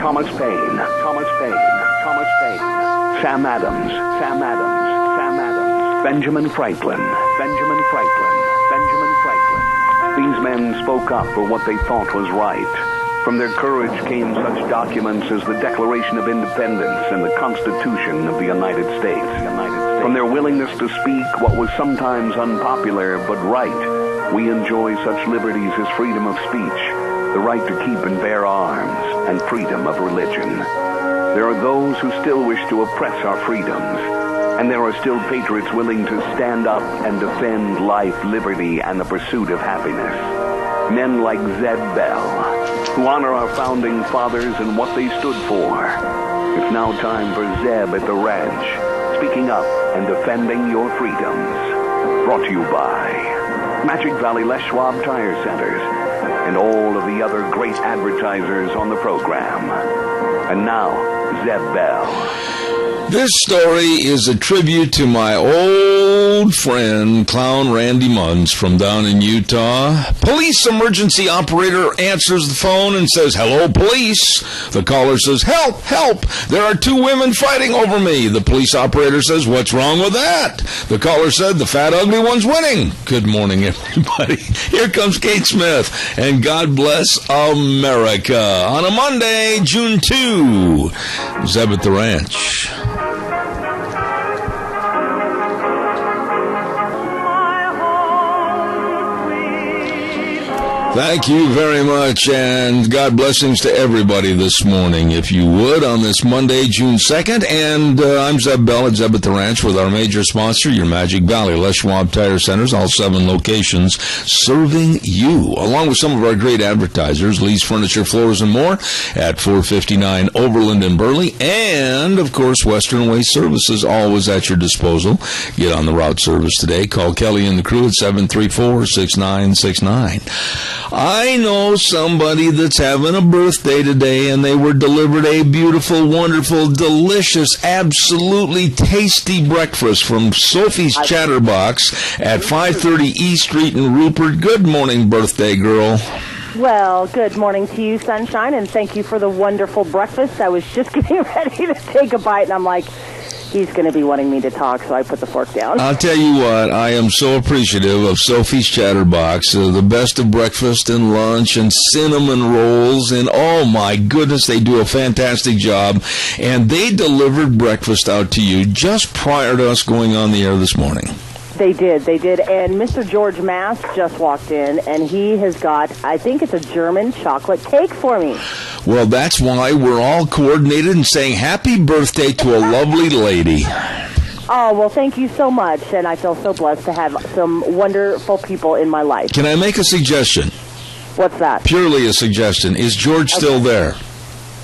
Thomas Paine, Sam Adams, Benjamin Franklin. These men spoke up for what they thought was right. From their courage came such documents as the Declaration of Independence and the Constitution of the United States. From their willingness to speak what was sometimes unpopular but right, we enjoy such liberties as freedom of speech, the right to keep and bear arms, and freedom of religion. There are those who still wish to oppress our freedoms, and there are still patriots willing to stand up and defend life, liberty, and the pursuit of happiness. Men like Zeb Bell, who honor our founding fathers and what they stood for. It's now time for Zeb at the Ranch, speaking up and defending your freedoms. Brought to you by Magic Valley Les Schwab Tire Centers and all of the other great advertisers on the program. And now, Zeb Bell. This story is a tribute to my old friend, Clown Randy Munns from down in Utah. Police emergency operator answers the phone and says, "Hello, police." The caller says, "Help, help, there are two women fighting over me." The police operator says, "What's wrong with that?" The caller said, "The fat, ugly one's winning." Good morning, everybody. Here comes Kate Smith, and God bless America. On a Monday, June 2, Zeb at the Ranch. Thank you very much, and God blessings to everybody this morning, if you would, on this Monday, June 2nd. And I'm Zeb Bell at Zeb at the Ranch with our major sponsor, your Magic Valley Les Schwab Tire Centers, all 7 locations, serving you, along with some of our great advertisers, Lee's Furniture, Floors, and More at 459 Overland in Burley. And, of course, Western Way Services, always at your disposal. Get on the route service today. Call Kelly and the crew at 734-6969. I know somebody that's having a birthday today, and they were delivered a beautiful, wonderful, delicious, absolutely tasty breakfast from Sophie's Chatterbox at 530 East Street in Rupert. Good morning, birthday girl. Well, good morning to you, Sunshine, and thank you for the wonderful breakfast. I was just getting ready to take a bite, and I'm like, he's going to be wanting me to talk, so I put the fork down. I'll tell you what, I am so appreciative of Sophie's Chatterbox, the best of breakfast and lunch and cinnamon rolls, and oh my goodness, they do a fantastic job. And they delivered breakfast out to you just prior to us going on the air this morning. They did. And Mr. George Mass just walked in, and he has got, I think it's a German chocolate cake for me. Well, that's why we're all coordinated and saying happy birthday to a lovely lady. Oh, well, thank you so much, and I feel so blessed to have some wonderful people in my life. Can I make a suggestion? What's that? Purely a suggestion. Is George still there?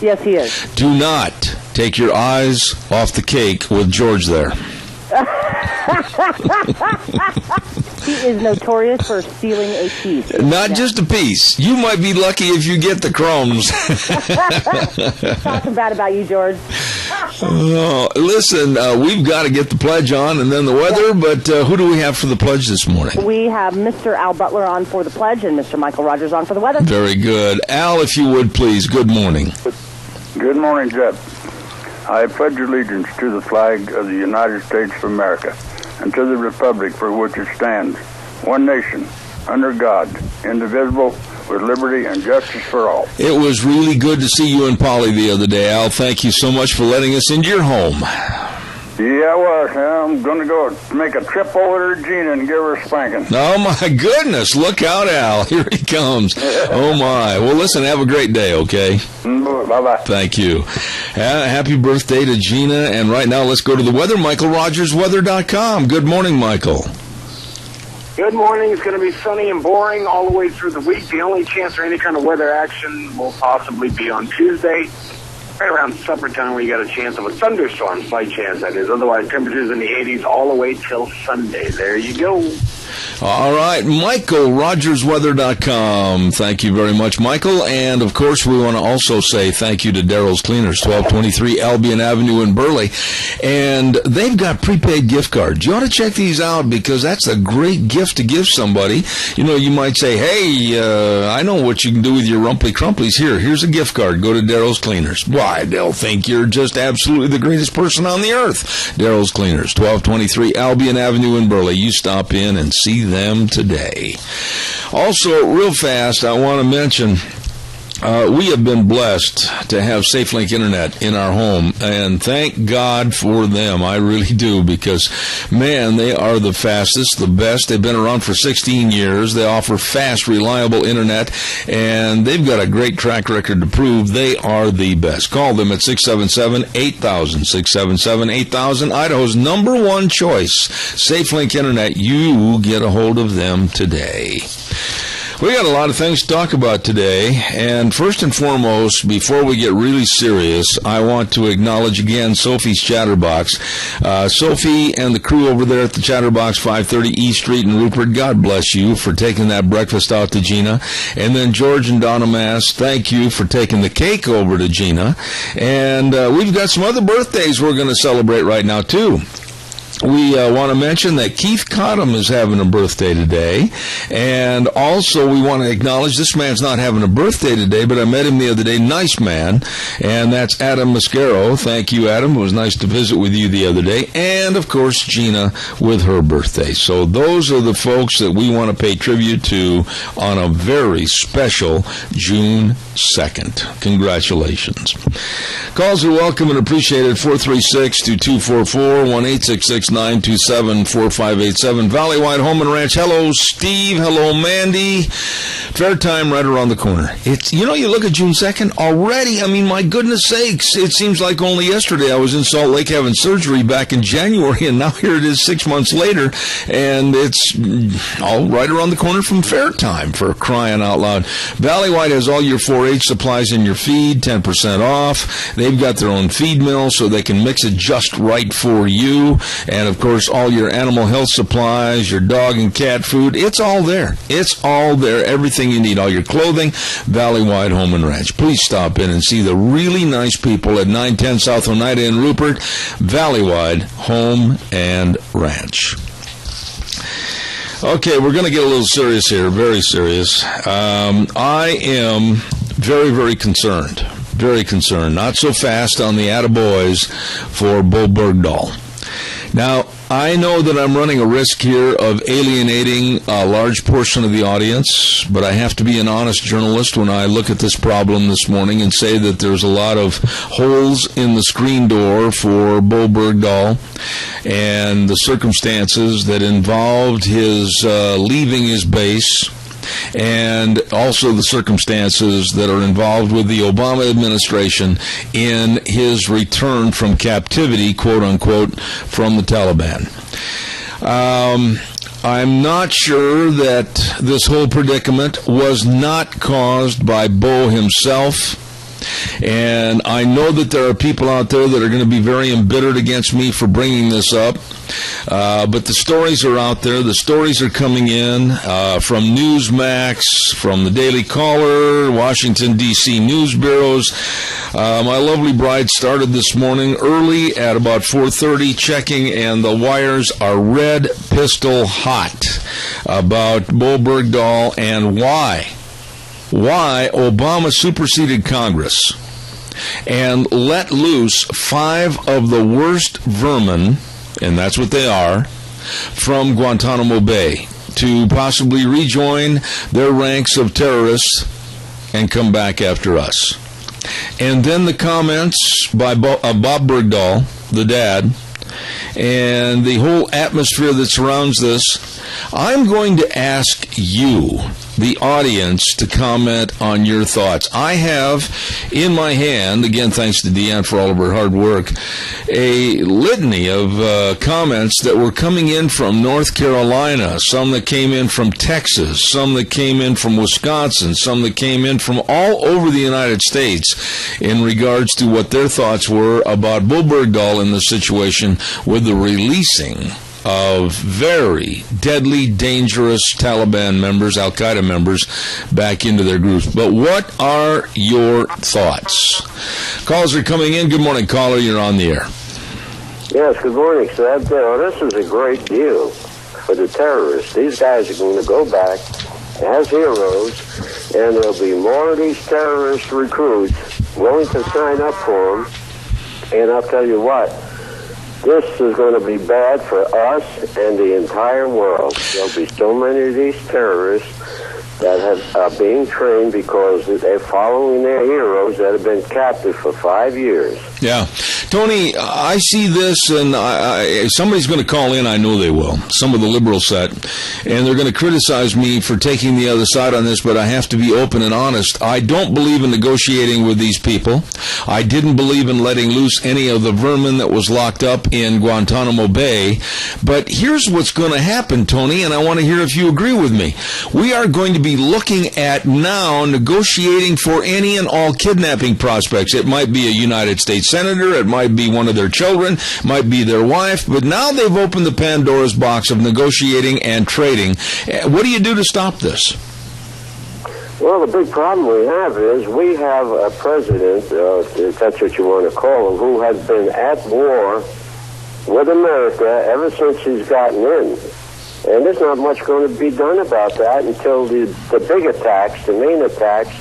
Yes, he is. Do not take your eyes off the cake with George there. He is notorious for stealing a piece. Not just a piece. You might be lucky if you get the crumbs. Talking bad about you, George. Listen, we've got to get the pledge on and then the weather, but who do we have for the pledge this morning? We have Mr. Al Butler on for the pledge and Mr. Michael Rogers on for the weather. Very good. Al, if you would, please. Good morning. Good morning, Zeb. I pledge allegiance to the flag of the United States of America and to the republic for which it stands, one nation, under God, indivisible, with liberty and justice for all. It was really good to see you and Polly the other day, Al. Thank you so much for letting us into your home. Yeah, well, I'm going to go make a trip over to Gina and give her a spanking. Oh, my goodness. Look out, Al. Here he comes. Oh, my. Well, listen, have a great day, okay? Bye-bye. Thank you. Happy birthday to Gina. And right now, let's go to the weather. MichaelRogersWeather.com. Good morning, Michael. Good morning. It's going to be sunny and boring all the way through the week. The only chance for any kind of weather action will possibly be on Tuesday, right around supper time, where you got a chance of a thunderstorm, slight chance that is. Otherwise, temperatures in the 80s all the way till Sunday. There you go. All right, Michael, RogersWeather.com. Thank you very much, Michael. And, of course, we want to also say thank you to Daryl's Cleaners, 1223 Albion Avenue in Burley. And they've got prepaid gift cards. You ought to check these out because that's a great gift to give somebody. You know, you might say, hey, I know what you can do with your Rumply Crumplies. Here's a gift card. Go to Daryl's Cleaners. Why, they'll think you're just absolutely the greatest person on the earth. Daryl's Cleaners, 1223 Albion Avenue in Burley. You stop in and see them today. Also, real fast, I want to mention we have been blessed to have SafeLink Internet in our home, and thank God for them. I really do, because, man, they are the fastest, the best. They've been around for 16 years. They offer fast, reliable Internet, and they've got a great track record to prove they are the best. Call them at 677-8000, 677-8000, Idaho's number one choice. SafeLink Internet, you get a hold of them today. We got a lot of things to talk about today, and first and foremost, before we get really serious, I want to acknowledge again Sophie's Chatterbox. Sophie and the crew over there at the Chatterbox, 530 East Street in Rupert, God bless you for taking that breakfast out to Gina. And then George and Donna Mass, thank you for taking the cake over to Gina. And we've got some other birthdays we're going to celebrate right now, too. We want to mention that Keith Cottom is having a birthday today, and also we want to acknowledge this man's not having a birthday today, but I met him the other day, nice man, and that's Adam Mascaro. Thank you, Adam. It was nice to visit with you the other day, and, of course, Gina with her birthday. So those are the folks that we want to pay tribute to on a very special June 2nd. Congratulations. Calls are welcome and appreciated, 436-2244, 1-866-927-4587. Valleywide Home and Ranch. Hello, Steve. Hello, Mandy. Fair time right around the corner. It's, you know, you look at June 2nd already. I mean, my goodness sakes. It seems like only yesterday I was in Salt Lake having surgery back in January, and now here it is 6 months later, and it's all right around the corner from fair time, for crying out loud. Valleywide has all your 4-H supplies in your feed, 10% off. They've got their own feed mill, so they can mix it just right for you. And, of course, all your animal health supplies, your dog and cat food, it's all there. It's all there. Everything you need, all your clothing, Valleywide Home and Ranch. Please stop in and see the really nice people at 910 South Oneida in Rupert, Valleywide Home and Ranch. Okay, we're going to get a little serious here, very serious. I am very, very concerned. Very concerned. Not so fast on the attaboys for Bowe Bergdahl. Now, I know that I'm running a risk here of alienating a large portion of the audience, but I have to be an honest journalist when I look at this problem this morning and say that there's a lot of holes in the screen door for Bowe Bergdahl and the circumstances that involved his leaving his base, and also the circumstances that are involved with the Obama administration in his return from captivity, quote-unquote, from the Taliban. I'm not sure that this whole predicament was not caused by Bowe himself. And I know that there are people out there that are going to be very embittered against me for bringing this up. But the stories are out there. The stories are coming in from Newsmax, from the Daily Caller, Washington, D.C. news bureaus. My lovely bride started this morning early at about 4:30 checking, and the wires are red pistol hot about Bowe Bergdahl and why Obama superseded Congress and let loose 5 of the worst vermin, and that's what they are, from Guantanamo Bay to possibly rejoin their ranks of terrorists and come back after us. And then the comments by Bowe Bergdahl, the dad, and the whole atmosphere that surrounds this. I'm going to ask you, the audience, to comment on your thoughts. I have in my hand, again thanks to Deanne for all of her hard work, a litany of comments that were coming in from North Carolina, some that came in from Texas, some that came in from Wisconsin, some that came in from all over the United States in regards to what their thoughts were about Bowe Bergdahl in the situation with the releasing of very deadly, dangerous Taliban members, Al-Qaeda members, back into their groups. But what are your thoughts? Calls are coming in. Good morning, caller. You're on the air. Yes, good morning, Seb. This is a great deal for the terrorists. These guys are going to go back as heroes, and there'll be more of these terrorist recruits willing to sign up for them. And I'll tell you what, this is going to be bad for us and the entire world. There'll be so many of these terrorists that are being trained because they're following their heroes that have been captive for 5 years. Yeah. Tony, I see this, and somebody's going to call in. I know they will. Some of the liberal set. And they're going to criticize me for taking the other side on this, but I have to be open and honest. I don't believe in negotiating with these people. I didn't believe in letting loose any of the vermin that was locked up in Guantanamo Bay. But here's what's going to happen, Tony, and I want to hear if you agree with me. We are going to be looking at now negotiating for any and all kidnapping prospects. It might be a United States senator, it might be one of their children, might be their wife, but now they've opened the Pandora's box of negotiating and trading. What do you do to stop this? Well, the big problem we have is we have a president, if that's what you want to call him, who has been at war with America ever since he's gotten in. And there's not much going to be done about that until the big attacks, the main attacks,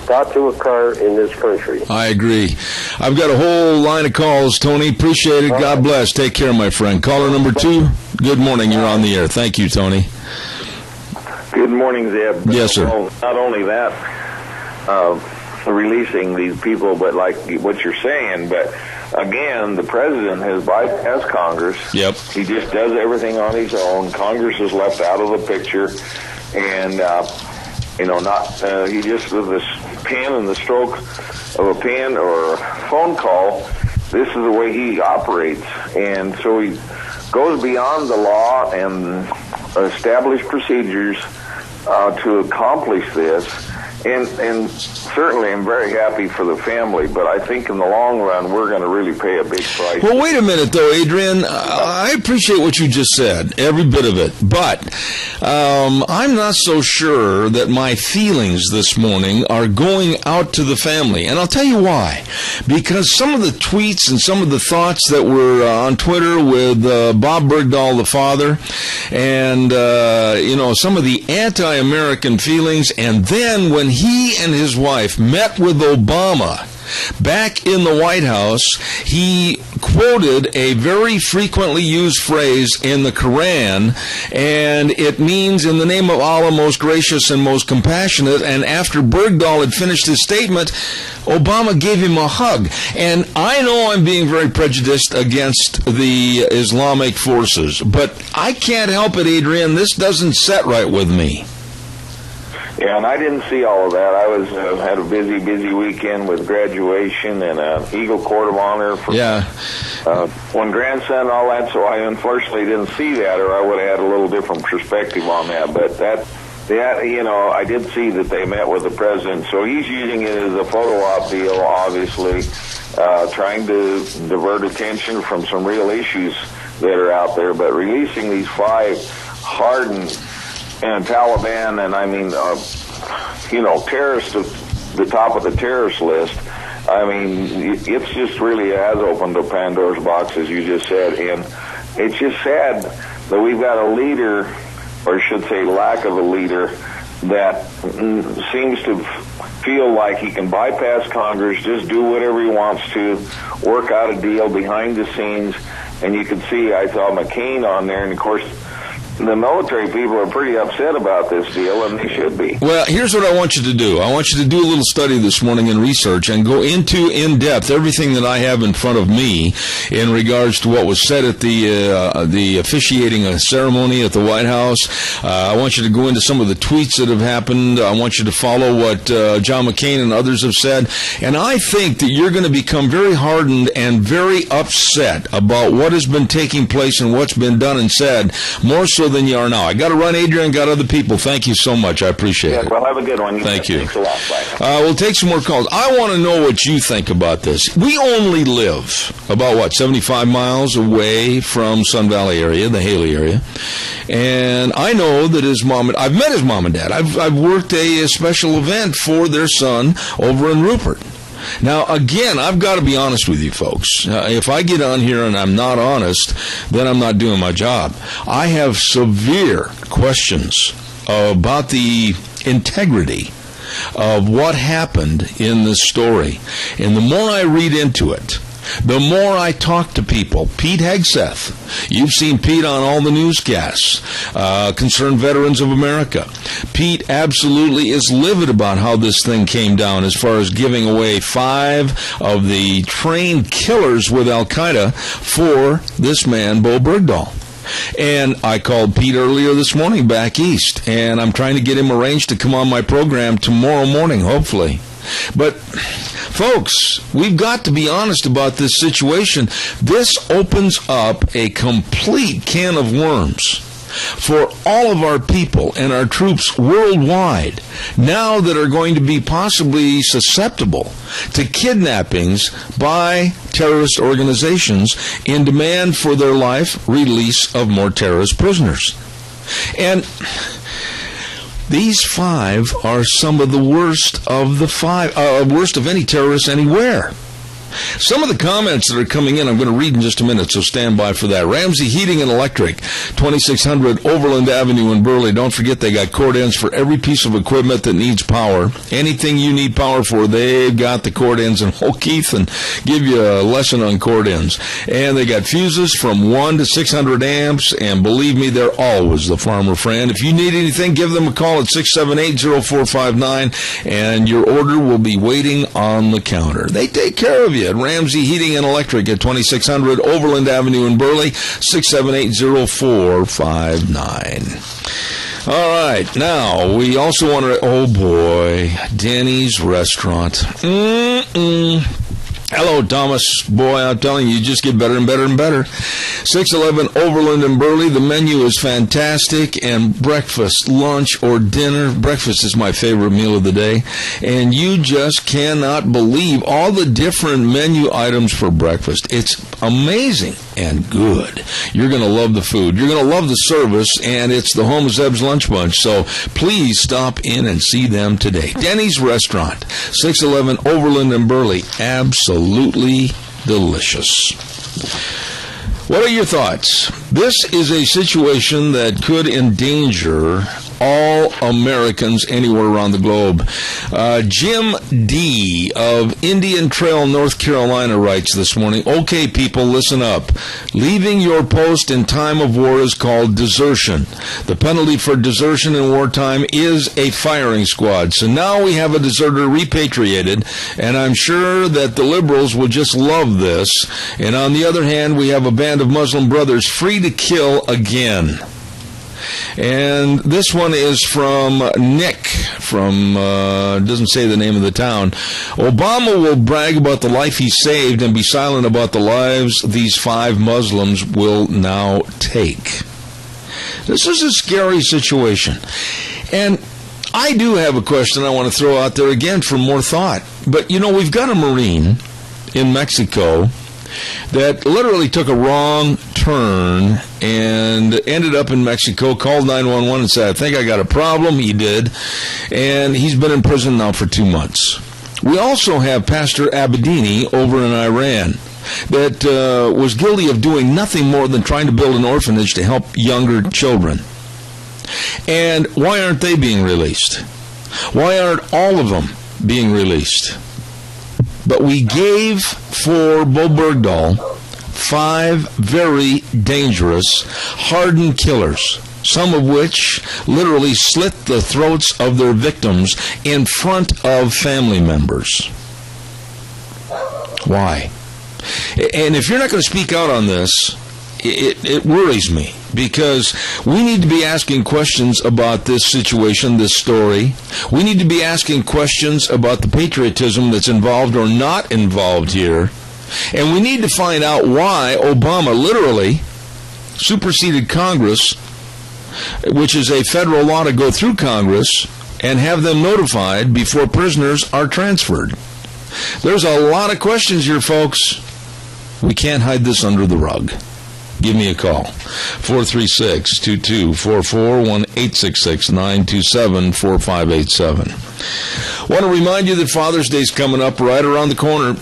start to occur in this country. I agree. I've got a whole line of calls, Tony. Appreciate it. God bless. Take care, my friend. Caller number 2. Good morning. You're on the air. Thank you, Tony. Good morning, Zeb. Yes, sir. Well, not only that, releasing these people, but like what you're saying, but again, the president has bypassed Congress. Yep. He just does everything on his own. Congress is left out of the picture, and he just with this pen and the stroke of a pen or a phone call. This is the way he operates, and so he goes beyond the law and established procedures to accomplish this. And certainly I'm very happy for the family, but I think in the long run we're going to really pay a big price. Well, wait a minute, though, Adrian. I appreciate what you just said, every bit of it. But I'm not so sure that my feelings this morning are going out to the family. And I'll tell you why. Because some of the tweets and some of the thoughts that were on Twitter with Bowe Bergdahl, the father, and, some of the anti-American feelings, and then when he and his wife met with Obama back in the White House, he quoted a very frequently used phrase in the Quran, and it means, in the name of Allah, most gracious and most compassionate. And after Bergdahl had finished his statement, Obama gave him a hug. And I know I'm being very prejudiced against the Islamic forces, but I can't help it, Adrian. This doesn't set right with me. Yeah, and I didn't see all of that. I was had a busy weekend with graduation and Eagle Court of Honor for one grandson and all that, so I unfortunately didn't see that, or I would have had a little different perspective on that. But I did see that they met with the president, so he's using it as a photo op deal, obviously, trying to divert attention from some real issues that are out there. But releasing these 5 hardened and Taliban, and I mean, terrorists at the top of the terrorist list. I mean, it's just really has opened a Pandora's box, as you just said, and it's just sad that we've got a leader, or I should say lack of a leader, that seems to feel like he can bypass Congress, just do whatever he wants to, work out a deal behind the scenes. And you can see, I saw McCain on there, and of course, the military people are pretty upset about this deal, and they should be. Well, here's what I want you to do. I want you to do a little study this morning and research and go into, in depth, everything that I have in front of me in regards to what was said at the officiating ceremony at the White House. I want you to go into some of the tweets that have happened. I want you to follow what John McCain and others have said. And I think that you're going to become very hardened and very upset about what has been taking place and what's been done and said, more so so than you are now. I got to run, Adrian. Got other people. Thank you so much. I appreciate it. Well, have a good one. Thank you. Thanks a lot. Bye. We'll take some more calls. I want to know what you think about this. We only live about, 75 miles away from Sun Valley area, the Haley area. And I know that I've met his mom and dad. I've worked a special event for their son over in Rupert. Now, again, I've got to be honest with you folks. If I get on here and I'm not honest, then I'm not doing my job. I have severe questions about the integrity of what happened in this story. And the more I read into it, the more I talk to people. Pete Hegseth, you've seen Pete on all the newscasts, Concerned Veterans of America. Pete absolutely is livid about how this thing came down as far as giving away 5 of the trained killers with Al-Qaeda for this man, Bowe Bergdahl. And I called Pete earlier this morning back east, and I'm trying to get him arranged to come on my program tomorrow morning, hopefully. But, folks, we've got to be honest about this situation. This opens up a complete can of worms for all of our people and our troops worldwide now that are going to be possibly susceptible to kidnappings by terrorist organizations in demand for their life release of more terrorist prisoners. And these 5 are some of the worst of the 5, worst of any terrorists anywhere. Some of the comments that are coming in, I'm going to read in just a minute, so stand by for that. Ramsey Heating and Electric, 2600 Overland Avenue in Burley. Don't forget they got cord ends for every piece of equipment that needs power. Anything you need power for, they've got the cord ends. And Keith and give you a lesson on cord ends. And they got fuses from 1 to 600 amps. And believe me, they're always the farmer friend. If you need anything, give them a call at 678-0459, and your order will be waiting on the counter. They take care of you at Ramsey Heating and Electric at 2600 Overland Avenue in Burley, 678-0459. All right, now we also want to, oh boy, Denny's Restaurant. Hello, Thomas. Boy, I'm telling you, just get better and better and better. 611 Overland and Burley. The menu is fantastic, and breakfast, lunch, or dinner. Breakfast is my favorite meal of the day, and you just cannot believe all the different menu items for breakfast. It's amazing and good. You're going to love the food. You're going to love the service, and it's the home of Zeb's Lunch Bunch, so please stop in and see them today. Denny's Restaurant, 611 Overland and Burley. Absolutely delicious. What are your thoughts? This is a situation that could endanger all Americans anywhere around the globe. Jim D. of Indian Trail, North Carolina writes this morning, okay, people, listen up. Leaving your post in time of war is called desertion. The penalty for desertion in wartime is a firing squad. So now we have a deserter repatriated, and I'm sure that the liberals will just love this. And on the other hand, we have a band of Muslim brothers free to kill again. And this one is from Nick, from, doesn't say the name of the town. Obama will brag about the life he saved and be silent about the lives these 5 Muslims will now take. This is a scary situation. And I do have a question I want to throw out there again for more thought. But, you know, we've got a Marine in Mexico that literally took a wrong turn and ended up in Mexico, called 911 and said, I think I got a problem. He did. And he's been in prison now for 2 months. We also have Pastor Abedini over in Iran that was guilty of doing nothing more than trying to build an orphanage to help younger children. And why aren't they being released? Why aren't all of them being released? But we gave for Bowe Bergdahl 5 very dangerous, hardened killers, some of which literally slit the throats of their victims in front of family members. Why? And if you're not going to speak out on this, it worries me, because we need to be asking questions about this situation, this story. We need to be asking questions about the patriotism that's involved or not involved here. And we need to find out why Obama literally superseded Congress which is a federal law to go through Congress and have them notified before prisoners are transferred. There's a lot of questions here, folks. We can't hide this under the rug. Give me a call. 436-2244, 1-866-927-4587. Want to remind you that Father's Day is coming up right around the corner.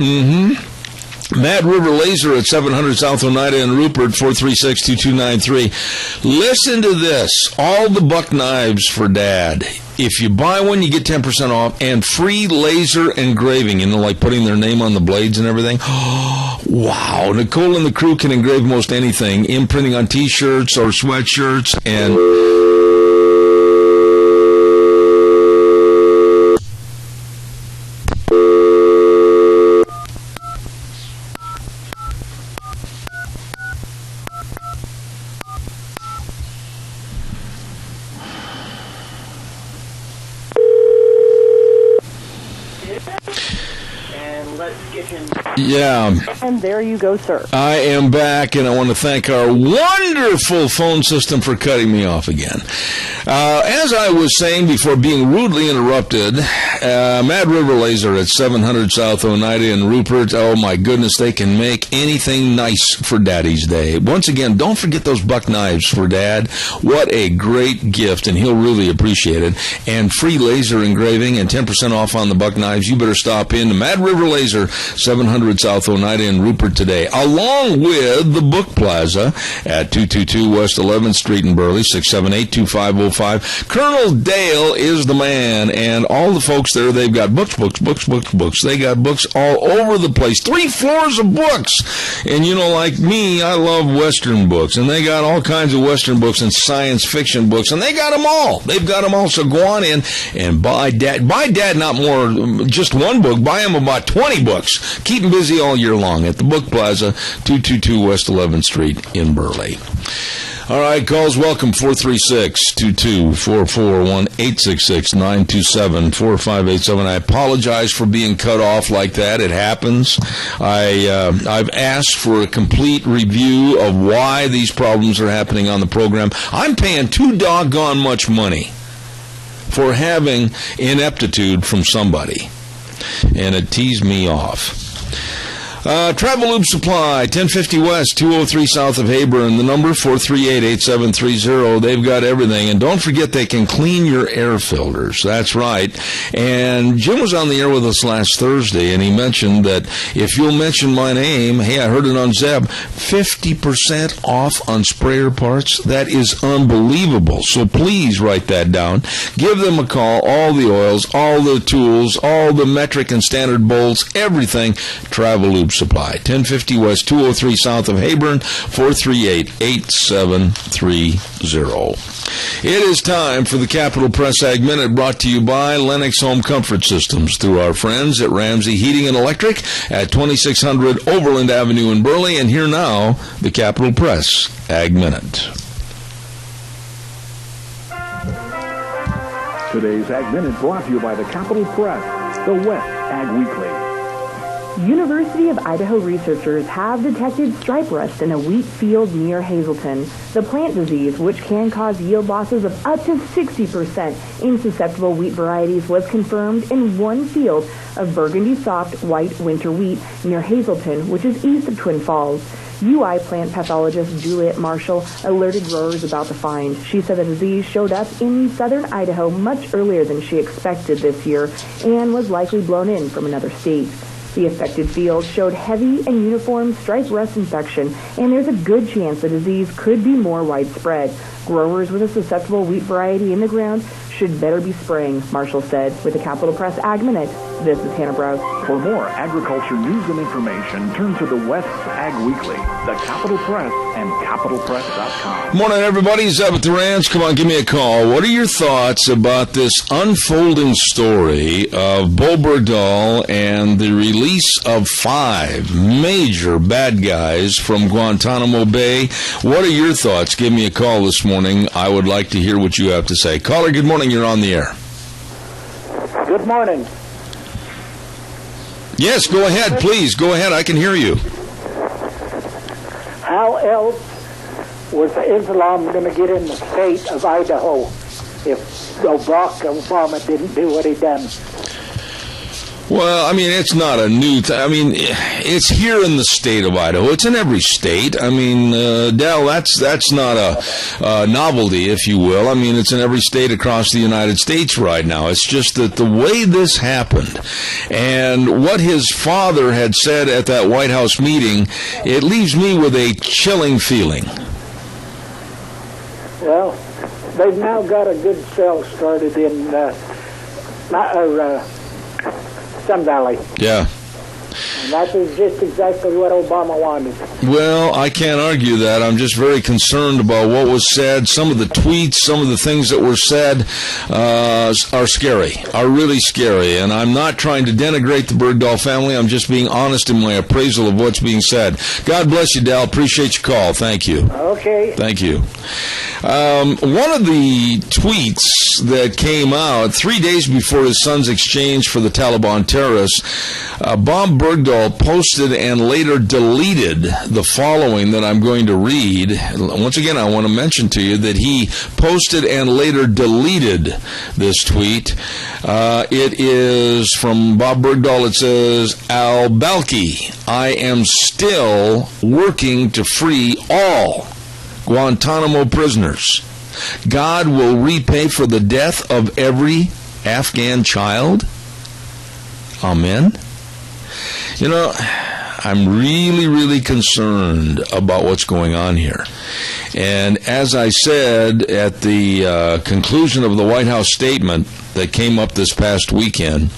Mad River Laser at 700 South Oneida and Rupert, 436-2293. Listen to this. All the buck knives for Dad. If you buy one, you get 10% off and free laser engraving, like putting their name on the blades and everything. Oh, wow. Nicole and the crew can engrave most anything, imprinting on T-shirts or sweatshirts and... Yeah. And there you go, sir. I am back, and I want to thank our wonderful phone system for cutting me off again. As I was saying before being rudely interrupted, Mad River Laser at 700 South Oneida and Rupert, oh my goodness, they can make anything nice for Daddy's Day. Once again, don't forget those buck knives for Dad. What a great gift, and he'll really appreciate it. And free laser engraving and 10% off on the buck knives. You better stop in to Mad River Laser, 700 South Oneida and Rupert today, along with the Book Plaza at 222 West 11th Street in Burley, 678-2505. Colonel Dale is the man, and all the folks there, they've got books. They got books all over the place. 3 floors of books. And like me, I love Western books, and they got all kinds of Western books and science fiction books, and they got them all. They've got them all, so go on in and buy Dad not more, just one book, buy him about 20 books. Keep him busy all year long at the Book Plaza, 222 West 11th Street in Burley. All right, calls welcome, 436-2244, 1-866-927-4587. I apologize for being cut off like that. It happens. I've asked for a complete review of why these problems are happening on the program. I'm paying too doggone much money for having ineptitude from somebody, and it teased me off. Travel Loop Supply, 1050 West, 203 South of Hayburn. The number, 438-8730. They've got everything. And don't forget, they can clean your air filters. That's right. And Jim was on the air with us last Thursday, and he mentioned that if you'll mention my name, hey, I heard it on Zeb, 50% off on sprayer parts. That is unbelievable. So please write that down. Give them a call. All the oils, all the tools, all the metric and standard bolts, everything. Travel Loop Supply, 1050 West, 203 South of Hayburn, 438-8730. It is time for the Capital Press Ag Minute, brought to you by Lennox Home Comfort Systems through our friends at Ramsey Heating and Electric at 2600 Overland Avenue in Burley. And here now, the Capital Press Ag Minute. Today's Ag Minute brought to you by the Capital Press, the West Ag Weekly. University of Idaho researchers have detected stripe rust in a wheat field near Hazleton. The plant disease, which can cause yield losses of up to 60% in susceptible wheat varieties, was confirmed in one field of Burgundy soft white winter wheat near Hazleton, which is east of Twin Falls. UI plant pathologist Juliet Marshall alerted growers about the find. She said the disease showed up in southern Idaho much earlier than she expected this year and was likely blown in from another state. The affected field showed heavy and uniform stripe rust infection, and there's a good chance the disease could be more widespread. Growers with a susceptible wheat variety in the ground should better be spraying, Marshall said. With the Capital Press Ag Minute, this is Hannah Brous. For more agriculture news and information, turn to the West Ag Weekly, the Capital Press, and CapitalPress.com. Morning, everybody. Zeb at the Ranch. Come on, give me a call. What are your thoughts about this unfolding story of Bowe Bergdahl and the release of 5 major bad guys from Guantanamo Bay? What are your thoughts? Give me a call this morning. I would like to hear what you have to say. Caller, good morning. You're on the air. Good morning. Yes, go ahead, please. Go ahead. I can hear you. How else was Islam going to get in the state of Idaho if Barack Obama didn't do what he done? Well, I mean, it's not a new thing. I mean, it's here in the state of Idaho. It's in every state. I mean, Dell, that's not a novelty, if you will. I mean, it's in every state across the United States right now. It's just that the way this happened and what his father had said at that White House meeting, it leaves me with a chilling feeling. Well, they've now got a good cell started in Sun Valley. Yeah. And that is just exactly what Obama wanted. Well, I can't argue that. I'm just very concerned about what was said. Some of the tweets, some of the things that were said are scary, are really scary. And I'm not trying to denigrate the Bergdahl family. I'm just being honest in my appraisal of what's being said. God bless you, Dal. Appreciate your call. Thank you. Okay. Thank you. One of the tweets that came out 3 days before his son's exchange for the Taliban terrorists, Bowe Bergdahl posted and later deleted the following that I'm going to read. Once again, I want to mention to you that he posted and later deleted this tweet. It is from Bowe Bergdahl. It says, Al-Balki, I am still working to free all Guantanamo prisoners. God will repay for the death of every Afghan child. Amen. You know, I'm really, really concerned about what's going on here. And as I said at the conclusion of the White House statement that came up this past weekend,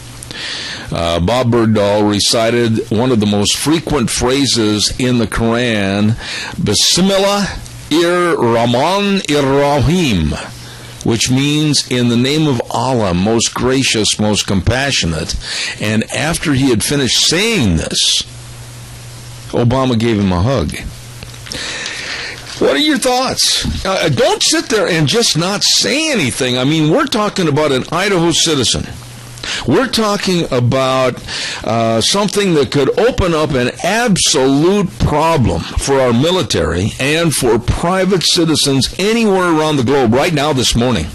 Bowe Bergdahl recited one of the most frequent phrases in the Quran, Bismillah ir-Rahman ir-Rahim, which means in the name of Allah, most gracious, most compassionate. And after he had finished saying this, Obama gave him a hug. What are your thoughts? Don't sit there and just not say anything. I mean, we're talking about an Idaho citizen. We're talking about something that could open up an absolute problem for our military and for private citizens anywhere around the globe right now this morning.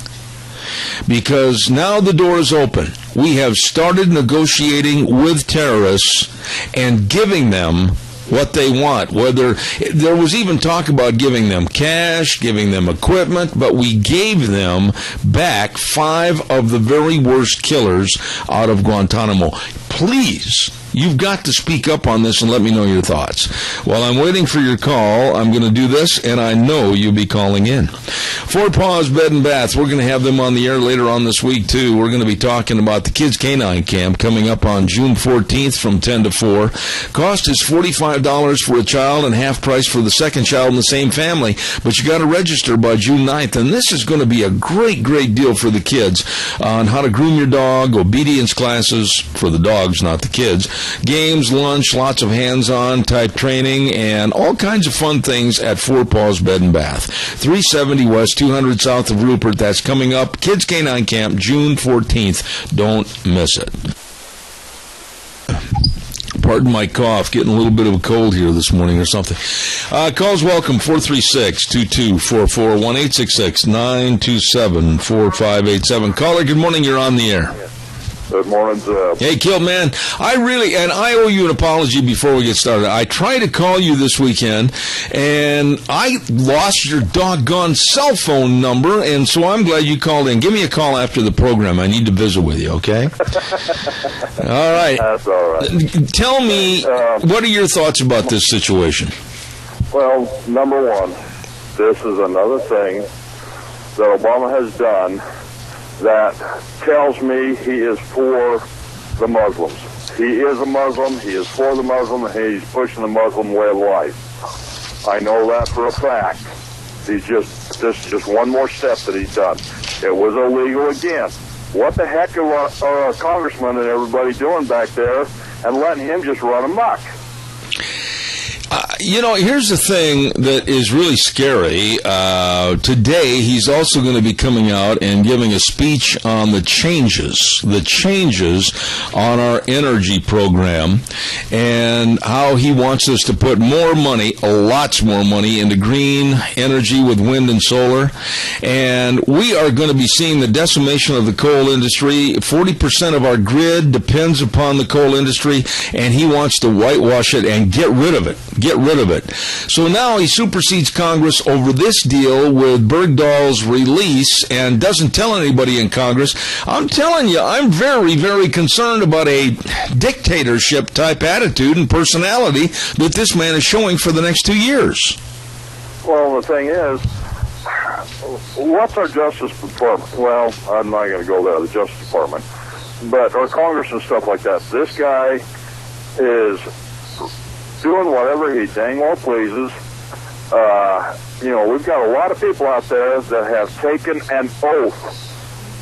Because now the door is open. We have started negotiating with terrorists and giving them what they want. Whether there was even talk about giving them cash, giving them equipment, but we gave them back 5 of the very worst killers out of Guantanamo. Please, you've got to speak up on this and let me know your thoughts. While I'm waiting for your call, I'm going to do this, and I know you'll be calling in. Four Paws Bed and Bath, we're going to have them on the air later on this week, too. We're going to be talking about the Kids Canine Camp coming up on June 14th from 10 to 4. Cost is $45 for a child and half price for the second child in the same family, but you got to register by June 9th, and this is going to be a great, great deal for the kids on how to groom your dog, obedience classes for the dogs, not the kids, games, lunch, lots of hands-on type training, and all kinds of fun things at Four Paws Bed and Bath. 370 West, 200 south of Rupert. That's coming up. Kids Canine Camp, June 14th. Don't miss it. Pardon my cough. Getting a little bit of a cold here this morning or something. Calls welcome, 436-2244, 1-866-927-4587. Caller, good morning. You're on the air. Good morning, Zeb. Hey, Kill, man. I owe you an apology before we get started. I tried to call you this weekend, and I lost your doggone cell phone number, and so I'm glad you called in. Give me a call after the program. I need to visit with you, okay? All right. That's all right. Tell me, what are your thoughts about this situation? Well, number one, this is another thing that Obama has done that tells me he is for the Muslims. He is a Muslim, he is for the Muslim, and he's pushing the Muslim way of life. I know that for a fact. This is just one more step that he's done. It was illegal again. What the heck are our congressmen and everybody doing back there and letting him just run amok? Here's the thing that is really scary. Today, he's also going to be coming out and giving a speech on the changes on our energy program and how he wants us to put more money, lots more money, into green energy with wind and solar. And we are going to be seeing the decimation of the coal industry. 40% of our grid depends upon the coal industry, and he wants to whitewash it and get rid of it. So now he supersedes Congress over this deal with Bergdahl's release and doesn't tell anybody in Congress. I'm telling you, I'm very, very concerned about a dictatorship-type attitude and personality that this man is showing for the next 2 years. Well, the thing is, what's our Justice Department? Well, I'm not going to go there, the Justice Department. But our Congress and stuff like that, this guy is doing whatever he dang well pleases. We've got a lot of people out there that have taken an oath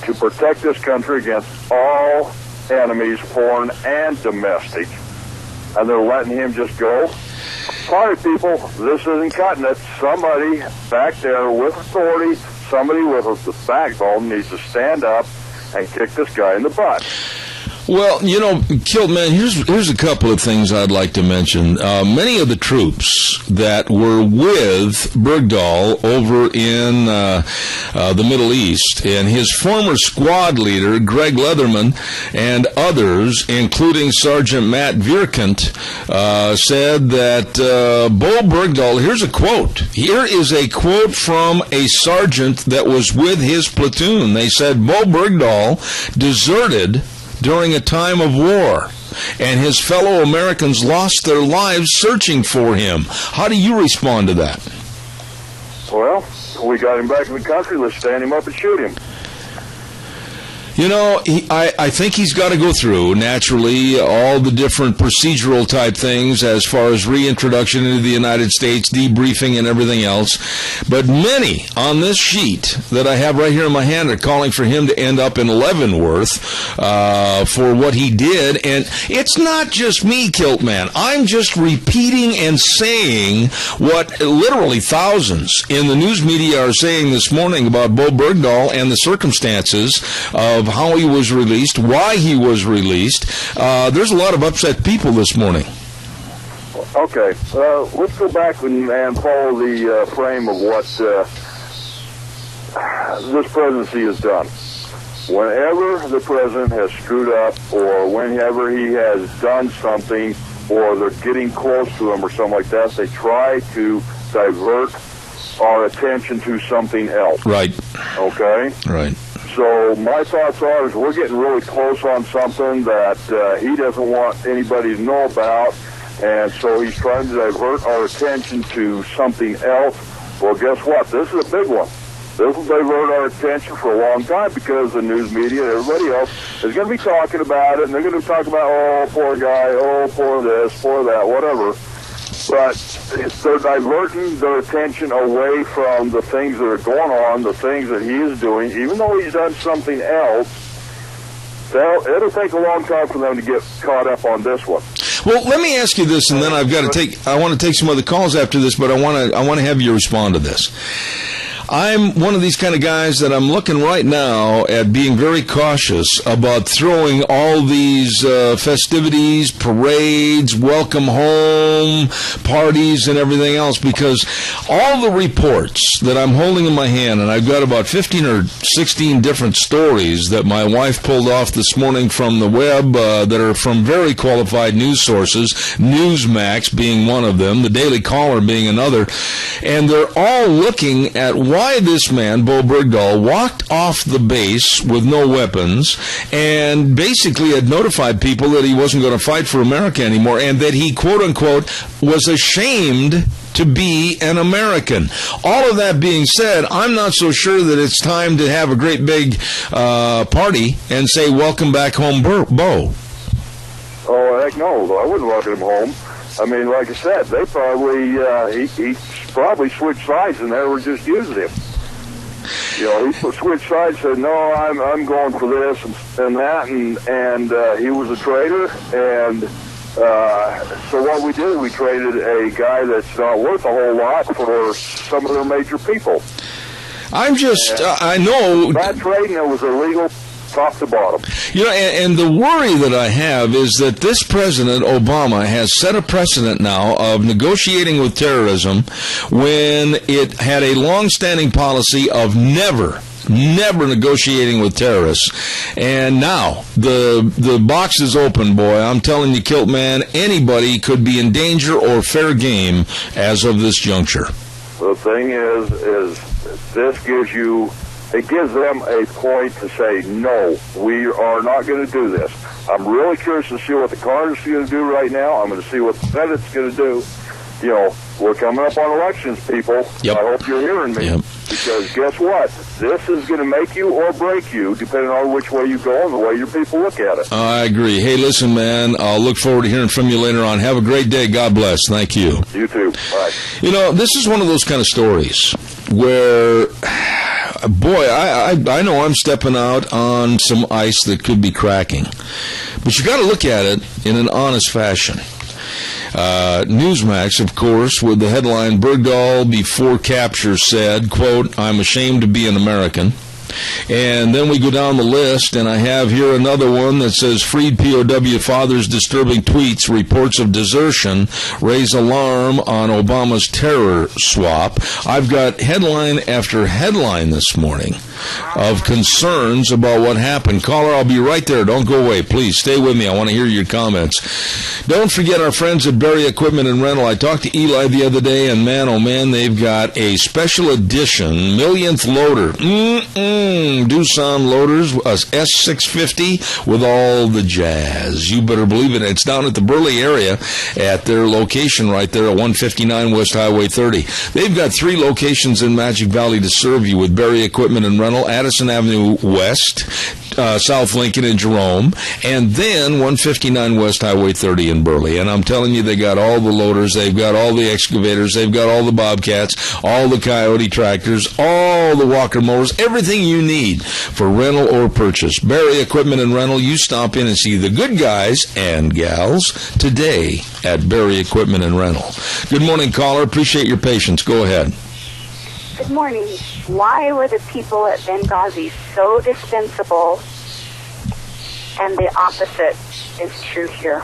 to protect this country against all enemies, foreign and domestic, and they're letting him just go. Sorry, people, this isn't cutting it. Somebody back there with authority, somebody with the backbone needs to stand up and kick this guy in the butt. Well, Kilt, man, here's a couple of things I'd like to mention. Many of the troops that were with Bergdahl over in the Middle East, and his former squad leader, Greg Leatherman, and others, including Sergeant Matt Vierkant, said that Bowe Bergdahl, here's a quote. Here is a quote from a sergeant that was with his platoon. They said Bowe Bergdahl deserted during a time of war, and his fellow Americans lost their lives searching for him. How do you respond to that? Well, we got him back in the country. Let's stand him up and shoot him. I think he's got to go through, naturally, all the different procedural type things as far as reintroduction into the United States, debriefing, and everything else. But many on this sheet that I have right here in my hand are calling for him to end up in Leavenworth for what he did. And it's not just me, Kilt Man. I'm just repeating and saying what literally thousands in the news media are saying this morning about Bowe Bergdahl and the circumstances of how he was released, why he was released. There's a lot of upset people this morning. Okay, let's go back and follow the frame of what this presidency has done. Whenever the president has screwed up, or whenever he has done something, or they're getting close to him or something like that, they try to divert our attention to something else. Right. Okay? Right. So my thoughts are is we're getting really close on something that he doesn't want anybody to know about, and so he's trying to divert our attention to something else. Well, guess what? This is a big one. This will divert our attention for a long time because the news media and everybody else is going to be talking about it, and they're going to talk about, oh, poor guy, oh, poor this, poor that, whatever. But they're diverting their attention away from the things that are going on, the things that he is doing. Even though he's done something else, it'll take a long time for them to get caught up on this one. Well, let me ask you this, and then I want to take some other calls after this, but I want to have you respond to this. I'm one of these kind of guys that I'm looking right now at being very cautious about throwing all these festivities, parades, welcome home, parties, and everything else, because all the reports that I'm holding in my hand, and I've got about 15 or 16 different stories that my wife pulled off this morning from the web that are from very qualified news sources, Newsmax being one of them, the Daily Caller being another, and they're all looking at why this man, Bowe Bergdahl, walked off the base with no weapons and basically had notified people that he wasn't going to fight for America anymore, and that he, quote-unquote, was ashamed to be an American. All of that being said, I'm not so sure that it's time to have a great big party and say, welcome back home, Bowe. Oh, heck no. I wouldn't welcome him home. I mean, like I said, they probably, he probably switched sides and they were just using him. You know, he switched sides, said, no, I'm going for this and that, and he was a traitor, and So what we did, we traded a guy that's not worth a whole lot for some of their major people. I know. That trading that was illegal, top to bottom. You know, and the worry that I have is that this President Obama has set a precedent now of negotiating with terrorism when it had a long-standing policy of never negotiating with terrorists. And now the box is open, boy. I'm telling you, Kilt Man, anybody could be in danger or fair game as of this juncture. The thing is this gives them a point to say, no, we are not going to do this. I'm really curious to see what the Congress is going to do right now. I'm going to see what the Senate's going to do. You know, we're coming up on elections, people. Yep. I hope you're hearing me. Yep. Because guess what? This is going to make you or break you, depending on which way you go and the way your people look at it. I agree. Hey, listen, man, I'll look forward to hearing from you later on. Have a great day. God bless. Thank you. You too. Bye. You know, this is one of those kind of stories where, boy, I know I'm stepping out on some ice that could be cracking. But you got to look at it in an honest fashion. Newsmax, of course, with the headline, Bergdahl before capture said, quote, "I'm ashamed to be an American." And then we go down the list, and I have here another one that says, freed POW father's disturbing tweets, reports of desertion, raise alarm on Obama's terror swap. I've got headline after headline this morning of concerns about what happened. Caller, I'll be right there. Don't go away. Please stay with me. I want to hear your comments. Don't forget our friends at Berry Equipment and Rental. I talked to Eli the other day, and man, oh man, they've got a special edition millionth loader. Doosan loaders, S650 with all the jazz. You better believe it. It's down at the Burley area at their location right there at 159 West Highway 30. They've got 3 locations in Magic Valley to serve you with Berry Equipment and Rental, Addison Avenue West, South Lincoln and Jerome, and then 159 West Highway 30 in Burley. And I'm telling you, they got all the loaders, they've got all the excavators, they've got all the Bobcats, all the Coyote tractors, all the Walker mowers, everything you need for rental or purchase. Berry Equipment and Rental, you stop in and see the good guys and gals today at Berry Equipment and Rental. Good morning, caller. Appreciate your patience. Go ahead. Good morning. Why were the people at Benghazi so dispensable, and the opposite is true here?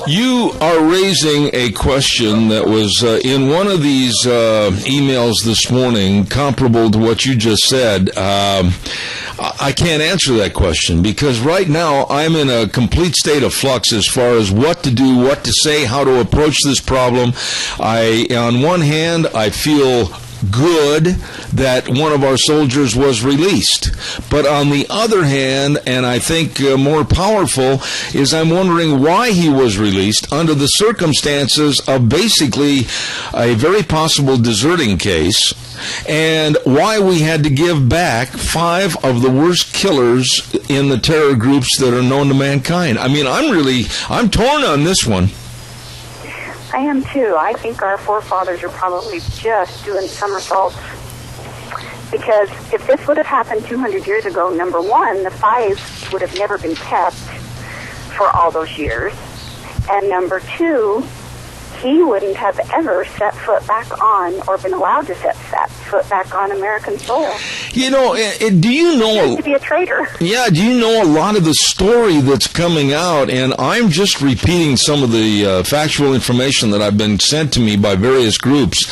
You are raising a question that was in one of these emails this morning, comparable to what you just said. I can't answer that question because right now I'm in a complete state of flux as far as what to do, what to say, how to approach this problem. On one hand, I feel good that one of our soldiers was released. But on the other hand, and I think more powerful, is I'm wondering why he was released under the circumstances of basically a very possible deserting case, and why we had to give back 5 of the worst killers in the terror groups that are known to mankind. I mean, I'm torn on this one. I am too. I think our forefathers are probably just doing somersaults. Because if this would have happened 200 years ago, number one, the 5 would have never been kept for all those years. And number 2, he wouldn't have ever set foot back on or been allowed to set foot back on American soil. You know, do you know... to be a traitor. Yeah, do you know a lot of the story that's coming out? And I'm just repeating some of the factual information that I've been sent to me by various groups.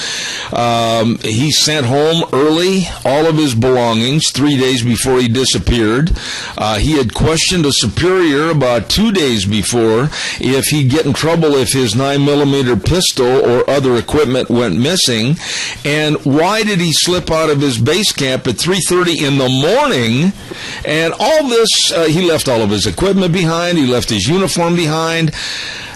He sent home early all of his belongings 3 days before he disappeared. He had questioned a superior about 2 days before if he'd get in trouble if his 9mm pistol or other equipment went missing. And why did he slip out of his base camp at 3:30 in the morning? And all this, he left all of his equipment behind. He left his uniform behind.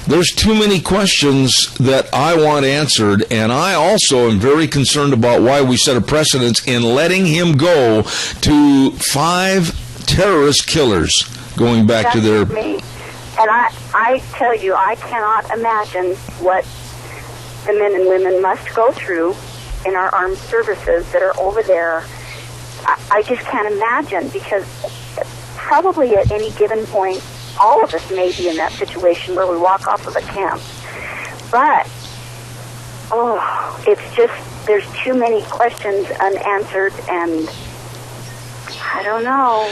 There's too many questions that I want answered, and I also am very concerned about why we set a precedence in letting him go to 5 terrorist killers going back to their... Me. And I tell you, I cannot imagine what the men and women must go through in our armed services that are over there. I just can't imagine, because probably at any given point all of us may be in that situation where we walk off of a camp. But, it's just, there's too many questions unanswered, and I don't know.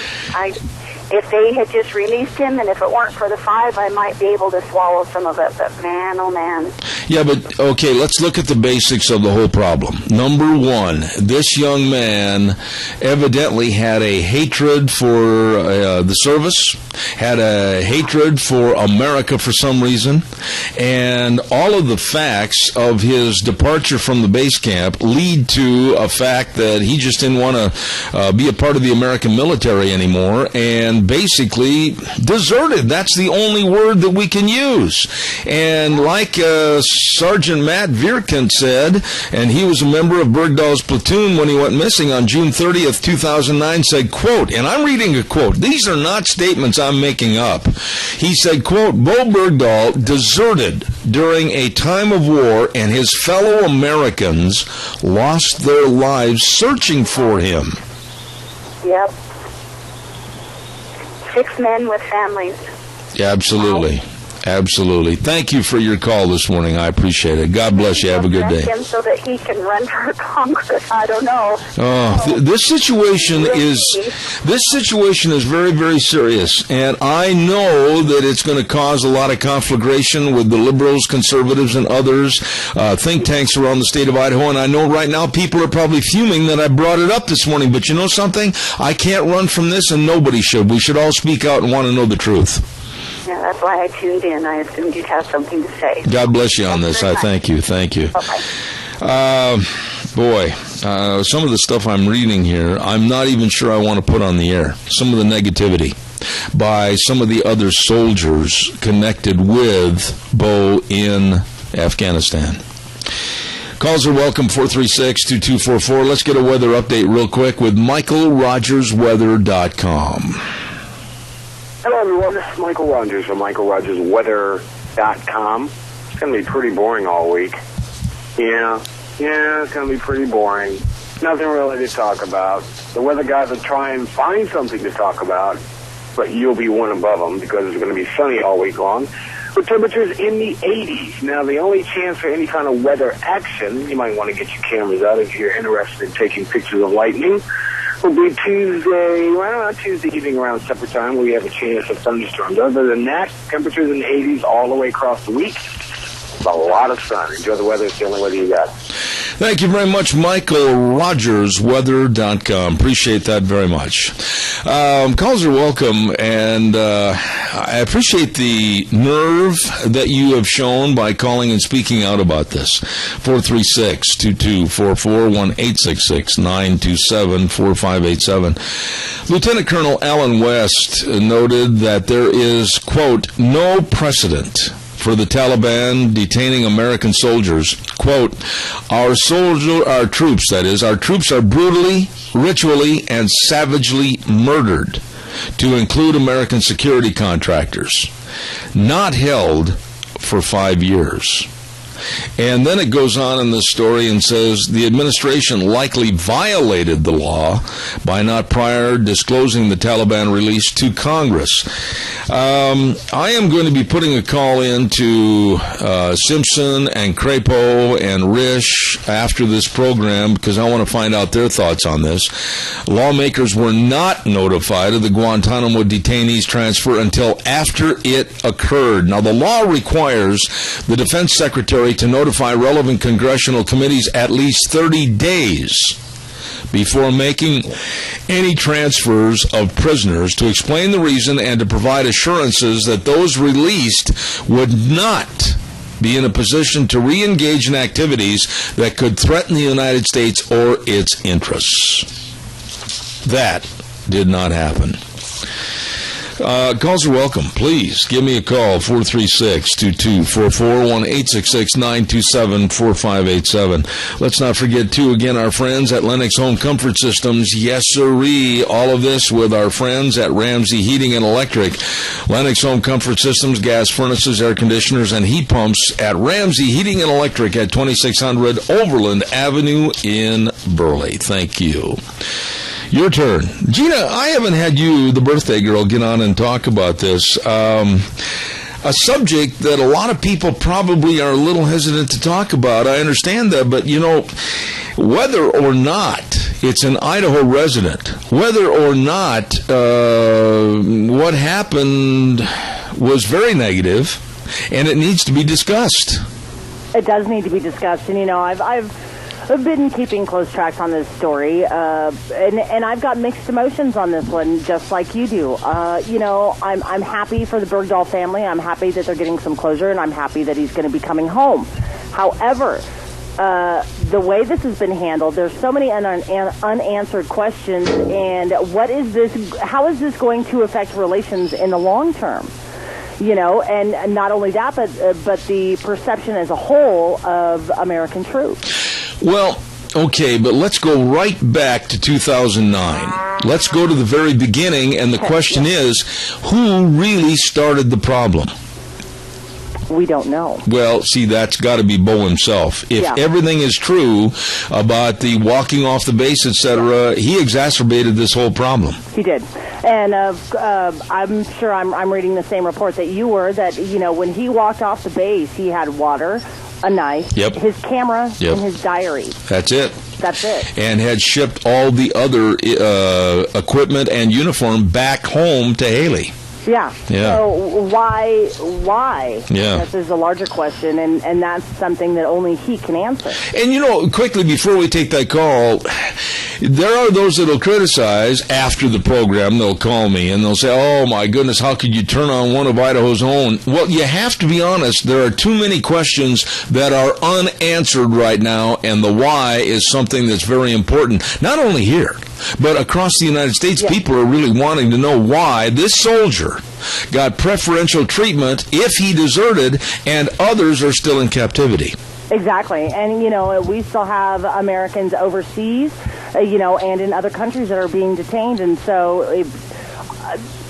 If they had just released him, and if it weren't for the 5, I might be able to swallow some of it. But man, oh man. Yeah, but okay, let's look at the basics of the whole problem. Number one, this young man evidently had a hatred for the service, had a hatred for America for some reason, and all of the facts of his departure from the base camp lead to a fact that he just didn't want to be a part of the American military anymore, and basically deserted. That's the only word that we can use. And like Sergeant Matt Vierkant said, and he was a member of Bergdahl's platoon when he went missing on June 30th, 2009, said, quote, and I'm reading a quote, these are not statements I'm making up. He said, quote, Bowe Bergdahl deserted during a time of war, and his fellow Americans lost their lives searching for him. Yep. 6 men with families. Absolutely. Absolutely. Thank you for your call this morning. I appreciate it. God bless you. Have a good day. Him so that he can run for Congress. I don't know. This situation is very, very serious, and I know that it's going to cause a lot of conflagration with the liberals, conservatives, and others, think tanks around the state of Idaho. And I know right now people are probably fuming that I brought it up this morning. But you know something? I can't run from this, and nobody should. We should all speak out and want to know the truth. Yeah, that's why I tuned in. I assumed you'd have something to say. God bless you on this. I thank you. Thank you. Bye-bye. Some of the stuff I'm reading here, I'm not even sure I want to put on the air. Some of the negativity by some of the other soldiers connected with Bowe in Afghanistan. Calls are welcome, 436-2244. Let's get a weather update real quick with MichaelRogersWeather.com. Hello, everyone. This is Michael Rogers from MichaelRogersWeather.com. It's going to be pretty boring all week. Yeah, it's going to be pretty boring. Nothing really to talk about. The weather guys will try and find something to talk about, but you'll be one above them because it's going to be sunny all week long, with temperatures in the 80s. Now, the only chance for any kind of weather action, you might want to get your cameras out if you're interested in taking pictures of lightning, will be Tuesday evening around supper time, where we have a chance of thunderstorms. Other than that, temperatures in the 80s all the way across the week. It's a lot of sun. Enjoy the weather. It's the only weather you got. Thank you very much, MichaelRogersWeather.com. Appreciate that very much. Calls are welcome, and I appreciate the nerve that you have shown by calling and speaking out about this. 436-2244, 1-866-927-4587. Lieutenant Colonel Alan West noted that there is, quote, no precedent for the Taliban detaining American soldiers. Quote, our troops are brutally, ritually, and savagely murdered, to include American security contractors, not held for 5 years. And then it goes on in the story and says the administration likely violated the law by not prior disclosing the Taliban release to Congress. I am going to be putting a call in to Simpson and Crapo and Risch after this program because I want to find out their thoughts on this. Lawmakers were not notified of the Guantanamo detainees transfer until after it occurred. Now, the law requires the Defense Secretary to notify relevant congressional committees at least 30 days before making any transfers of prisoners, to explain the reason and to provide assurances that those released would not be in a position to re-engage in activities that could threaten the United States or its interests. That did not happen. Calls are welcome. Please give me a call, 436-2244, 1-866-927-4587. Let's not forget, too, again, our friends at Lennox Home Comfort Systems. Yes, sirree. All of this with our friends at Ramsey Heating and Electric. Lennox Home Comfort Systems, gas furnaces, air conditioners, and heat pumps at Ramsey Heating and Electric at 2600 Overland Avenue in Burley. Thank you. Your turn. Gina, I haven't had you, the birthday girl, get on and talk about this. A subject that a lot of people probably are a little hesitant to talk about. I understand that, but, whether or not it's an Idaho resident, whether or not what happened was very negative, and it needs to be discussed. It does need to be discussed, and I've been keeping close tracks on this story, and I've got mixed emotions on this one, just like you do. I'm happy for the Bergdahl family. I'm happy that they're getting some closure, and I'm happy that he's going to be coming home. However, the way this has been handled, there's so many unanswered questions, and how is this going to affect relations in the long term? And not only that, but the perception as a whole of American troops. Well, okay, but let's go right back to 2009. Let's go to the very beginning, and the question is, who really started the problem? We don't know. Well, see, that's got to be Bowe himself. If everything is true about the walking off the base, etc., he exacerbated this whole problem. He did. And I'm sure I'm reading the same report that you were, that, when he walked off the base, he had water, a knife, his camera, and his diary. That's it. That's it. And had shipped all the other equipment and uniform back home to Haley. Yeah. So why? Yeah. This is a larger question, and that's something that only he can answer. And, quickly, before we take that call, there are those that will criticize after the program. They'll call me, and they'll say, oh, my goodness, how could you turn on one of Idaho's own? Well, you have to be honest. There are too many questions that are unanswered right now, and the why is something that's very important, not only here, but across the United States. People are really wanting to know why this soldier got preferential treatment if he deserted, and others are still in captivity. Exactly. And, we still have Americans overseas, and in other countries that are being detained. And so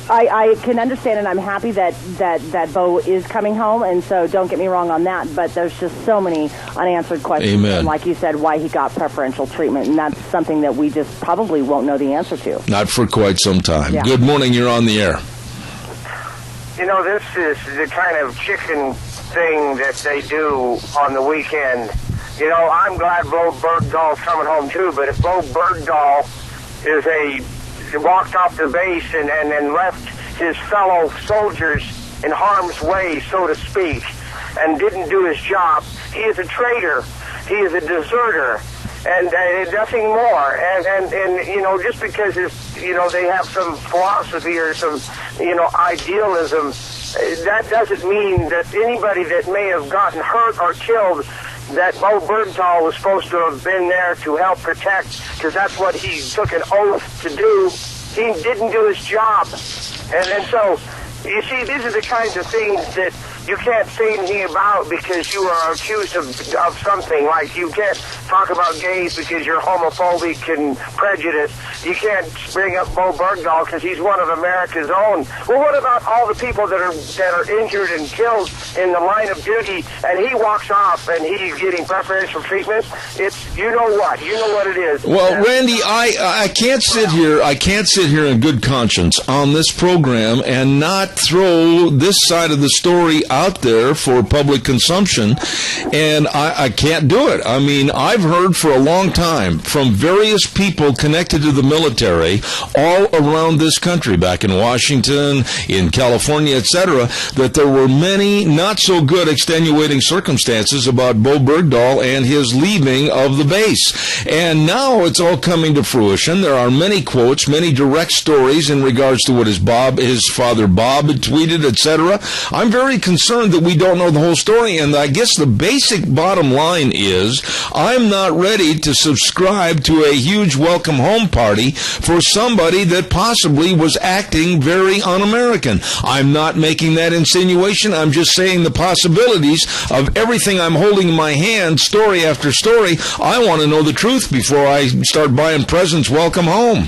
I can understand, and I'm happy that Bowe is coming home. And so don't get me wrong on that. But there's just so many unanswered questions. Amen. And like you said, why he got preferential treatment. And that's something that we just probably won't know the answer to. Not for quite some time. Yeah. Good morning. You're on the air. This is the kind of chicken thing that they do on the weekend. I'm glad Bowe Bergdahl's coming home too, but if Bowe Bergdahl walked off the base and then left his fellow soldiers in harm's way, so to speak, and didn't do his job, he is a traitor. He is a deserter, and nothing more. And just because they have some philosophy or some idealism, that doesn't mean that anybody that may have gotten hurt or killed, that Bowe Bergdahl was supposed to have been there to help protect, because that's what he took an oath to do. He didn't do his job. And so, you see, these are the kinds of things that you can't say anything about because you are accused of something. Like, you can't talk about gays because you're homophobic and prejudiced. You can't bring up Bowe Bergdahl because he's one of America's own. Well, what about all the people that are injured and killed in the line of duty, and he walks off and he's getting preferential treatment? It's, you know what it is. Well, Randy, I can't sit here in good conscience on this program and not throw this side of the story out there for public consumption, and I can't do it. I mean, I've heard for a long time from various people connected to the military all around this country, back in Washington, in California, etc., that there were many not so good extenuating circumstances about Bowe Bergdahl and his leaving of the base. And now it's all coming to fruition. There are many quotes, many direct stories in regards to what his father Bob had tweeted, etc. I'm very concerned that we don't know the whole story, and I guess the basic bottom line is I'm not ready to subscribe to a huge welcome home party for somebody that possibly was acting very un-American. I'm not making that insinuation. I'm just saying the possibilities of everything I'm holding in my hand, story after story. I want to know the truth before I start buying presents welcome home.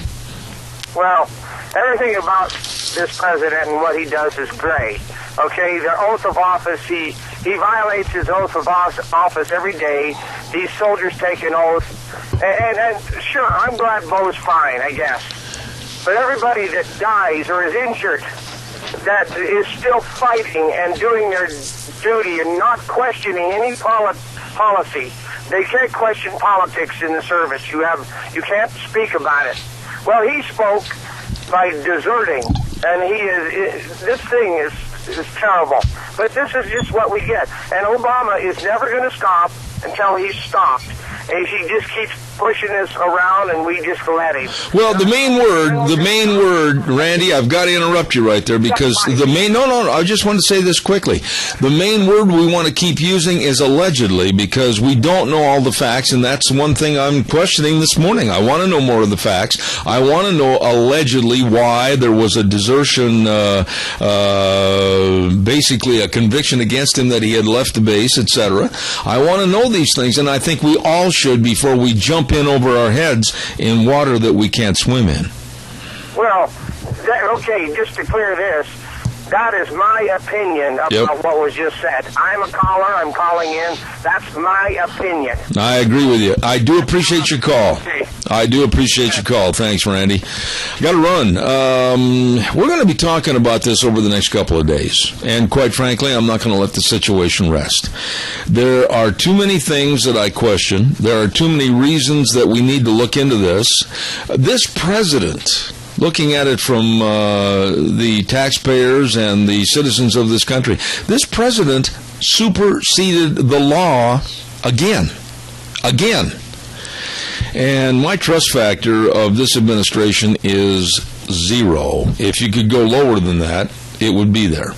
Well, everything about this president and what he does is great. Okay, the oath of office, he He violates his oath of office every day. These soldiers take an oath. And sure, I'm glad Bowe's fine, I guess. But everybody that dies or is injured that is still fighting and doing their duty and not questioning any policy. They can't question politics in the service. You can't speak about it. Well, he spoke by deserting, and this thing is terrible. But this is just what we get. And Obama is never going to stop until he's stopped. And he just keeps pushing us around, and we just let him. Well, the main word, Randy, I've got to interrupt you right there because no, I just want to say this quickly. The main word we want to keep using is allegedly because we don't know all the facts, and that's one thing I'm questioning this morning. I want to know more of the facts. I want to know allegedly why there was a desertion, basically a conviction against him that he had left the base, etc. I want to know these things, and I think we all should before we jump in over our heads in water that we can't swim in. Well, okay, just to clear this, that is my opinion about what was just said. I'm a caller. I'm calling in. That's my opinion. I agree with you. I do appreciate your call. I do appreciate your call. Thanks, Randy. Got to run. We're going to be talking about this over the next couple of days. And quite frankly, I'm not going to let the situation rest. There are too many things that I question. There are too many reasons that we need to look into this. This president, looking at it from the taxpayers and the citizens of this country, this president superseded the law again. And my trust factor of this administration is 0. If you could go lower than that, it would be there.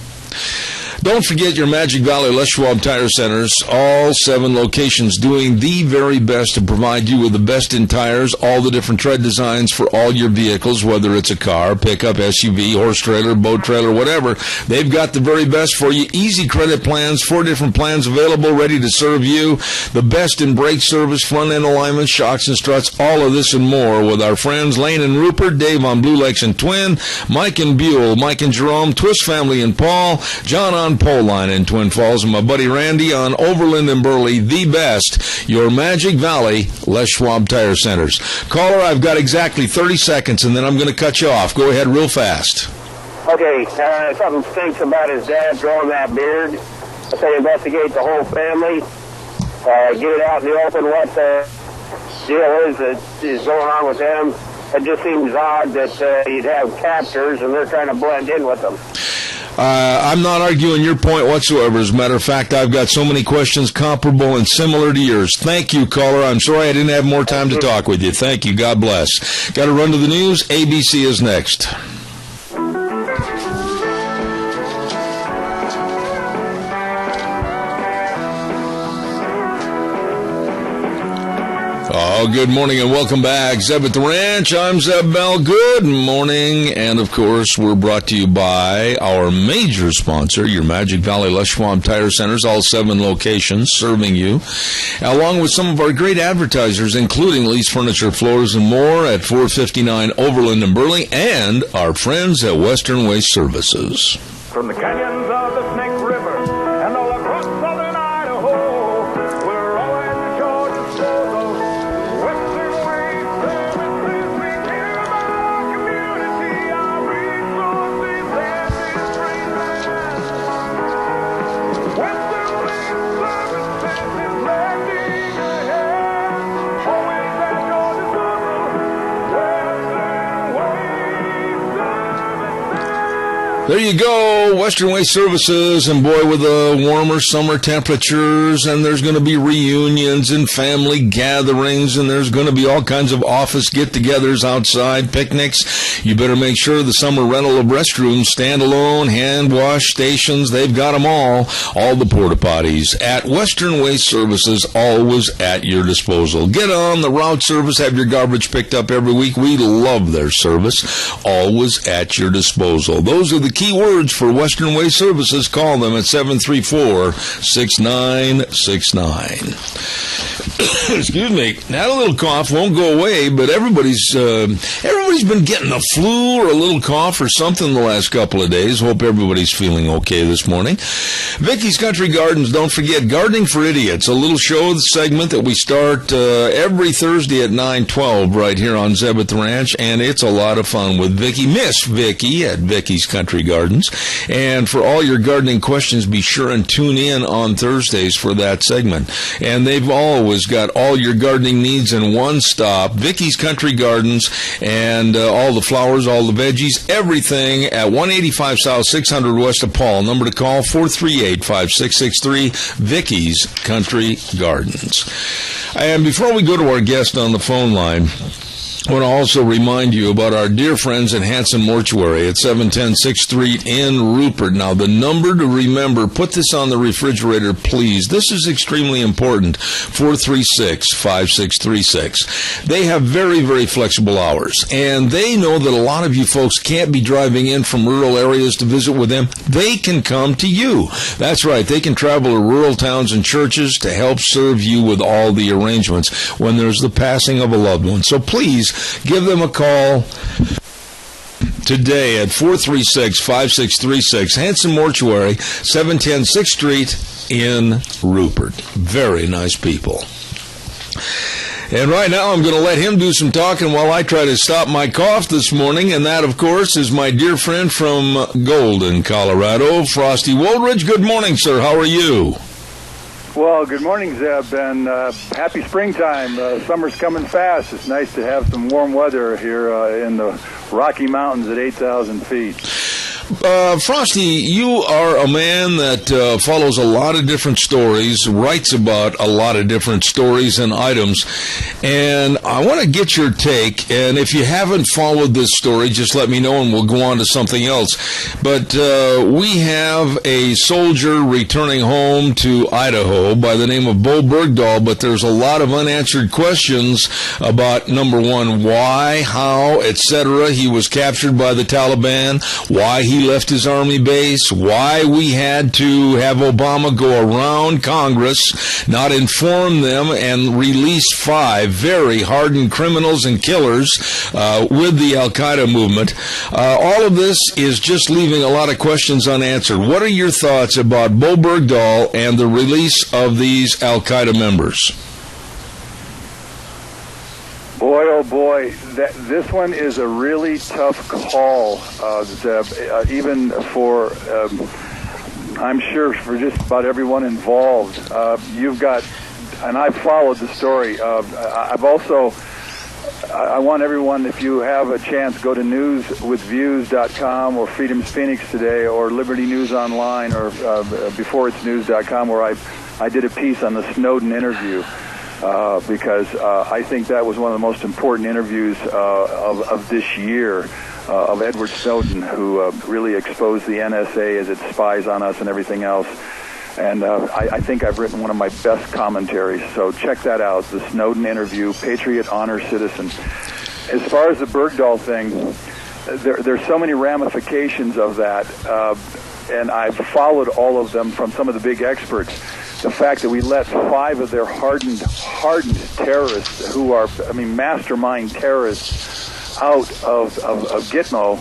Don't forget your Magic Valley Les Schwab Tire Centers, all 7 locations doing the very best to provide you with the best in tires, all the different tread designs for all your vehicles, whether it's a car, pickup, SUV, horse trailer, boat trailer, whatever. They've got the very best for you. Easy credit plans, 4 different plans available, ready to serve you. The best in brake service, front end alignment, shocks and struts, all of this and more with our friends Lane and Rupert, Dave on Blue Lakes and Twin, Mike and Buell, Mike and Jerome, Twist Family and Paul, John on Pole Line in Twin Falls, and my buddy Randy on Overland and Burley. The best, your Magic Valley Les Schwab Tire Centers. Caller, I've got exactly 30 seconds, and then I'm going to cut you off. Go ahead real fast. Okay, something stinks about his dad growing that beard. I say investigate the whole family. Get it out in the open what the deal is that is going on with them. It just seems odd that you'd have captors and they're trying to blend in with them. I'm not arguing your point whatsoever. As a matter of fact, I've got so many questions comparable and similar to yours. Thank you, caller. I'm sorry I didn't have more time to talk with you. Thank you. God bless. Got to run to the news. ABC is next. Oh, good morning and welcome back. Zeb at the Ranch. I'm Zeb Bell. Good morning. And, of course, we're brought to you by our major sponsor, your Magic Valley Les Schwab Tire Centers, all 7 locations serving you, along with some of our great advertisers, including Lee's Furniture, Floors, and more at 459 Overland and Burley, and our friends at Western Waste Services. From the canyons of the Snake River and all across southern Idaho, we're all at your disposal. Western Waste Services, we care about our community, our resources, and this great land. Western Waste Services is lending a hand, always at your disposal. Western Waste Services. There you go, Western Waste Services, and boy, with the warmer summer temperatures, and there's going to be reunions and family gatherings, and there's going to be all kinds of office get-togethers outside, picnics. You better make sure the summer rental of restrooms, standalone, hand wash stations, they've got them all the porta potties. At Western Waste Services, always at your disposal. Get on the route service, have your garbage picked up every week. We love their service, always at your disposal. Those are the key words for Western Waste Services. Call them at 734-6969. Excuse me. Had a little cough, won't go away, but everybody's Everybody's been getting a flu or a little cough or something the last couple of days. Hope everybody's feeling okay this morning. Vicky's Country Gardens, don't forget, Gardening for Idiots, a little show segment that we start every Thursday at 9:12 right here on Zeb at the Ranch, and it's a lot of fun with Vicky, Miss Vicky at Vicky's Country Gardens. And for all your gardening questions, be sure and tune in on Thursdays for that segment. And they've always got all your gardening needs in one stop. Vicky's Country Gardens, and all the flowers, all the veggies, everything at 185 South, 600 West of Paul. Number to call, 438-5663, Vicky's Country Gardens. And before we go to our guest on the phone line, I want to also remind you about our dear friends at Hanson Mortuary at 710 6th Street in Rupert. Now, the number to remember, put this on the refrigerator, please. This is extremely important, 436-5636. They have very, very flexible hours, and they know that a lot of you folks can't be driving in from rural areas to visit with them. They can come to you. That's right. They can travel to rural towns and churches to help serve you with all the arrangements when there's the passing of a loved one. So please, give them a call today at 436-5636. Hanson Mortuary, 710 6th Street in Rupert. Very nice people. And right now I'm going to let him do some talking while I try to stop my cough this morning. And that, of course, is my dear friend from Golden, Colorado, Frosty Woldridge. Good morning, sir. How are you? Well, good morning, Zeb, and happy springtime. Summer's coming fast. It's nice to have some warm weather here in the Rocky Mountains at 8,000 feet. Frosty, you are a man that follows a lot of different stories, writes about a lot of different stories and items, and I want to get your take, and if you haven't followed this story, just let me know and we'll go on to something else. But we have a soldier returning home to Idaho by the name of Bowe Bergdahl, but there's a lot of unanswered questions about, number one, why, how, etc. he was captured by the Taliban, why he left his army base, why we had to have Obama go around Congress, not inform them, and release 5 very hardened criminals and killers with the Al-Qaeda movement. All of this is just leaving a lot of questions unanswered. What are your thoughts about Bowe Bergdahl and the release of these Al-Qaeda members? Boy, oh boy, this one is a really tough call, Zeb, even for, I'm sure, for just about everyone involved. You've got, and I've followed the story. I've also, I want everyone, if you have a chance, go to newswithviews.com or Freedom's Phoenix today or Liberty News Online or beforeitsnews.com, where I did a piece on the Snowden interview. Because I think that was one of the most important interviews of this year of Edward Snowden, who really exposed the NSA as it spies on us and everything else. And I think I've written one of my best commentaries. So check that out, the Snowden interview, Patriot, Honor, Citizen. As far as the Bergdahl thing, there's so many ramifications of that, and I've followed all of them from some of the big experts. The fact that we let 5 of their hardened terrorists, who are, mastermind terrorists, out of Gitmo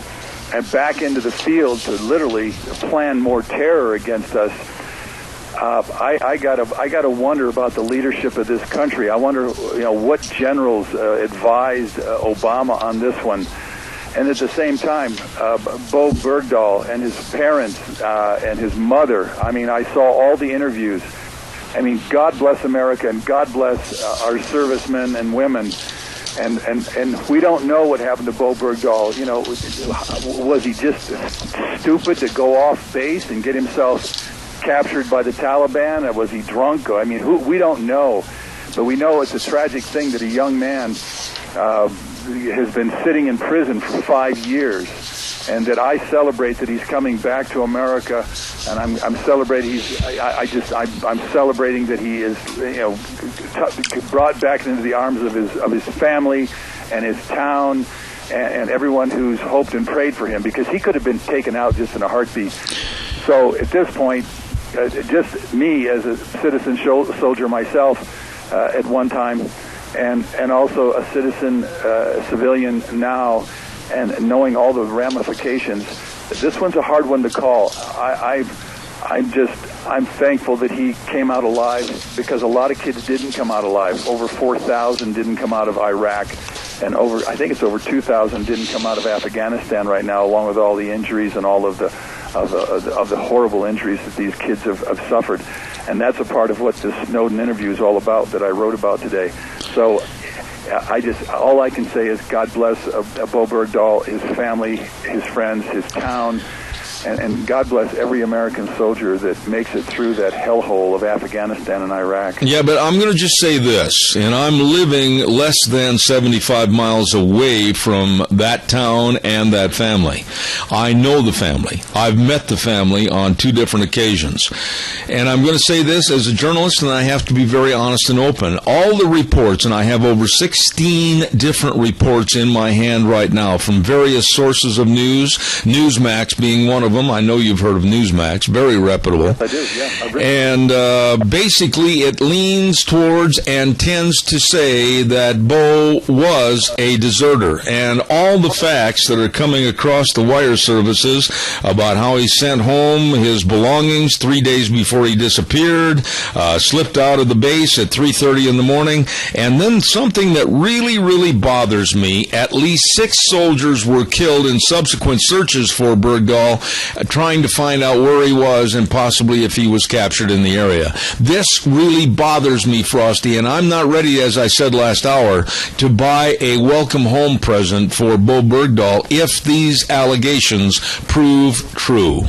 and back into the field to literally plan more terror against us. I gotta wonder about the leadership of this country. I wonder, what generals advised Obama on this one. And at the same time, Bowe Bergdahl and his parents and his mother. I saw all the interviews. God bless America and God bless our servicemen and women. And we don't know what happened to Bowe Bergdahl. Was he just stupid to go off base and get himself captured by the Taliban? Or was he drunk? We don't know. But we know it's a tragic thing that a young man has been sitting in prison for 5 years. And that I celebrate that he's coming back to America, and I'm celebrating. I'm celebrating that he is, brought back into the arms of his family and his town, and everyone who's hoped and prayed for him, because he could have been taken out just in a heartbeat. So at this point, just me as a citizen soldier myself at one time, and also a citizen civilian now. and knowing all the ramifications, this one's a hard one to call. I'm thankful that he came out alive, because a lot of kids didn't come out alive. Over 4,000 didn't come out of Iraq, and I think it's over 2,000 didn't come out of Afghanistan right now, along with all the injuries and all of the horrible injuries that these kids have suffered. And that's a part of what this Snowden interview is all about, that I wrote about today. So all I can say is God bless Bowe Bergdahl, his family, his friends, his town, and God bless every American soldier that makes it through that hellhole of Afghanistan and Iraq. Yeah, but I'm going to just say this, and I'm living less than 75 miles away from that town and that family. I know the family. I've met the family on 2 different occasions. And I'm going to say this as a journalist, and I have to be very honest and open. All the reports, and I have over 16 different reports in my hand right now from various sources of news, Newsmax being one of them. I know you've heard of Newsmax, very reputable. I do, yeah. And basically it leans towards and tends to say that Bowe was a deserter. And all the facts that are coming across the wire services about how he sent home his belongings 3 days before he disappeared, slipped out of the base at 3:30 in the morning, and then something that really, really bothers me, at least 6 soldiers were killed in subsequent searches for Bergdahl, trying to find out where he was and possibly if he was captured in the area. This really bothers me, Frosty, and I'm not ready, as I said last hour, to buy a welcome home present for Bowe Bergdahl if these allegations prove true.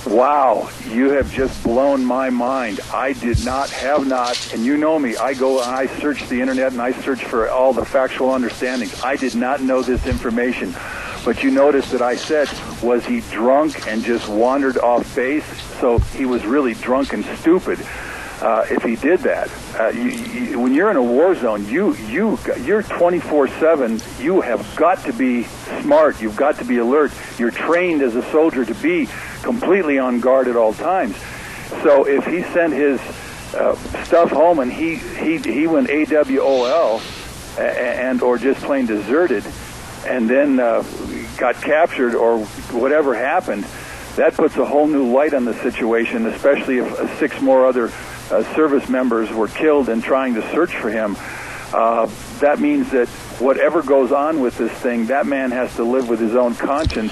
Wow, you have just blown my mind. I have not, and you know me, I go and I search the internet and I search for all the factual understandings. I did not know this information. But you notice that I said, was he drunk and just wandered off base? So he was really drunk and stupid if he did that. When you're in a war zone, you're 24/7. You have got to be smart. You've got to be alert. You're trained as a soldier to be completely on guard at all times. So if he sent his stuff home and he went AWOL and or just plain deserted, and then got captured or whatever happened, that puts a whole new light on the situation, especially if 6 more other service members were killed in trying to search for him. That means that whatever goes on with this thing, that man has to live with his own conscience,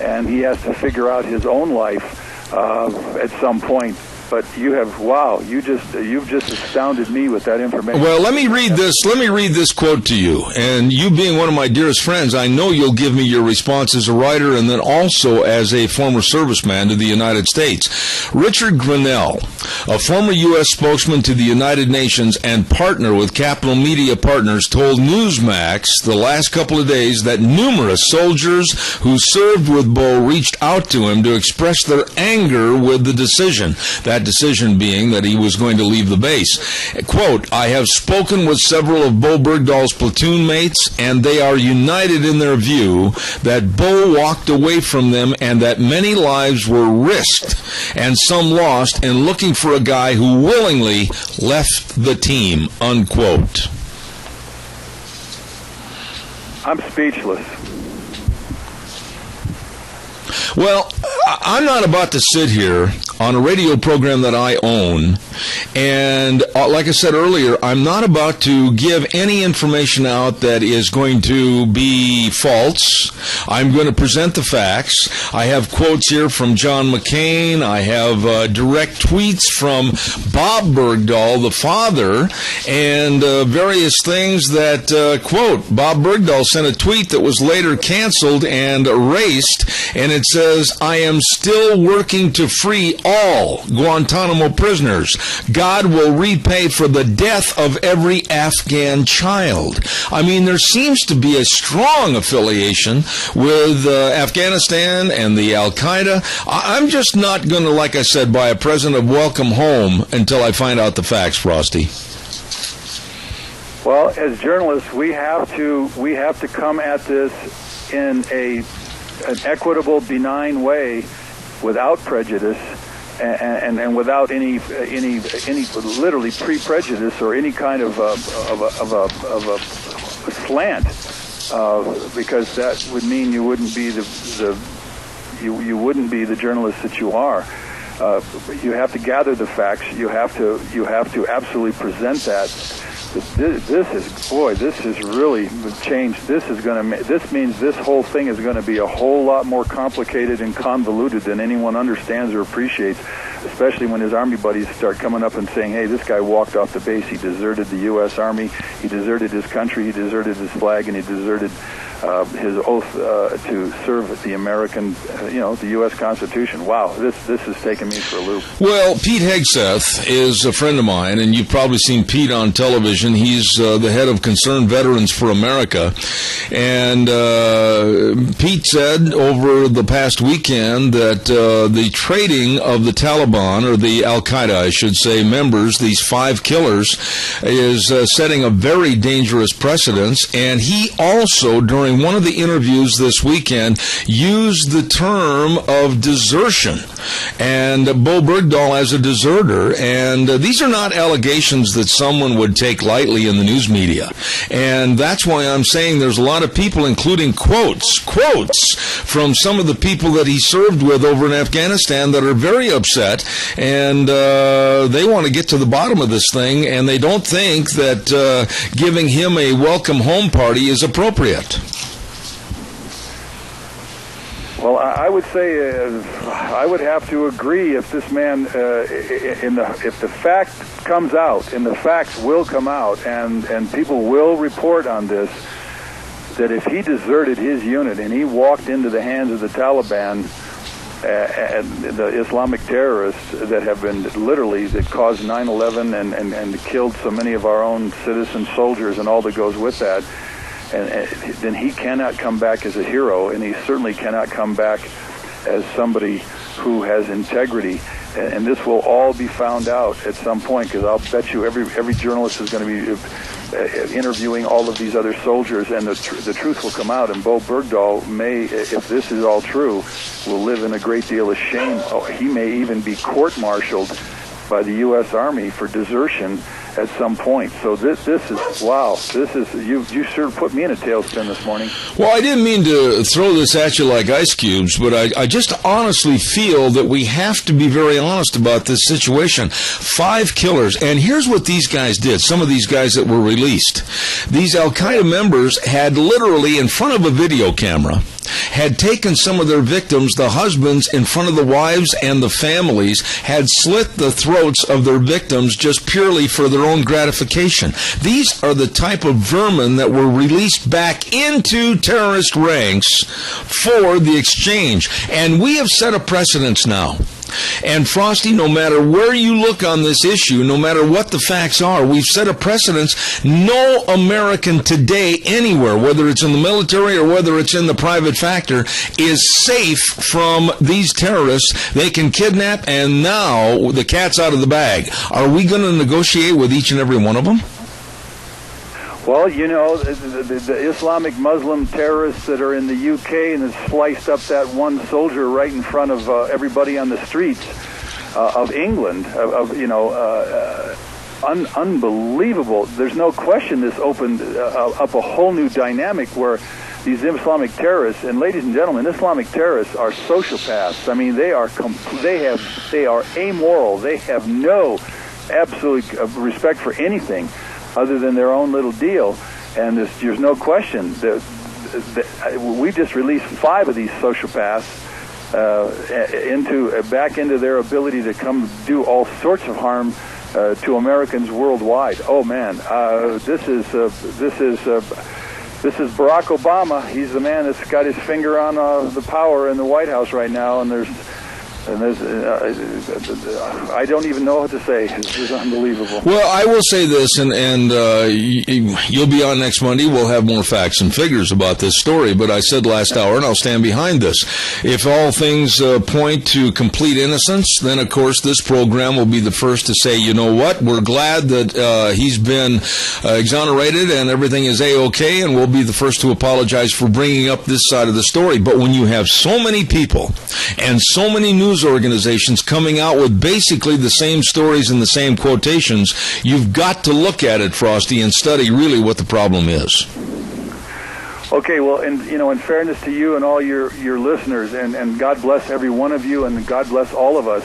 and he has to figure out his own life at some point. But you've just astounded me with that information. Well, let me read this quote to you. And you being one of my dearest friends, I know you'll give me your response as a writer and then also as a former serviceman to the United States. Richard Grinnell, a former U.S. spokesman to the United Nations and partner with Capital Media Partners, told Newsmax the last couple of days that numerous soldiers who served with Bowe reached out to him to express their anger with the decision. That decision being that he was going to leave the base. Quote, I have spoken with several of Bowe Bergdahl's platoon mates, and they are united in their view that Bowe walked away from them and that many lives were risked and some lost in looking for a guy who willingly left the team, unquote. I'm speechless. Well, I'm not about to sit here on a radio program that I own, and like I said earlier, I'm not about to give any information out that is going to be false. I'm going to present the facts. I have quotes here from John McCain. I have direct tweets from Bowe Bergdahl, the father, and various things that, quote, Bowe Bergdahl sent a tweet that was later canceled and erased, and it says, I am still working to free all Guantanamo prisoners. God will repay for the death of every Afghan child. I mean, there seems to be a strong affiliation with Afghanistan and the Al-Qaeda. I'm just not going to, like I said, buy a present of welcome home until I find out the facts, Frosty. Well, as journalists, we have to come at this in an equitable, benign way, without prejudice, and without any literally pre-prejudice or any kind of a slant. because that would mean you wouldn't be you wouldn't be the journalist that you are. You have to gather the facts. You have to absolutely present that. This is really changed. This means this whole thing is going to be a whole lot more complicated and convoluted than anyone understands or appreciates, especially when his Army buddies start coming up and saying, hey, this guy walked off the base, he deserted the U.S. Army, he deserted his country, he deserted his flag, and he deserted his oath to serve the American, the U.S. Constitution. Wow, this has taken me for a loop. Well, Pete Hegseth is a friend of mine, and you've probably seen Pete on television. He's the head of Concerned Veterans for America. And Pete said over the past weekend that the trading of the Taliban, or the Al-Qaeda, I should say, members, these 5 killers, is setting a very dangerous precedence. And he also, during one of the interviews this weekend, used the term of desertion and Bowe Bergdahl as a deserter. And these are not allegations that someone would take lightly in the news media. And that's why I'm saying there's a lot of people, including quotes from some of the people that he served with over in Afghanistan, that are very upset, and they want to get to the bottom of this thing, and they don't think that giving him a welcome home party is appropriate. Well, I would say I would have to agree if this man, if the fact comes out, and the facts will come out, and people will report on this, that if he deserted his unit and he walked into the hands of the Taliban, and the Islamic terrorists that have been that caused 9/11 and killed so many of our own citizen soldiers and all that goes with that, and then he cannot come back as a hero, and he certainly cannot come back as somebody who has integrity. And this will all be found out at some point, because I'll bet you every journalist is going to be interviewing all of these other soldiers, and the truth will come out. And Bowe Bergdahl may, if this is all true, will live in a great deal of shame. He may even be court-martialed by the U.S. Army for desertion at some point. So this is, wow, you sure put me in a tailspin this morning. Well, I didn't mean to throw this at you like ice cubes, but I just honestly feel that we have to be very honest about this situation. 5 killers, and here's what these guys did, some of these guys that were released. These Al-Qaeda members had literally, in front of a video camera, had taken some of their victims, the husbands, in front of the wives and the families, had slit the throats of their victims just purely for their own gratification. These are the type of vermin that were released back into terrorist ranks for the exchange. And we have set a precedence now. And Frosty, no matter where you look on this issue, no matter what the facts are, we've set a precedence. No American today, anywhere, whether it's in the military or whether it's in the private sector, is safe from these terrorists. They can kidnap, and now the cat's out of the bag. Are we going to negotiate with each and every one of them? Well, the Islamic Muslim terrorists that are in the UK and that sliced up that one soldier right in front of everybody on the streets of England, unbelievable. There's no question this opened up a whole new dynamic where these Islamic terrorists, and ladies and gentlemen, Islamic terrorists are sociopaths. I mean, they are amoral. They have no absolute respect for anything other than their own little deal. And there's no question that we just released 5 of these sociopaths back into their ability to come do all sorts of harm to Americans worldwide. Oh man, this is Barack Obama. He's the man that's got his finger on the power in the White House right now, and there's I don't even know what to say. This is unbelievable. Well, I will say this, and you'll be on next Monday. We'll have more facts and figures about this story. But I said last hour, and I'll stand behind this. If all things point to complete innocence, then, of course, this program will be the first to say, you know what, we're glad that he's been exonerated and everything is A-OK, and we'll be the first to apologize for bringing up this side of the story. But when you have so many people and so many news organizations coming out with basically the same stories and the same quotations, you've got to look at it, Frosty, and study really what the problem is. Okay, well, and in fairness to you and all your listeners, and God bless every one of you, and God bless all of us.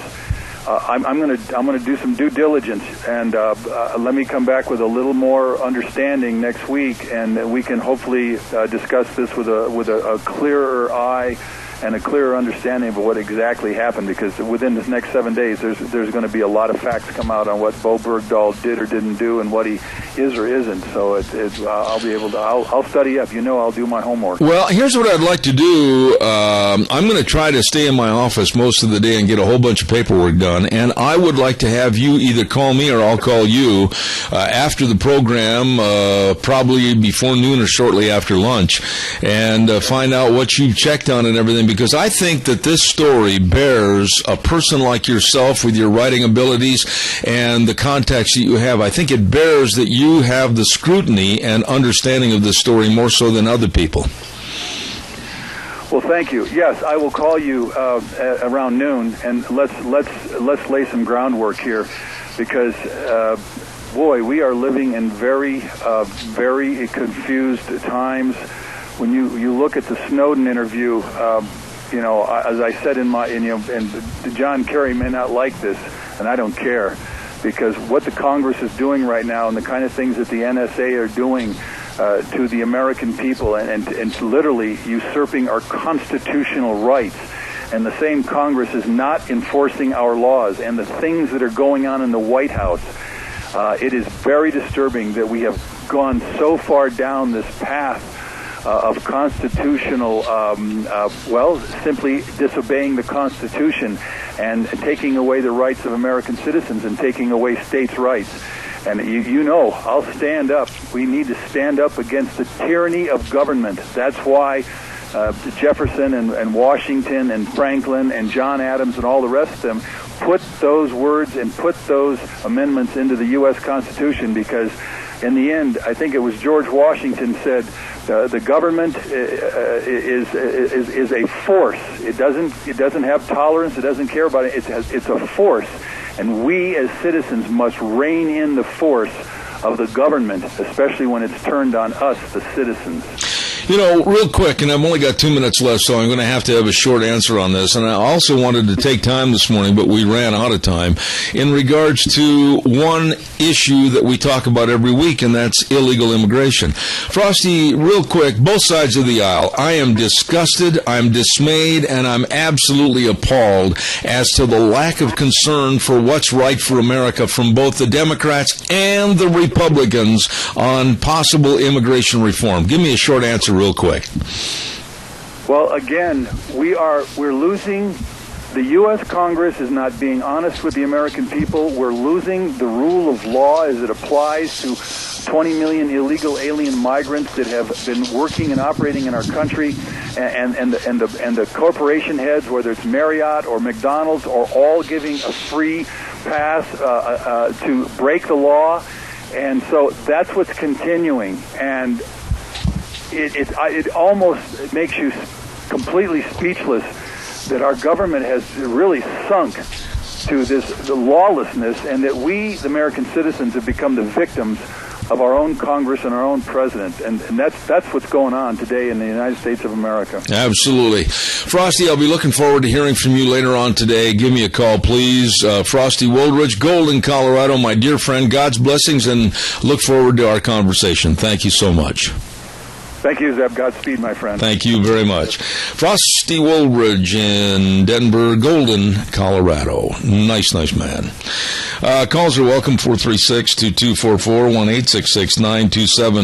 I'm gonna do some due diligence, and let me come back with a little more understanding next week, and we can hopefully discuss this with a clearer eye and a clearer understanding of what exactly happened. Because within this next 7 days, there's going to be a lot of facts come out on what Bowe Bergdahl did or didn't do, and what he is or isn't. So I'll be able to. I'll study up. I'll do my homework. Well, here's what I'd like to do. I'm going to try to stay in my office most of the day and get a whole bunch of paperwork done. And I would like to have you either call me or I'll call you after the program, probably before noon or shortly after lunch, and find out what you've checked on and everything. Because I think that this story bears a person like yourself with your writing abilities and the contacts that you have. I think it bears that you have the scrutiny and understanding of the story more so than other people. Well, thank you. Yes, I will call you around noon, and let's lay some groundwork here, because boy, we are living in very confused times. When you look at the Snowden interview, as I said and John Kerry may not like this, and I don't care, because what the Congress is doing right now and the kind of things that the NSA are doing to the American people and literally usurping our constitutional rights, and the same Congress is not enforcing our laws, and the things that are going on in the White House, it is very disturbing that we have gone so far down this path of constitutional, simply disobeying the Constitution and taking away the rights of American citizens and taking away states' rights. And I'll stand up. We need to stand up against the tyranny of government. That's why Jefferson and Washington and Franklin and John Adams and all the rest of them put those words and put those amendments into the U.S. Constitution, because in the end, I think it was George Washington said, the government is a force. It doesn't have tolerance. It doesn't care about it. It's a force, and we as citizens must rein in the force of the government, especially when it's turned on us, the citizens. Real quick, and I've only got 2 minutes left, so I'm going to have a short answer on this. And I also wanted to take time this morning, but we ran out of time, in regards to one issue that we talk about every week, and that's illegal immigration. Frosty, real quick, both sides of the aisle, I am disgusted, I'm dismayed, and I'm absolutely appalled as to the lack of concern for what's right for America from both the Democrats and the Republicans on possible immigration reform. Give me a short answer real quick. Well, again, we're losing. The U.S. Congress is not being honest with the American people. We're losing the rule of law as it applies to 20 million illegal alien migrants that have been working and operating in our country, and the corporation heads, whether it's Marriott or McDonald's, are all giving a free pass to break the law, and so that's what's continuing. And it almost makes you completely speechless that our government has really sunk to the lawlessness, and that we, the American citizens, have become the victims of our own Congress and our own president. And that's what's going on today in the United States of America. Absolutely. Frosty, I'll be looking forward to hearing from you later on today. Give me a call, please. Frosty Woldridge, Golden, Colorado, my dear friend. God's blessings, and look forward to our conversation. Thank you so much. Thank you, Zeb. Godspeed, my friend. Thank you very much. Frosty Woldridge in Denver, Golden, Colorado. Nice man. Calls are welcome, 436-2244,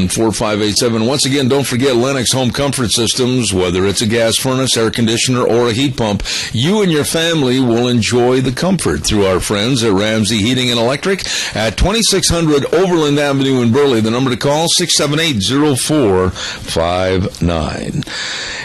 1-866-927-4587. Once again, don't forget Lennox Home Comfort Systems. Whether it's a gas furnace, air conditioner, or a heat pump, you and your family will enjoy the comfort through our friends at Ramsey Heating and Electric at 2600 Overland Avenue in Burley. The number to call, 678-0459.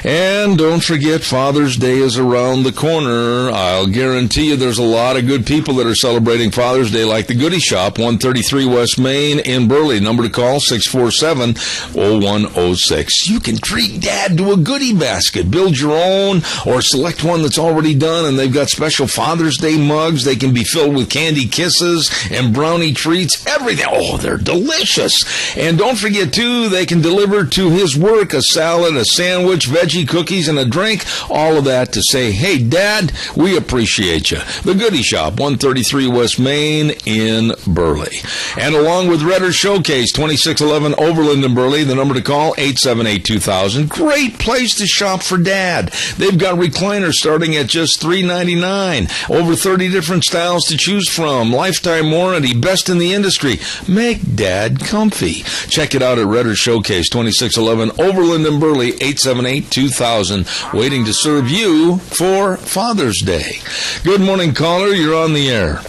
And don't forget, Father's Day is around the corner. I'll guarantee you there's a lot of good people that are celebrating Father's Day, like the Goodie Shop, 133 West Main in Burley. Number to call, 647-0106. You can treat Dad to a goodie basket. Build your own or select one that's already done, and they've got special Father's Day mugs. They can be filled with candy kisses and brownie treats. everything. Oh, they're delicious. And don't forget, too, they can deliver to his work a salad, a sandwich, veggie cookies, and a drink. All of that to say, hey, Dad, we appreciate you. The Goodie Shop, 133 West Main in Burley. And along with Redder Showcase, 2611 Overland in Burley, the number to call, 878-2000. Great place to shop for Dad. They've got recliners starting at just $3.99. Over 30 different styles to choose from. Lifetime warranty, best in the industry. Make Dad comfy. Check it out at Redder Showcase, 2611 Overland in Burley, 878-2000. Waiting to serve you for Father's Day. Good morning, caller. You're on the air.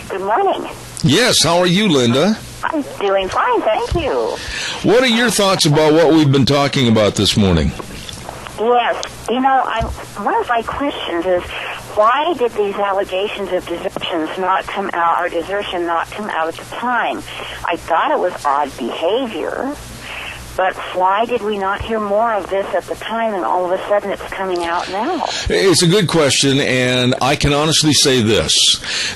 Good morning. Yes, how are you, Linda? I'm doing fine, thank you. What are your thoughts about what we've been talking about this morning? Yes, one of my questions is, why did these allegations of desertion not come out at the time? I thought it was odd behavior, but why did we not hear more of this at the time, and all of a sudden it's coming out now? It's a good question, and I can honestly say this,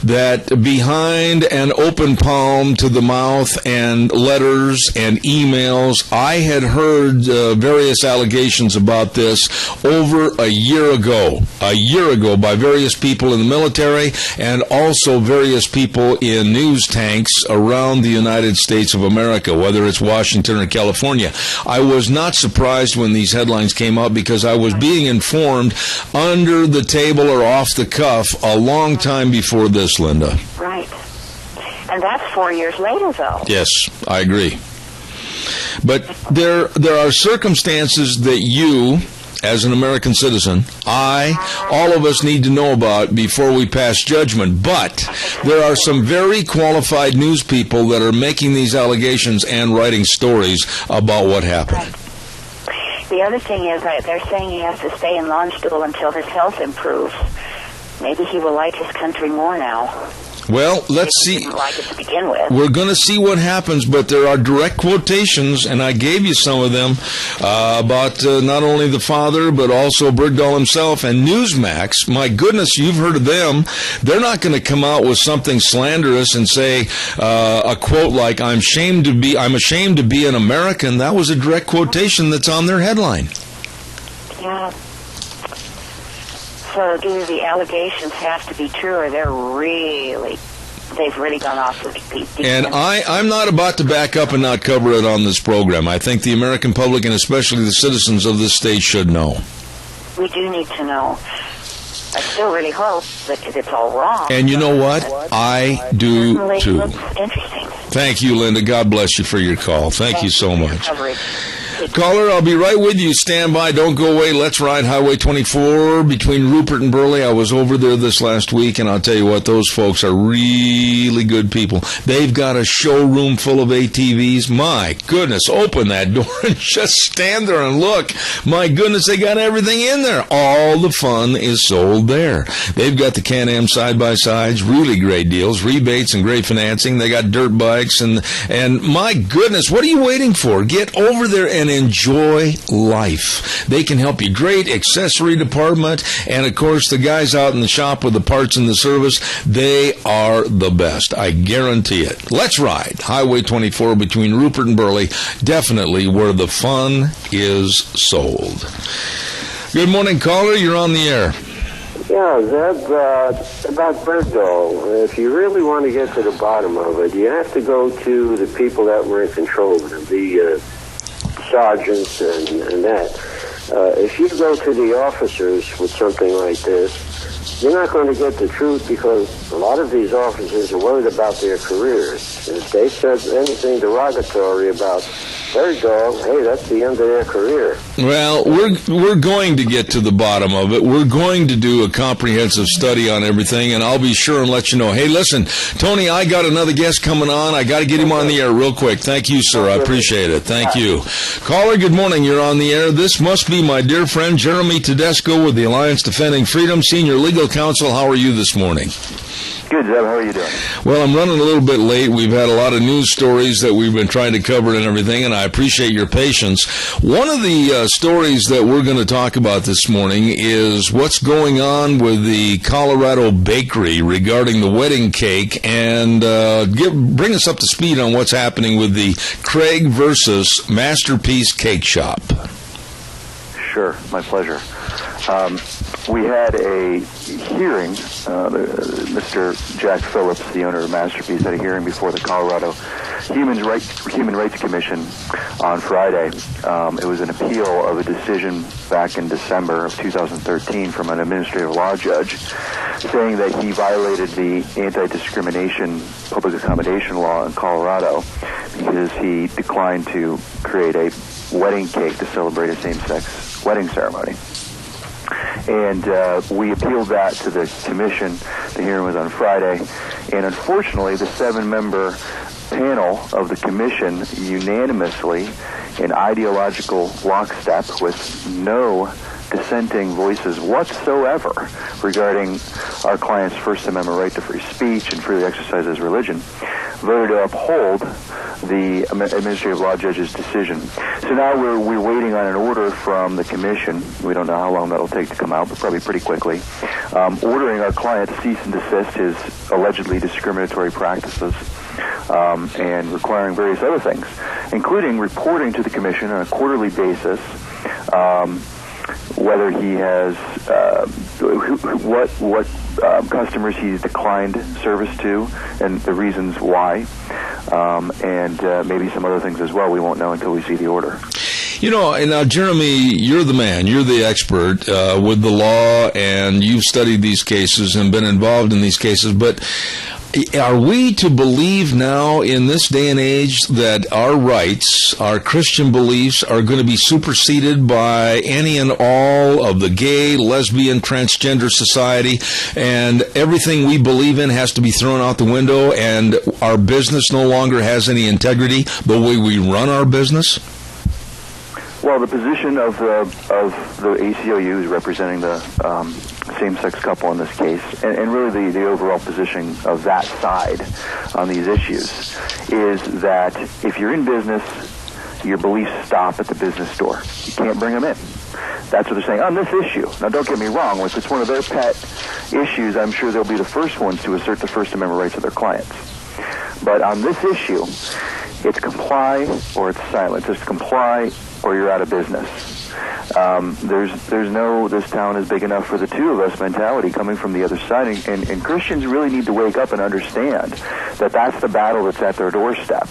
that behind an open palm to the mouth and letters and emails, I had heard various allegations about this over a year ago by various people in the military and also various people in news tanks around the United States of America, whether it's Washington or California. I was not surprised when these headlines came out because I was being informed under the table or off the cuff a long time before this, Linda. Right. And that's 4 years later, though. Yes, I agree. But there are circumstances that you, as an American citizen, all of us need to know about before we pass judgment. But there are some very qualified news people that are making these allegations and writing stories about what happened. Right. The other thing is that they're saying he has to stay in Landstuhl until his health improves. Maybe he will like his country more now. Well, let's see. Didn't like it to begin with. We're going to see what happens, but there are direct quotations, and I gave you some of them, about not only the father, but also Bergdahl himself and Newsmax. My goodness, you've heard of them. They're not going to come out with something slanderous and say a quote like, I'm ashamed to be an American. That was a direct quotation that's on their headline. Yeah. So do the allegations have to be true, or they've really gone off the deep end? And I'm not about to back up and not cover it on this program. I think the American public, and especially the citizens of this state, should know. We do need to know. I still really hope that it's all wrong. And you know what? I do, too. Looks interesting. Thank you, Linda. God bless you for your call. Thank you so much. Caller, I'll be right with you. Stand by. Don't go away. Let's ride Highway 24 between Rupert and Burley. I was over there this last week, and I'll tell you what, those folks are really good people. They've got a showroom full of ATVs. My goodness, open that door and just stand there and look. My goodness, they got everything in there. All the fun is sold there. They've got the Can-Am side-by-sides, really great deals, rebates and great financing. They got dirt bikes, and my goodness, what are you waiting for? Get over there and enjoy life. They can help you. Great accessory department, and of course the guys out in the shop with the parts and the service, they are the best. I guarantee it. Let's ride Highway 24 between Rupert and Burley, definitely where the fun is sold. Good morning, caller. You're on the air. Yeah, Zeb, about Bergdahl, if you really want to get to the bottom of it, you have to go to the people that were in control of him, the sergeants and that. If you go to the officers with something like this, you're not going to get the truth, because a lot of these officers are worried about their careers. If they said anything derogatory about Bergdahl, hey, that's the end of their career. Well, we're going to get to the bottom of it. We're going to do a comprehensive study on everything, and I'll be sure and let you know. Hey, listen, Tony, I got another guest coming on. I got to get him on the air real quick. Thank you, sir. I appreciate it. Thank you. Caller, good morning. You're on the air. This must be my dear friend Jeremy Tedesco with the Alliance Defending Freedom, Senior Legal Counsel. How are you this morning? Good, Zeb. How are you doing? Well, I'm running a little bit late. We've had a lot of news stories that we've been trying to cover and everything, and I appreciate your patience. One of the stories that we're going to talk about this morning is what's going on with the Colorado bakery regarding the wedding cake, and bring us up to speed on what's happening with the Craig versus Masterpiece Cake Shop. Sure, my pleasure. We had a hearing. Mr. Jack Phillips, the owner of Masterpiece, had a hearing before the Colorado Human Rights Commission on Friday. It was an appeal of a decision back in December of 2013 from an administrative law judge saying that he violated the anti-discrimination public accommodation law in Colorado because he declined to create a wedding cake to celebrate a same-sex wedding ceremony. And we appealed that to the commission. The hearing was on Friday. And unfortunately, the 7-member panel of the commission unanimously, in ideological lockstep with no dissenting voices whatsoever regarding our client's First Amendment right to free speech and freely exercise his religion, voted to uphold the administrative law judge's decision. So now we're waiting on an order from the commission. We don't know how long that'll take to come out, but probably pretty quickly, ordering our client to cease and desist his allegedly discriminatory practices, and requiring various other things, including reporting to the commission on a quarterly basis whether he has what customers he's declined service to and the reasons why, and maybe some other things as well. We won't know until we see the order. You know, and now, Jeremy, you're the man. You're the expert with the law, and you've studied these cases and been involved in these cases, but are we to believe now in this day and age that our rights, our Christian beliefs, are going to be superseded by any and all of the gay, lesbian, transgender society, and everything we believe in has to be thrown out the window, and our business no longer has any integrity, the way we run our business? Well, the position of the ACLU is representing the same-sex couple in this case, and really the overall position of that side on these issues is that if you're in business, your beliefs stop at the business door. You can't bring them in. That's what they're saying on this issue. Now, don't get me wrong. If it's one of their pet issues, I'm sure they'll be the first ones to assert the First Amendment rights of their clients. But on this issue, it's comply or it's silence. It's comply or you're out of business. There's no, this town is big enough for the two of us mentality coming from the other side, and Christians really need to wake up and understand that that's the battle that's at their doorstep.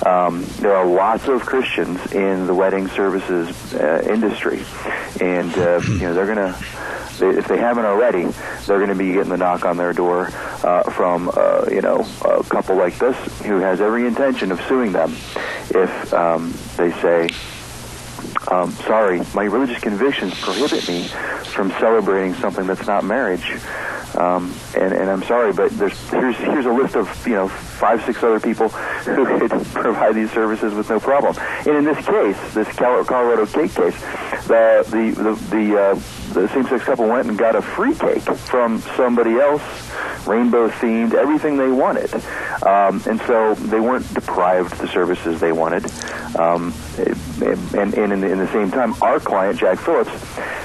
There are lots of Christians in the wedding services industry, and they're gonna, if they haven't already, they're going to be getting the knock on their door from a couple like this who has every intention of suing them if they say, sorry, my religious convictions prohibit me from celebrating something that's not marriage. And I'm sorry, but here's a list of 5-6 other people who could provide these services with no problem. And in this case, this Colorado cake case, the same-sex couple went and got a free cake from somebody else, rainbow themed, everything they wanted, and so they weren't deprived of the services they wanted. And in the same time, our client Jack Phillips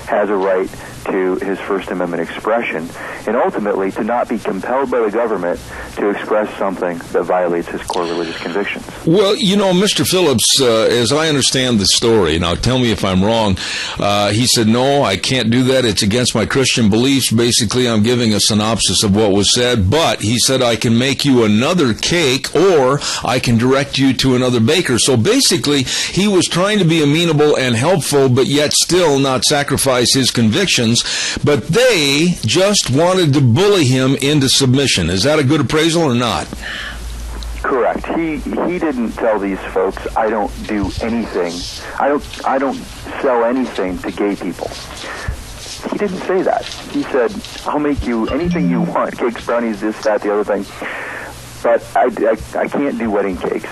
has a right to his First Amendment expression, and ultimately to not be compelled by the government to express something that violates his core religious convictions. Well, Mr. Phillips, as I understand the story, now tell me if I'm wrong, he said, no, I can't do that. It's against my Christian beliefs. Basically, I'm giving a synopsis of what was said, but he said, I can make you another cake, or I can direct you to another baker. So basically, he was trying to be amenable and helpful, but yet still not sacrifice his convictions. But they just wanted to bully him into submission. Is that a good appraisal or not? Correct. He didn't tell these folks, I don't do anything. I don't sell anything to gay people. He didn't say that. He said, I'll make you anything you want, cakes, brownies, this, that, the other thing. But I can't do wedding cakes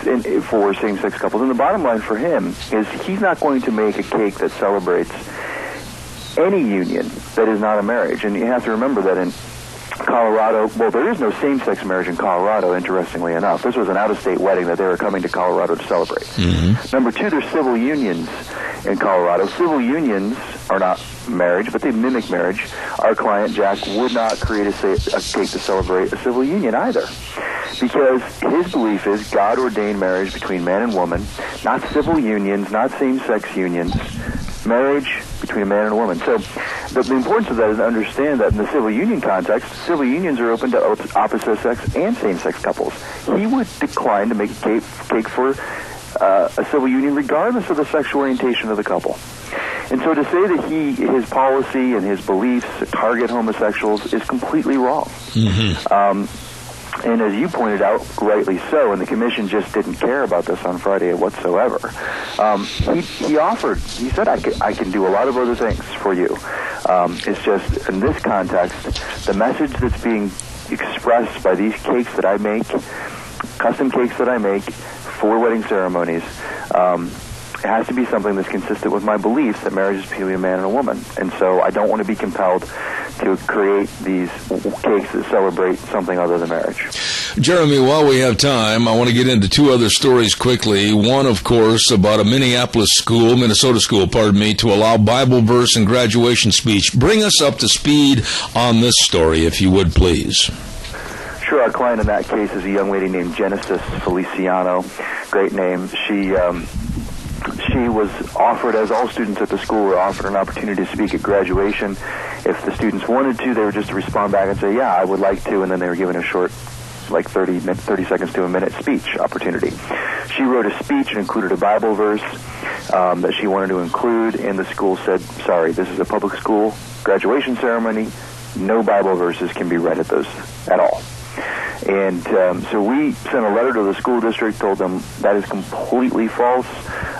for same-sex couples. And the bottom line for him is he's not going to make a cake that celebrates any union that is not a marriage. And you have to remember that in Colorado, well, there is no same-sex marriage in Colorado, interestingly enough. This was an out-of-state wedding that they were coming to Colorado to celebrate. Mm-hmm. Number two, there's civil unions in Colorado. Civil unions are not marriage, but they mimic marriage. Our client, Jack, would not create a cake to celebrate a civil union either, because his belief is God ordained marriage between man and woman, not civil unions, not same-sex unions, marriage between a man and a woman. So the importance of that is to understand that in the civil union context, civil unions are open to opposite sex and same-sex couples. He would decline to make a cake for a civil union regardless of the sexual orientation of the couple. And so to say that his policy and his beliefs target homosexuals is completely wrong. Mm-hmm. And as you pointed out, rightly so, and the commission just didn't care about this on Friday whatsoever. He said, I can do a lot of other things for you. It's just, in this context, the message that's being expressed by these cakes that I make, custom cakes that I make for wedding ceremonies, it has to be something that's consistent with my beliefs that marriage is between a man and a woman. And so I don't want to be compelled to create these cakes that celebrate something other than marriage. Jeremy, while we have time, I want to get into two other stories quickly. One, of course, about a Minnesota school, to allow Bible verse and graduation speech. Bring us up to speed on this story, if you would, please. Sure. Our client in that case is a young lady named Genesis Feliciano. Great name. She was offered, as all students at the school were offered, an opportunity to speak at graduation. If the students wanted to, they were just to respond back and say, yeah, I would like to, and then they were given a short, like 30 seconds to a minute speech opportunity. She wrote a speech and included a Bible verse that she wanted to include, and the school said, sorry, this is a public school graduation ceremony. No Bible verses can be read at all. And so we sent a letter to the school district, told them that is completely false.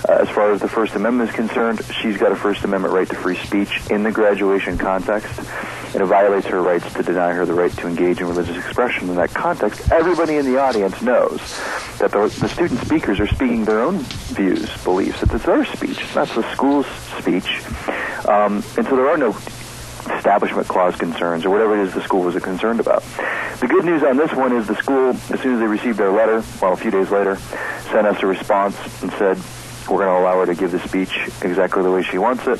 As far as the First Amendment is concerned, she's got a First Amendment right to free speech in the graduation context, and it violates her rights to deny her the right to engage in religious expression in that context. Everybody in the audience knows that the student speakers are speaking their own views, beliefs. It's their speech. It's not the school's speech. And so there are no Establishment Clause concerns or whatever it is the school was concerned about. The good news on this one is the school, as soon as they received their letter, a few days later, sent us a response and said, we're going to allow her to give the speech exactly the way she wants it.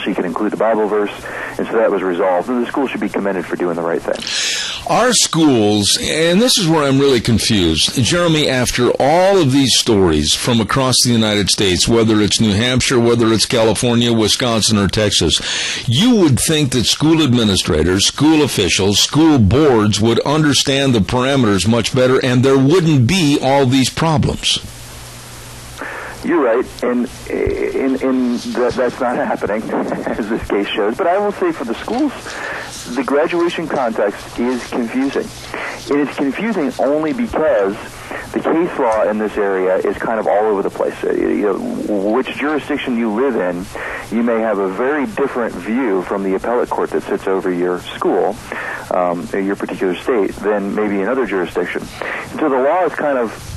She can include the Bible verse, and so that was resolved. And the school should be commended for doing the right thing. Our schools, and this is where I'm really confused, Jeremy, after all of these stories from across the United States, whether it's New Hampshire, whether it's California, Wisconsin, or Texas, you would think that school administrators, school officials, school boards would understand the parameters much better, and there wouldn't be all these problems. You're right, and that's not happening, as this case shows. But I will say for the schools, the graduation context is confusing. It is confusing only because the case law in this area is kind of all over the place. Which jurisdiction you live in, you may have a very different view from the appellate court that sits over your school, your particular state, than maybe another jurisdiction. And so the law is kind of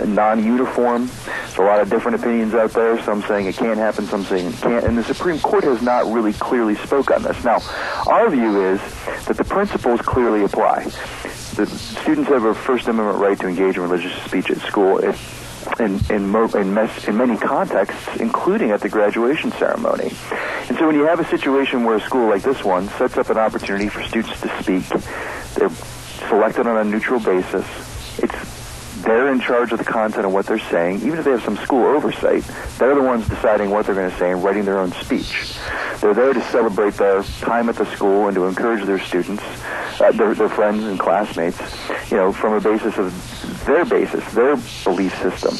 non-uniform. There's a lot of different opinions out there, some saying it can't happen, some saying it can't, and the Supreme Court has not really clearly spoke on this. Now, our view is that the principles clearly apply. The students have a First Amendment right to engage in religious speech at school in many contexts, including at the graduation ceremony. And so when you have a situation where a school like this one sets up an opportunity for students to speak, they're selected on a neutral basis, they're in charge of the content of what they're saying. Even if they have some school oversight, they're the ones deciding what they're going to say and writing their own speech. They're there to celebrate their time at the school and to encourage their students, their friends and classmates, from a basis of their belief system.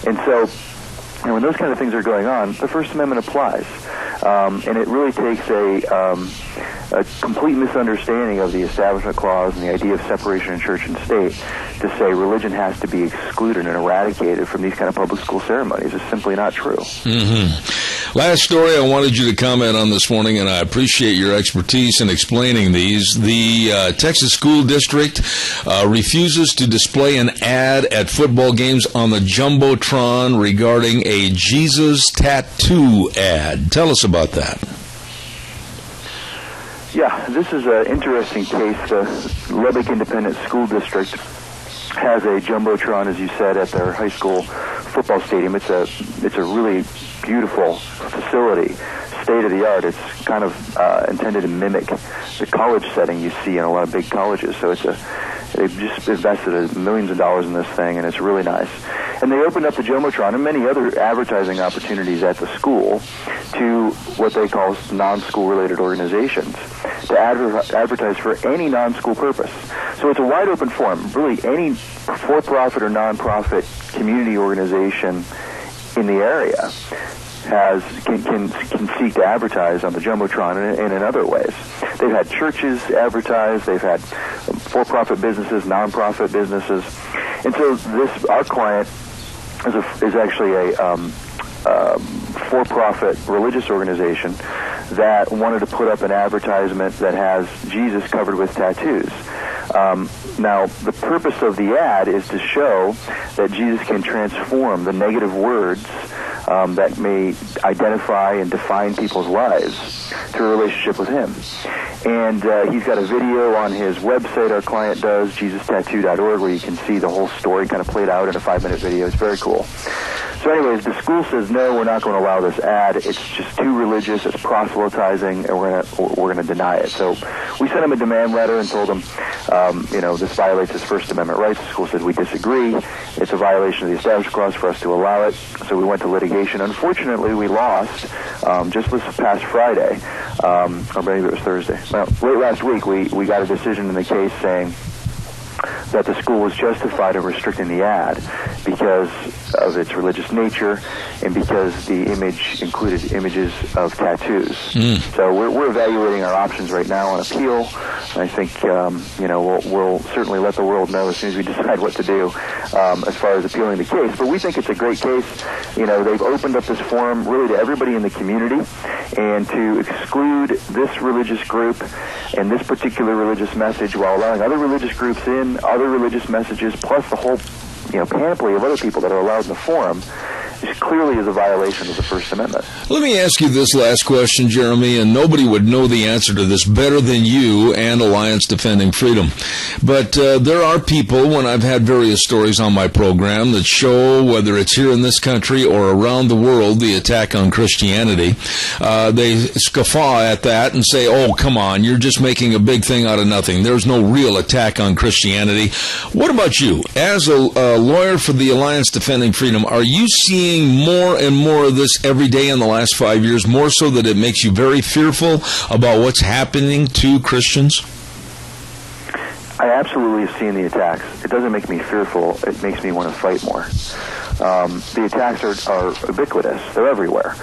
And so, when those kind of things are going on, the First Amendment applies. And it really takes a complete misunderstanding of the Establishment Clause and the idea of separation of church and state to say religion has to be excluded and eradicated from these kind of public school ceremonies. It's simply not true. Mm-hmm. Last story I wanted you to comment on this morning, and I appreciate your expertise in explaining these. The Texas School District refuses to display an ad at football games on the Jumbotron regarding a Jesus tattoo ad. Tell us about that. Yeah, this is an interesting case. The Lubbock Independent School District has a jumbotron, as you said, at their high school football stadium. It's a really beautiful facility, state of the art. It's kind of intended to mimic the college setting you see in a lot of big colleges. So they've just invested millions of dollars in this thing, and it's really nice. And they opened up the jumbotron and many other advertising opportunities at the school to what they call non-school related organizations to advertise for any non-school purpose. So it's a wide open forum. Really, any for-profit or non-profit community organization in the area can seek to advertise on the jumbotron and in other ways. They've had churches advertise. They've had for-profit businesses, non-profit businesses, and so our client is actually a for-profit religious organization that wanted to put up an advertisement that has Jesus covered with tattoos. Now, the purpose of the ad is to show that Jesus can transform the negative words that may identify and define people's lives to a relationship with Him. And he's got a video on his website, our client does, jesustattoo.org, where you can see the whole story kind of played out in a 5-minute video. It's very cool. So anyways, the school says, no, we're not going to allow this ad. It's just too religious. It's proselytizing, and we're going to deny it. So we sent him a demand letter and told him, this violates his First Amendment rights. The school said, we disagree. It's a violation of the Establishment Clause for us to allow it. So we went to litigation. Unfortunately, we lost just this past Friday, or maybe it was Thursday. Well, late last week, we got a decision in the case saying that the school was justified in restricting the ad because of its religious nature and because the image included images of tattoos. So we're evaluating our options right now on appeal. And I think we'll certainly let the world know as soon as we decide what to do as far as appealing the case. But we think it's a great case. They've opened up this forum really to everybody in the community, and to exclude this religious group and this particular religious message while allowing other religious groups in, other religious messages, plus the whole panoply of other people that are allowed in the forum, is clearly a violation of the First Amendment. Let me ask you this last question, Jeremy, and nobody would know the answer to this better than you and Alliance Defending Freedom. But there are people, when I've had various stories on my program that show, whether it's here in this country or around the world, the attack on Christianity, they scoff at that and say, oh, come on, you're just making a big thing out of nothing. There's no real attack on Christianity. What about you? As a lawyer for the Alliance Defending Freedom, are you seeing more and more of this every day in the last 5 years, more so that it makes you very fearful about what's happening to Christians? I absolutely have seen the attacks. It doesn't make me fearful. It makes me want to fight more. The attacks are ubiquitous. They're everywhere.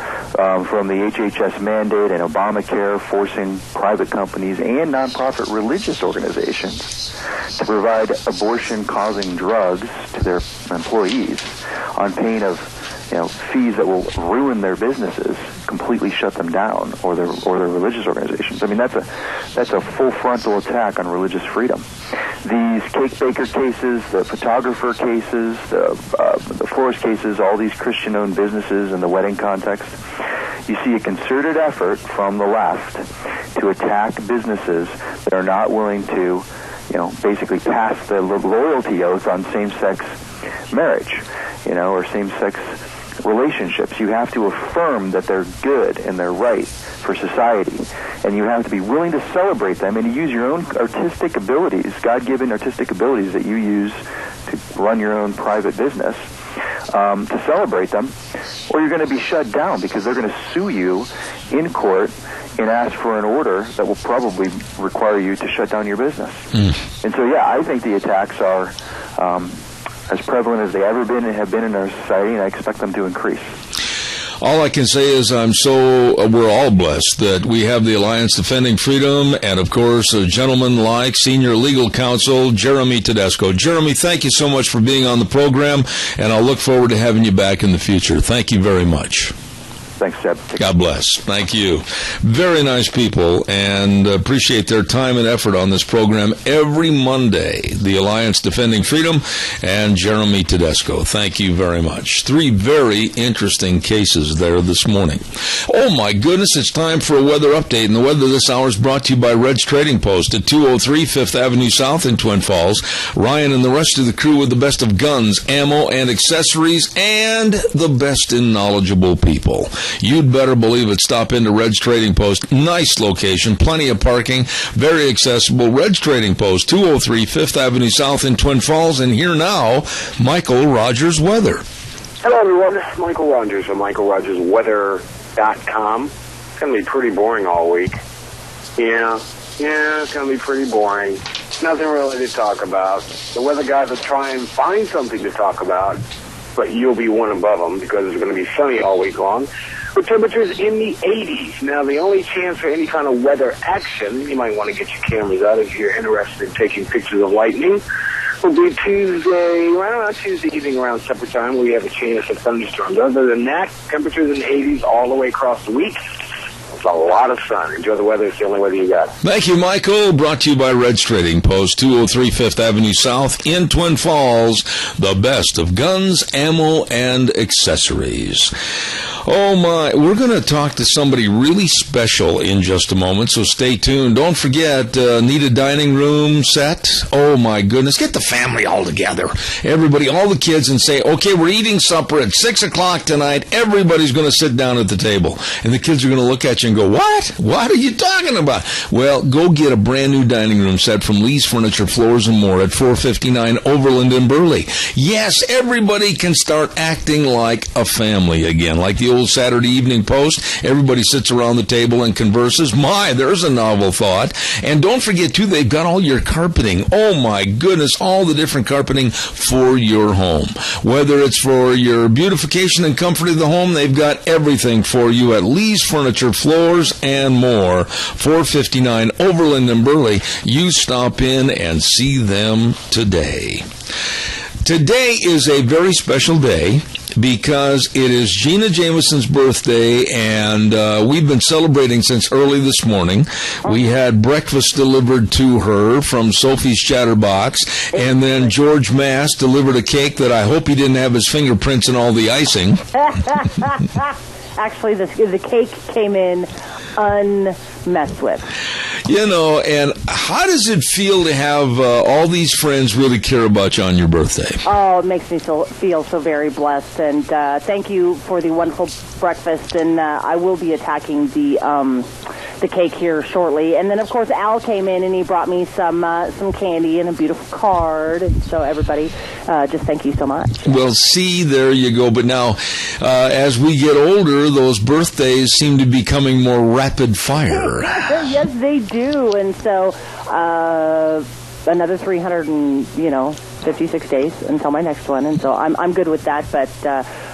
From the HHS mandate and Obamacare forcing private companies and nonprofit religious organizations to provide abortion-causing drugs to their employees on pain of fees that will ruin their businesses, completely shut them down, or their religious organizations. I mean, that's a full frontal attack on religious freedom. These cake baker cases, the photographer cases, the florist cases, all these Christian-owned businesses in the wedding context, you see a concerted effort from the left to attack businesses that are not willing to, basically pass the loyalty oath on same-sex marriage, or same-sex relationships. You have to affirm that they're good and they're right for society, and you have to be willing to celebrate them and to use your own artistic abilities, God-given artistic abilities that you use to run your own private business, to celebrate them, or you're going to be shut down because they're going to sue you in court and ask for an order that will probably require you to shut down your business. And so, I think the attacks are as prevalent as they ever been and have been in our society, and I expect them to increase. All I can say is we're all blessed that we have the Alliance Defending Freedom and, of course, a gentleman like Senior Legal Counsel Jeremy Tedesco. Jeremy, thank you so much for being on the program, and I'll look forward to having you back in the future. Thank you very much. Thanks, Seb. God bless. Thank you. Very nice people, and appreciate their time and effort on this program every Monday. The Alliance Defending Freedom and Jeremy Tedesco. Thank you very much. 3 very interesting cases there this morning. Oh, my goodness, it's time for a weather update, and the weather this hour is brought to you by Red's Trading Post at 203 5th Avenue South in Twin Falls. Ryan and the rest of the crew with the best of guns, ammo, and accessories, and the best in knowledgeable people. You'd better believe it. Stop into Red's Trading Post. Nice location, plenty of parking, very accessible. Red's Trading Post, 203 5th Avenue South in Twin Falls. And here now, Michael Rogers Weather. Hello, everyone. Michael Rogers from MichaelRogersWeather.com. It's going to be pretty boring all week. Yeah, it's going to be pretty boring. Nothing really to talk about. The weather guys will try and find something to talk about, but you'll be one above them because it's going to be sunny all week long, with temperatures in the 80s. Now, the only chance for any kind of weather action, you might want to get your cameras out if you're interested in taking pictures of lightning, will be Tuesday evening around supper time, where we have a chance of thunderstorms. Other than that, temperatures in the 80s all the way across the week. It's a lot of sun. Enjoy the weather. It's the only weather you got. Thank you, Michael. Brought to you by Red's Trading Post, 203 5th Avenue South in Twin Falls. The best of guns, ammo, and accessories. Oh, my. We're going to talk to somebody really special in just a moment, so stay tuned. Don't forget, need a dining room set? Oh, my goodness. Get the family all together. Everybody, all the kids, and say, okay, we're eating supper at 6 o'clock tonight. Everybody's going to sit down at the table. And the kids are going to look at you and go, what? What are you talking about? Well, go get a brand new dining room set from Lee's Furniture, Floors and More at 459 Overland in Burley. Yes, everybody can start acting like a family again, like the old Saturday Evening Post. Everybody sits around the table and converses. My, there's a novel thought. And don't forget, too, they've got all your carpeting. Oh, my goodness, all the different carpeting for your home. Whether it's for your beautification and comfort of the home, they've got everything for you at Lee's Furniture, Floors and More, 459 Overland in Burley. You stop in and see them today. Today is a very special day because it is Gina Jameson's birthday, and we've been celebrating since early this morning. We had breakfast delivered to her from Sophie's Chatterbox, and then George Mass delivered a cake that I hope he didn't have his fingerprints in all the icing. Actually, the cake came in unmessed with. You know, and how does it feel to have all these friends really care about you on your birthday? Oh, it makes me feel so very blessed, and thank you for the wonderful breakfast, and I will be attacking the cake here shortly. And then, of course, Al came in, and he brought me some candy and a beautiful card, and so everybody, just thank you so much. Well, see, there you go. But now, as we get older, those birthdays seem to be becoming more rapid fire. Yes, they do. And so another 356 days until my next one. And so I'm good with that. But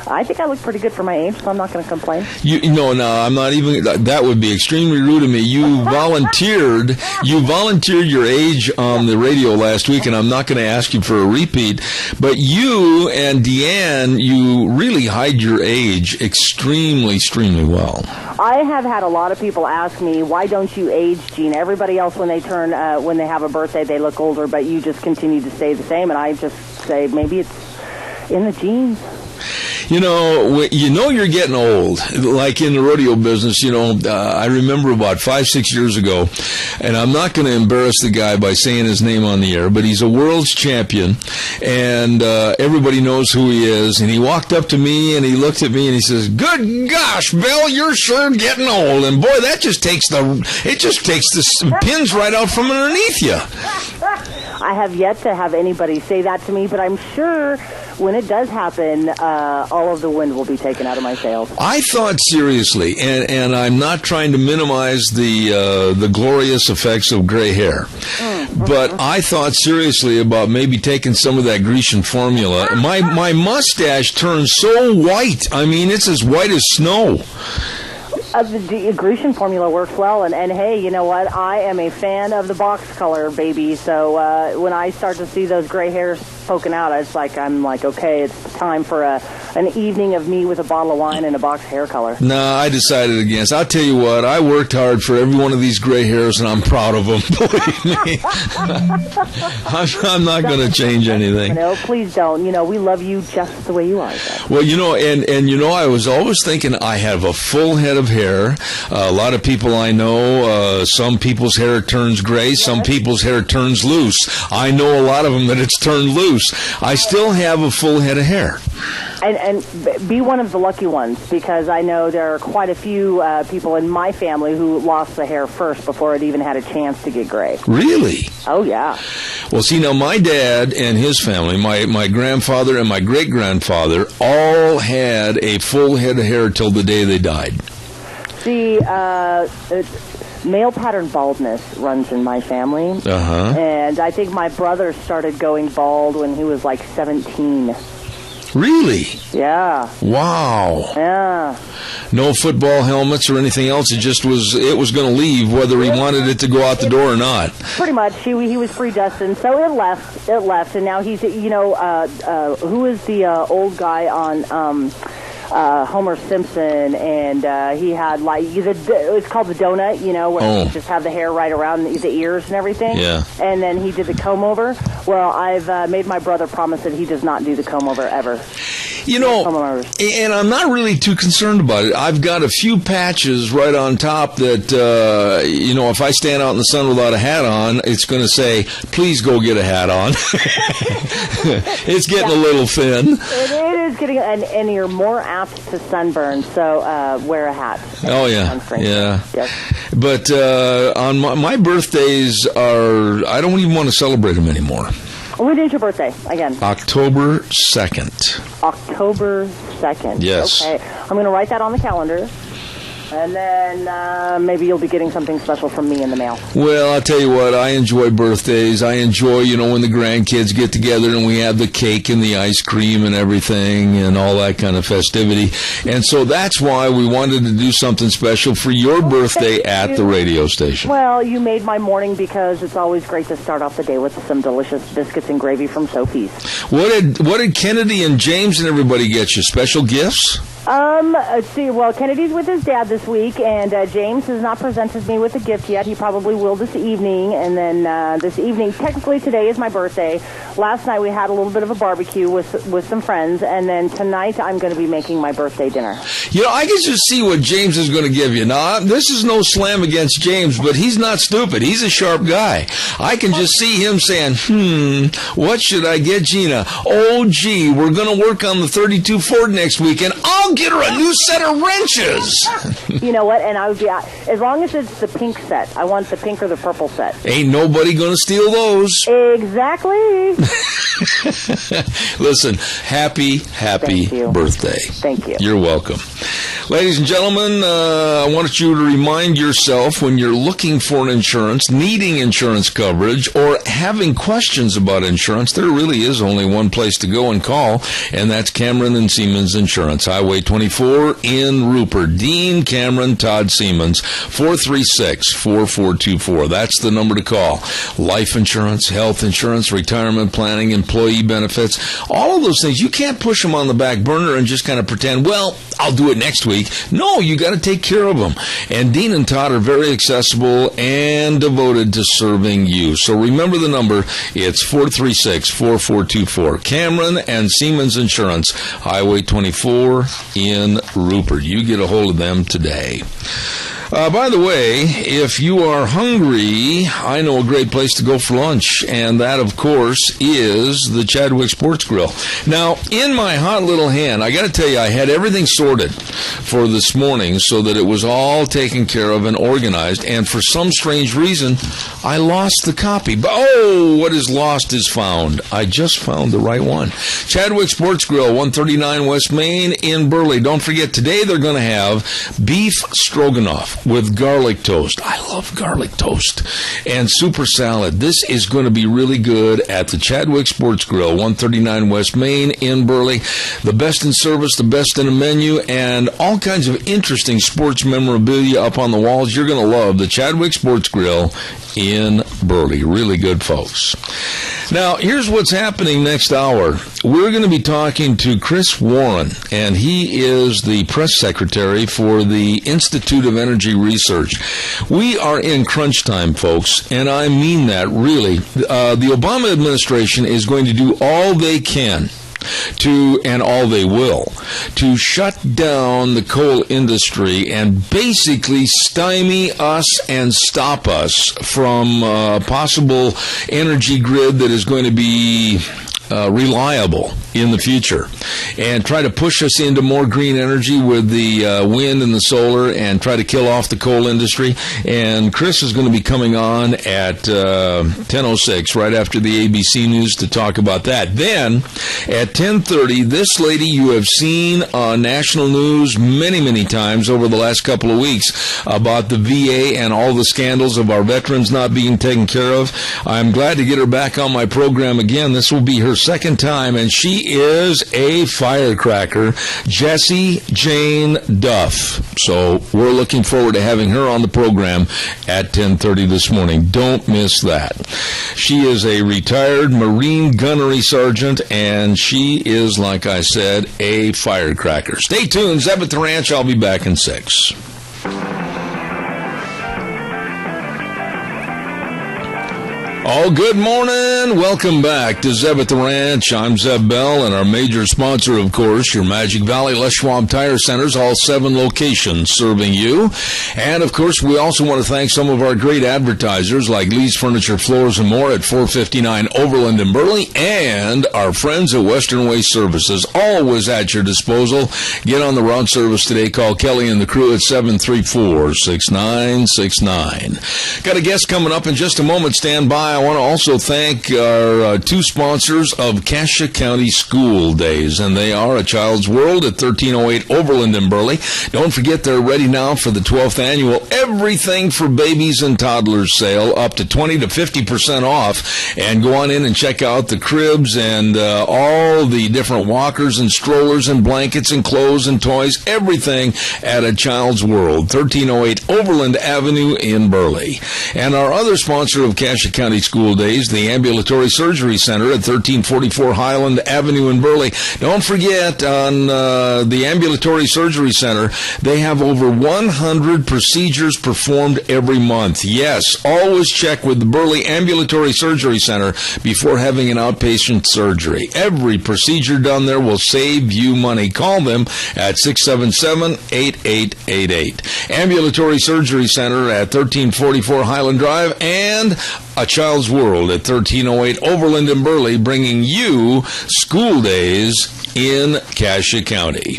I think I look pretty good for my age, so I'm not going to complain. No, I'm not even. That would be extremely rude of me. You volunteered your age on the radio last week, and I'm not going to ask you for a repeat. But you and Deanne, you really hide your age extremely well. I have had a lot of people ask me, why don't you age, Gene? Everybody else, when they have a birthday, they look older, but you just continue to stay the same. And I just say, maybe it's in the genes. You know, you're getting old, like in the rodeo business. I remember about 5-6 years ago, and I'm not going to embarrass the guy by saying his name on the air, but he's a world's champion, and everybody knows who he is. And he walked up to me, and he looked at me, and he says, "Good gosh, Bill, you're sure getting old." And boy, that just takes the pins right out from underneath you. I have yet to have anybody say that to me, but I'm sure when it does happen, all of the wind will be taken out of my sails. I thought seriously, and I'm not trying to minimize the glorious effects of gray hair, but I thought seriously about maybe taking some of that Grecian formula. My mustache turns so white. I mean, it's as white as snow. The Grecian formula works well, and hey, you know what? I am a fan of the box color, baby. So when I start to see those gray hairs poking out, I'm like, okay, it's time for an evening of me with a bottle of wine and a box of hair color. No, I decided against. I'll tell you what, I worked hard for every one of these gray hairs, and I'm proud of them. Believe me. I'm not going to change anything. No, please don't. We love you just the way you are. Well, and I was always thinking I have a full head of hair. A lot of people I know, some people's hair turns gray, some people's hair turns loose. I know a lot of them that it's turned loose. I still have a full head of hair. And be one of the lucky ones, because I know there are quite a few people in my family who lost the hair first before it even had a chance to get gray. Really? Oh, yeah. Well, see, now my dad and his family, my grandfather and my great-grandfather, all had a full head of hair till the day they died. See, male pattern baldness runs in my family. Uh-huh. And I think my brother started going bald when he was like 17. Really? Yeah. Wow. Yeah. No football helmets or anything else. It was going to leave whether he wanted it to go out the door or not. Pretty much. He was predestined. So it left. And now he's, who is the old guy on Homer Simpson, and he had it's called the donut, where you just have the hair right around the ears and everything. Yeah. And then he did the comb over. Well, I've made my brother promise that he does not do the comb over ever. And I'm not really too concerned about it. I've got a few patches right on top that, if I stand out in the sun without a hat on, it's going to say, please go get a hat on. It's getting a little thin. It is getting, and you're more apt to sunburn, so wear a hat. Oh, yeah. Yeah. Yes. But on my birthdays I don't even want to celebrate them anymore. When is your birthday, again? October 2nd. October 2nd. Yes. Okay. I'm going to write that on the calendar. And then maybe you'll be getting something special from me in the mail. Well, I'll tell you what, I enjoy birthdays. I enjoy, when the grandkids get together and we have the cake and the ice cream and everything and all that kind of festivity. And so that's why we wanted to do something special for your birthday at the radio station. Well, you made my morning, because it's always great to start off the day with some delicious biscuits and gravy from Sophie's. What did Kennedy and James and everybody get you? Special gifts? Let's see. Well, Kennedy's with his dad this week, and James has not presented me with a gift yet. He probably will this evening, and then this evening, technically today is my birthday. Last night we had a little bit of a barbecue with some friends, and then tonight I'm going to be making my birthday dinner. I can just see what James is going to give you. Now, this is no slam against James, but he's not stupid. He's a sharp guy. I can just see him saying, what should I get Gina? Oh, gee, we're going to work on the 32 Ford next week, and I'll get her a new set of wrenches. You know what? And I would be, as long as it's the pink set. I want the pink or the purple set. Ain't nobody going to steal those. Exactly. Listen, happy birthday. Thank you. You're welcome. Ladies and gentlemen, I want you to remind yourself when you're looking for an insurance, needing insurance coverage, or having questions about insurance, there really is only one place to go and call, and that's Cameron and Siemens Insurance. Highway 24 in Rupert. Dean, Cameron, Todd Siemens, 436-4424. That's the number to call. Life insurance, health insurance, retirement planning, employee benefits, all of those things. You can't push them on the back burner and just kind of pretend, well, I'll do it next week. No, you got to take care of them. And Dean and Todd are very accessible and devoted to serving you. So remember the number. It's 436-4424. Cameron and Siemens Insurance, Highway 24 in Rupert. You get a hold of them today. By the way, if you are hungry, I know a great place to go for lunch, and that, of course, is the Chadwick Sports Grill. Now, in my hot little hand, I got to tell you, I had everything sorted for this morning so that it was all taken care of and organized, and for some strange reason, I lost the copy. But, what is lost is found. I just found the right one. Chadwick Sports Grill, 139 West Main in Burley. Don't forget, today they're going to have beef stroganoff with garlic toast. I love garlic toast. And super salad. This is going to be really good at the Chadwick Sports Grill, 139 West Main in Burley. the best in service, the best in a menu, and all kinds of interesting sports memorabilia up on the walls. You're going to love the Chadwick Sports Grill in Burley. Really good folks. Now, here's what's happening next hour. We're going to be talking to Chris Warren, and he is the press secretary for the Institute of Energy Research. We are in crunch time, folks, and I mean that really. The Obama administration is going to do all they can and all they will, to shut down the coal industry and basically stymie us and stop us from a possible energy grid that is going to be reliable in the future, and try to push us into more green energy with the wind and the solar, and try to kill off the coal industry. And Chris is going to be coming on at 10:06 right after the ABC News to talk about that. Then at 10:30, this lady you have seen on national news many, many times over the last couple of weeks about the VA and all the scandals of our veterans not being taken care of. I'm glad to get her back on my program again. This will be her second time, and she is a firecracker, Jessie Jane Duff. So we're looking forward to having her on the program at 10:30 this morning. Don't miss that. She is a retired Marine gunnery sergeant, and she is, like I said, a firecracker. Stay tuned. Zeb at the Ranch. I'll be back in 6. Oh, good morning. Welcome back to Zeb at the Ranch. I'm Zeb Bell, and our major sponsor, of course, your Magic Valley Les Schwab Tire Centers, all 7 locations serving you. And, of course, we also want to thank some of our great advertisers like Lee's Furniture, Floors, and More at 459 Overland in Burley, and our friends at Western Waste Services, always at your disposal. Get on the route service today. Call Kelly and the crew at 734-6969. Got a guest coming up in just a moment. Stand by. I want to also thank our 2 sponsors of Cassia County School Days, and they are A Child's World at 1308 Overland in Burley. Don't forget they're ready now for the 12th annual Everything for Babies and Toddlers sale, up to 20 to 50% off. And go on in and check out the cribs and all the different walkers and strollers and blankets and clothes and toys, everything at A Child's World, 1308 Overland Avenue in Burley. And our other sponsor of Cassia County School Days, the Ambulatory Surgery Center at 1344 Highland Avenue in Burley. Don't forget, on the Ambulatory Surgery Center, they have over 100 procedures performed every month. Yes, always check with the Burley Ambulatory Surgery Center before having an outpatient surgery. Every procedure done there will save you money. Call them at 677-8888. Ambulatory Surgery Center at 1344 Highland Drive, and A Child's World at 1308 Overland in Burley, bringing you School Days in Cassia County.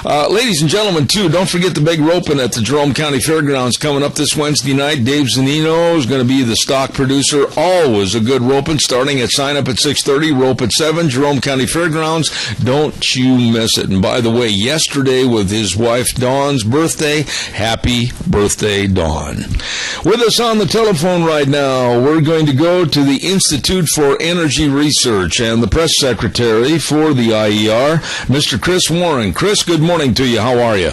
Ladies and gentlemen, too, don't forget the big roping at the Jerome County Fairgrounds coming up this Wednesday night. Dave Zanino is going to be the stock producer. Always a good roping, starting at sign up at 6:30, rope at 7, Jerome County Fairgrounds. Don't you miss it. And by the way, yesterday with his wife Dawn's birthday, happy birthday, Dawn. With us on the telephone right now, we're going to go to the Institute for Energy Research and the press secretary for the IER, Mr. Chris Warren. Chris, good morning to you. How are you?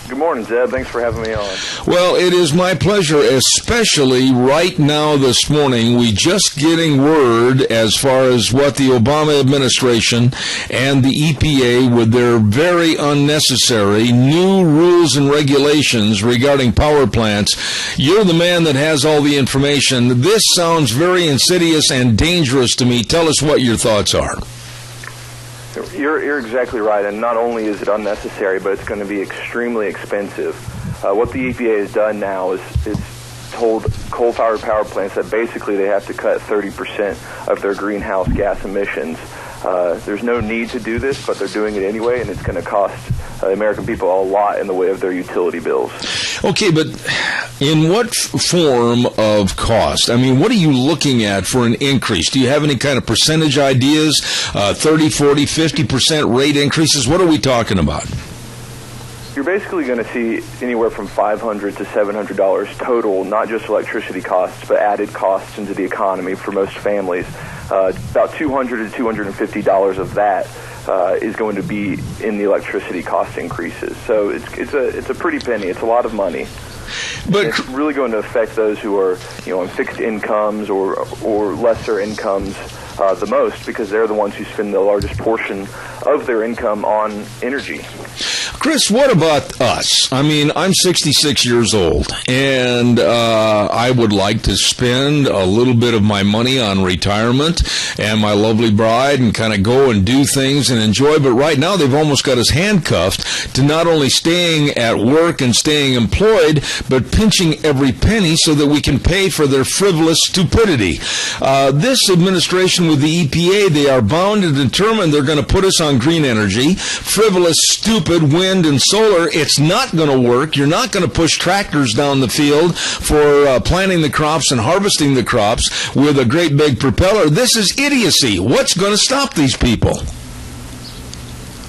Good morning, Zeb. Thanks for having me on. Well, it is my pleasure, especially right now this morning. We just getting word as far as what the Obama administration and the EPA, with their very unnecessary new rules and regulations regarding power plants. You're the man that has all the information. This sounds very insidious and dangerous to me. Tell us what your thoughts are. You're exactly right, and not only is it unnecessary, but it's going to be extremely expensive. What the EPA has done now is told coal-fired power plants that basically they have to cut 30% of their greenhouse gas emissions. There's no need to do this, but they're doing it anyway, and it's going to cost the American people a lot in the way of their utility bills. Okay, but in what form of cost? I mean, what are you looking at for an increase? Do you have any kind of percentage ideas? 30, 40, 50% rate increases? What are we talking about? You're basically going to see anywhere from $500 to $700 total, not just electricity costs, but added costs into the economy for most families. about $200 to $250 of that is going to be in the electricity cost increases. So it's a pretty penny. It's a lot of money. But it's really going to affect those who are, on fixed incomes or lesser incomes the most, because they're the ones who spend the largest portion of their income on energy. Chris, what about us? I mean, I'm 66 years old, and I would like to spend a little bit of my money on retirement and my lovely bride and kind of go and do things and enjoy. But right now, they've almost got us handcuffed to not only staying at work and staying employed, but pinching every penny so that we can pay for their frivolous stupidity. This administration with the EPA, they are bound and determined they're going to put us on green energy, frivolous, stupid wind and solar. It's not going to work. You're not going to push tractors down the field for planting the crops and harvesting the crops with a great big propeller. This is idiocy. What's going to stop these people?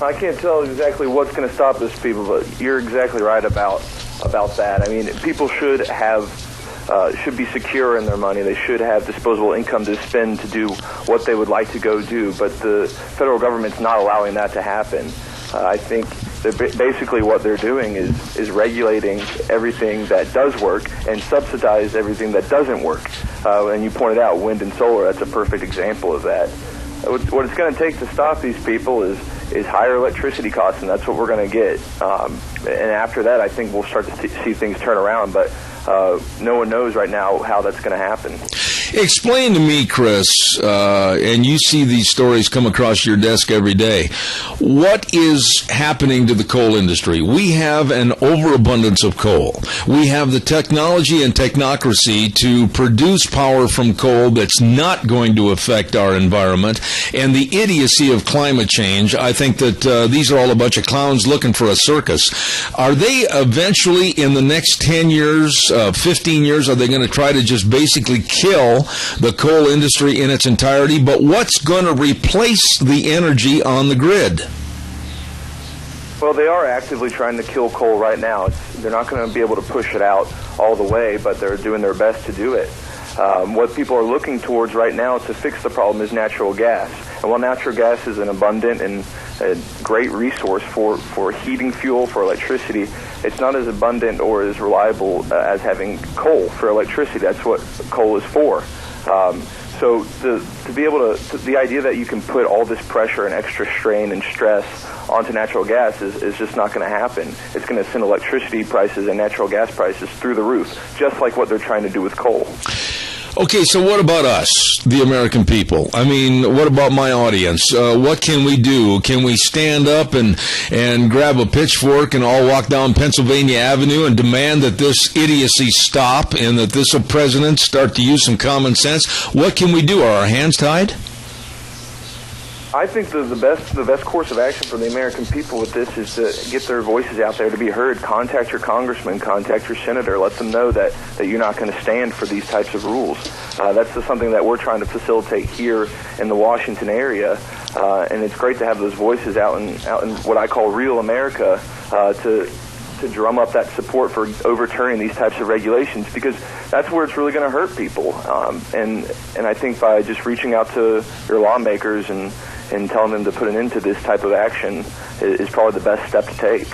I can't tell exactly what's going to stop these people, but you're exactly right about that. I mean, people should be secure in their money. They should have disposable income to spend to do what they would like to go do, but the federal government's not allowing that to happen. I think basically what they're doing is regulating everything that does work and subsidize everything that doesn't work. And you pointed out wind and solar. That's a perfect example of that. What it's going to take to stop these people is higher electricity costs, and that's what we're going to get. And after that, I think we'll start to see things turn around, but no one knows right now how that's going to happen. Explain to me, Chris, and you see these stories come across your desk every day, what is happening to the coal industry? We have an overabundance of coal. We have the technology and technocracy to produce power from coal that's not going to affect our environment, and the idiocy of climate change. I think that these are all a bunch of clowns looking for a circus. Are they eventually, in the next 10 years, 15 years, are they going to try to just basically kill the coal industry in its entirety? But what's going to replace the energy on the grid? Well, they are actively trying to kill coal right now. They're not going to be able to push it out all the way, but they're doing their best to do it. What people are looking towards right now to fix the problem is natural gas. And while natural gas is an abundant and a great resource for heating fuel, for electricity, it's not as abundant or as reliable as having coal for electricity. That's what coal is for. So to be able to, the idea that you can put all this pressure and extra strain and stress onto natural gas is just not going to happen. It's going to send electricity prices and natural gas prices through the roof, just like what they're trying to do with coal. Okay, so what about us, the American people? I mean, what about my audience? What can we do? Can we stand up and grab a pitchfork and all walk down Pennsylvania Avenue and demand that this idiocy stop and that this president start to use some common sense? What can we do? Are our hands tied? I think the best course of action for the American people with this is to get their voices out there to be heard. Contact your congressman, contact your senator, let them know that you're not going to stand for these types of rules. That's something that we're trying to facilitate here in the Washington area, and it's great to have those voices out in what I call real America to drum up that support for overturning these types of regulations, because that's where it's really going to hurt people. And I think by just reaching out to your lawmakers and telling them to put an end to this type of action is probably the best step to take.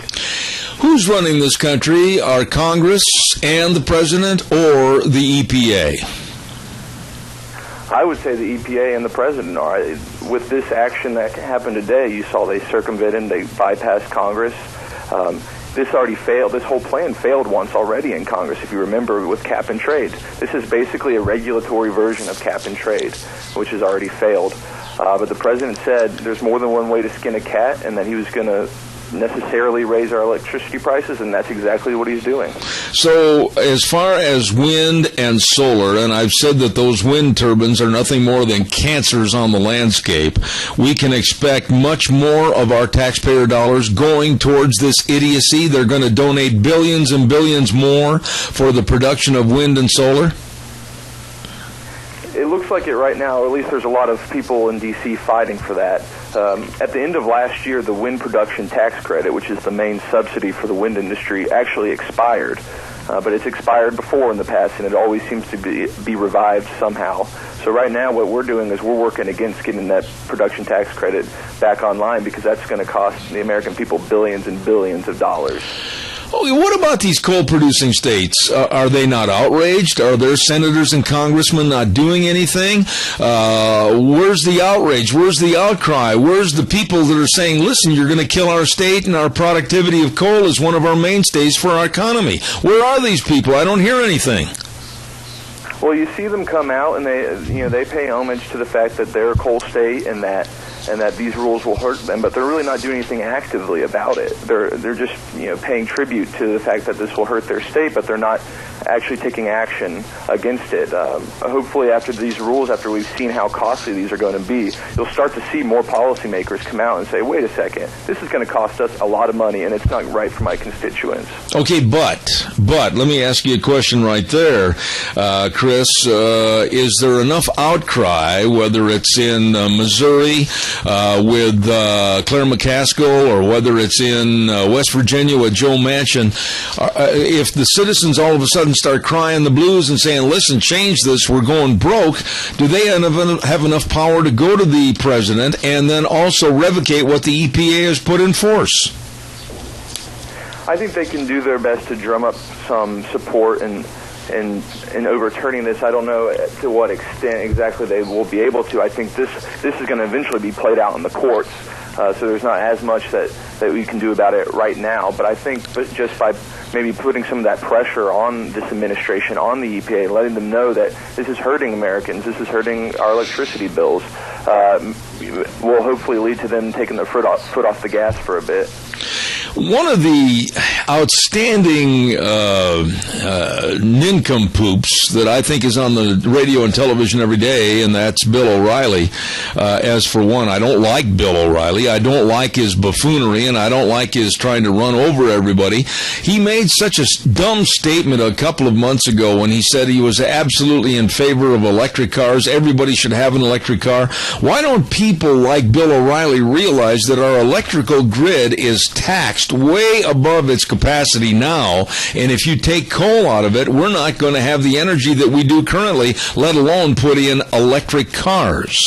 Who's running this country? Our Congress and the President, or the EPA? I would say the EPA and the President are. With this action that happened today, you saw they circumvented, they bypassed Congress. This already failed. This whole plan failed once already in Congress, if you remember, with cap and trade. This is basically a regulatory version of cap and trade, which has already failed. But the president said there's more than one way to skin a cat, and that he was going to necessarily raise our electricity prices, and that's exactly what he's doing. So as far as wind and solar, and I've said that those wind turbines are nothing more than cancers on the landscape, we can expect much more of our taxpayer dollars going towards this idiocy. They're going to donate billions and billions more for the production of wind and solar? It looks like it right now, or at least there's a lot of people in D.C. fighting for that. At the end of last year, the wind production tax credit, which is the main subsidy for the wind industry, actually expired. but it's expired before in the past, and it always seems to be revived somehow. So right now what we're doing is we're working against getting that production tax credit back online, because that's going to cost the American people billions and billions of dollars. Oh, what about these coal-producing states? Are they not outraged? Are their senators and congressmen not doing anything? Where's the outrage? Where's the outcry? Where's the people that are saying, listen, you're going to kill our state, and our productivity of coal is one of our mainstays for our economy? Where are these people? I don't hear anything. Well, you see them come out, and they pay homage to the fact that they're a coal state and that these rules will hurt them, but they're really not doing anything actively about it. They're just paying tribute to the fact that this will hurt their state, but they're not actually taking action against it. Hopefully, after these rules, after we've seen how costly these are going to be, you'll start to see more policymakers come out and say, wait a second, this is going to cost us a lot of money, and it's not right for my constituents. Okay, but let me ask you a question right there, Chris. Is there enough outcry, whether it's in Missouri with Claire McCaskill, or whether it's in West Virginia with Joe Manchin, if the citizens all of a sudden start crying the blues and saying, listen, change this, we're going broke, do they have enough power to go to the president and then also revocate what the EPA has put in force? I think they can do their best to drum up some support in overturning this. I don't know to what extent exactly they will be able to. I think this is going to eventually be played out in the courts, so there's not as much that we can do about it right now. But I think just by maybe putting some of that pressure on this administration, on the EPA, letting them know that this is hurting Americans, this is hurting our electricity bills, will hopefully lead to them taking their foot off the gas for a bit. One of the outstanding nincompoops that I think is on the radio and television every day, and that's Bill O'Reilly. As for one, I don't like Bill O'Reilly. I don't like his buffoonery, and I don't like his trying to run over everybody. He made such a dumb statement a couple of months ago when he said he was absolutely in favor of electric cars. Everybody should have an electric car. Why don't people like Bill O'Reilly realize that our electrical grid is taxed way above its capacity now, and if you take coal out of it, we're not going to have the energy that we do currently, let alone put in electric cars?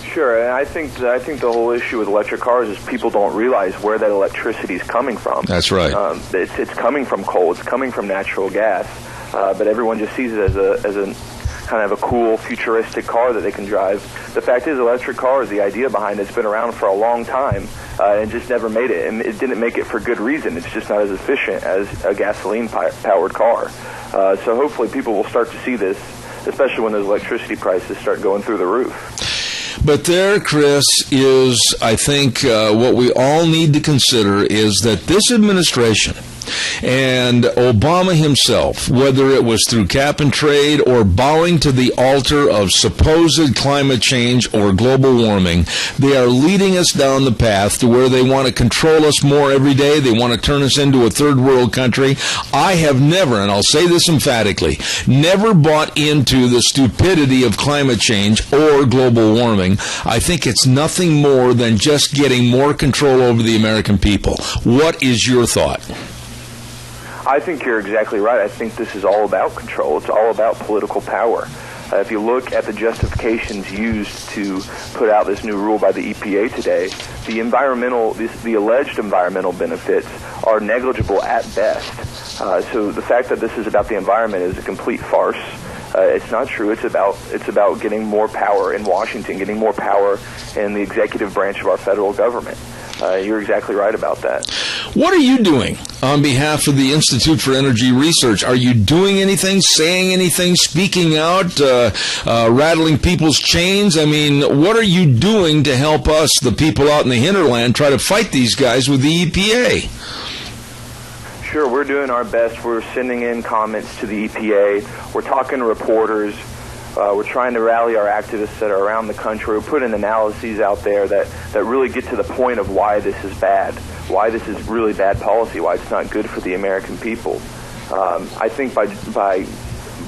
Sure, and I think the whole issue with electric cars is people don't realize where that electricity is coming from. That's right. It's coming from coal, it's coming from natural gas, but everyone just sees it as a kind of a cool, futuristic car that they can drive. The fact is, electric cars, the idea behind it's been around for a long time, and just never made it. And it didn't make it for good reason. It's just not as efficient as a gasoline-powered car. So hopefully people will start to see this, especially when those electricity prices start going through the roof. But there, Chris, is, I think, what we all need to consider is that this administration and Obama himself, whether it was through cap and trade or bowing to the altar of supposed climate change or global warming, they are leading us down the path to where they want to control us more every day. They want to turn us into a third world country. I have never, and I'll say this emphatically, never bought into the stupidity of climate change or global warming. I think it's nothing more than just getting more control over the American people. What is your thought? I think you're exactly right. I think this is all about control. It's all about political power. If you look at the justifications used to put out this new rule by the EPA today, the alleged environmental benefits are negligible at best. So the fact that this is about the environment is a complete farce. It's not true. It's about getting more power in Washington, getting more power in the executive branch of our federal government. You're exactly right about that. What are you doing on behalf of the Institute for Energy Research? Are you doing anything, saying anything, speaking out, rattling people's chains? I mean, what are you doing to help us, the people out in the hinterland, try to fight these guys with the EPA? Sure, we're doing our best. We're sending in comments to the EPA. We're talking to reporters. We're trying to rally our activists that are around the country. We're putting analyses out there that really get to the point of why this is bad, why this is really bad policy, why it's not good for the American people. I think by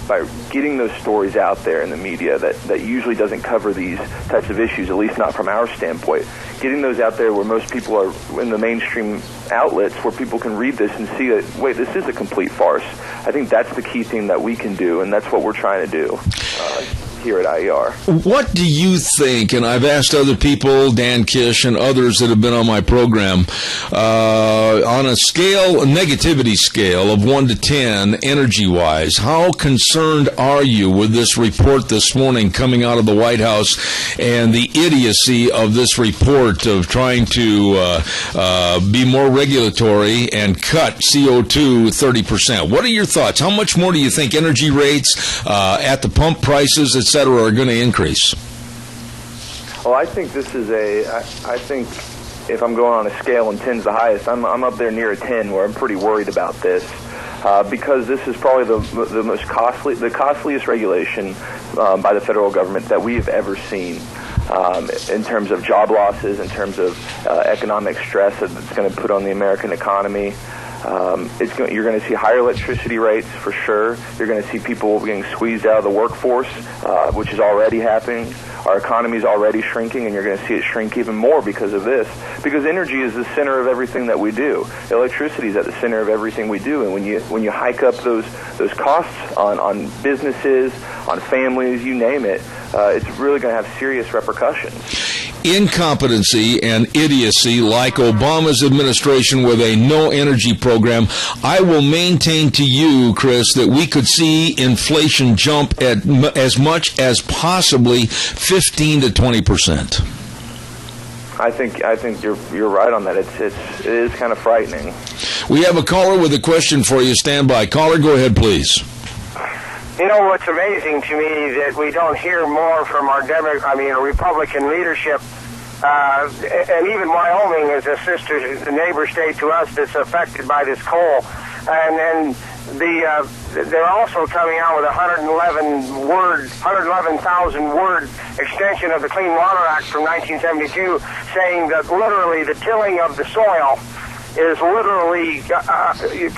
by getting those stories out there in the media that usually doesn't cover these types of issues, at least not from our standpoint, getting those out there where most people are in the mainstream outlets where people can read this and see that, wait, this is a complete farce. I think that's the key thing that we can do, and that's what we're trying to do here at IER. What do you think, and I've asked other people, Dan Kish and others that have been on my program, on a negativity scale of 1 to 10, energy-wise, how concerned are you with this report this morning coming out of the White House and the idiocy of this report of trying to be more regulatory and cut CO2 30%? What are your thoughts? How much more do you think energy rates at the pump prices, et cetera, are going to increase? Well, I think this is I think if I'm going on a scale and 10's the highest, I'm up there near a 10 where I'm pretty worried about this because this is probably the costliest regulation by the federal government that we have ever seen. In terms of job losses, in terms of economic stress that it's going to put on the American economy. You're going to see higher electricity rates for sure. You're going to see people getting squeezed out of the workforce, which is already happening. Our economy is already shrinking, and you're going to see it shrink even more because of this. Because energy is the center of everything that we do. Electricity is at the center of everything we do, and when you hike up those costs on businesses, on families, you name it, it's really going to have serious repercussions. Incompetency and idiocy like Obama's administration with a no energy program, I will maintain to you, Chris, that we could see inflation jump at as much as possibly 15 to 20%. I think you're right on that. It is kind of frightening. We have a caller with a question for you. Stand by. Caller, go ahead, please. You know what's amazing to me that we don't hear more from our Republican leadership, and even Wyoming is a neighbor state to us that's affected by this coal, and they're also coming out with 111,000 word extension of the Clean Water Act from 1972, saying that literally the tilling of the soil is literally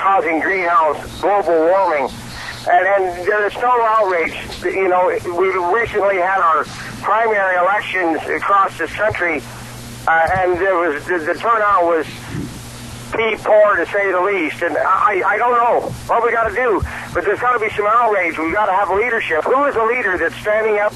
causing greenhouse global warming. And there's no outrage. You know, we've recently had our primary elections across this country, and the turnout was poor to say the least. And I don't know what we got to do, but there's got to be some outrage. We've got to have leadership. Who is a leader that's standing up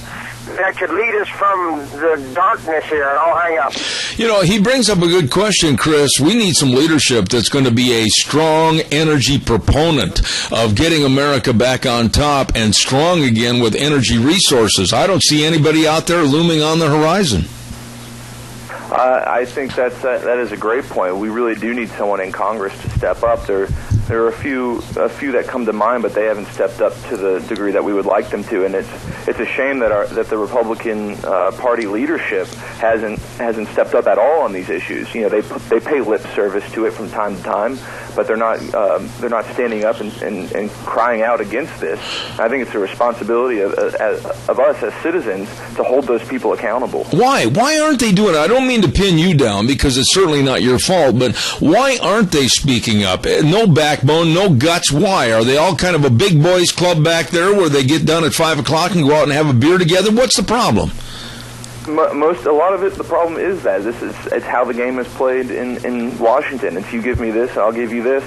that could lead us from the darkness here? And I'll hang up. You know, he brings up a good question, Chris. We need some leadership that's going to be a strong energy proponent of getting America back on top and strong again with energy resources. I don't see anybody out there looming on the horizon. I think that is a great point. We really do need someone in Congress to step up. There are a few that come to mind, but they haven't stepped up to the degree that we would like them to. And it's a shame that the Republican Party leadership hasn't stepped up at all on these issues. You know, they pay lip service to it from time to time, but they're not standing up and crying out against this. I think it's a responsibility of us as citizens to hold those people accountable. Why aren't they doing it? I don't mean to pin you down because it's certainly not your fault, but why aren't they speaking up? No backbone, no guts. Why? Are they all kind of a big boys club back there where they get done at 5 o'clock and go out and have a beer together? What's the problem? A lot of it, the problem is that it's how the game is played in Washington. If you give me this, I'll give you this.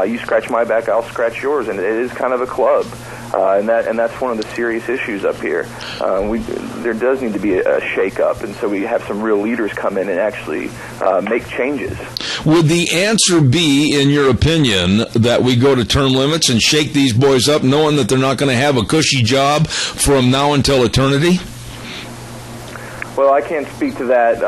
You scratch my back, I'll scratch yours, and it is kind of a club. And that's one of the serious issues up here. There does need to be a shake-up, and so we have some real leaders come in and actually make changes. Would the answer be, in your opinion, that we go to term limits and shake these boys up, knowing that they're not going to have a cushy job from now until eternity? Well, I can't speak to that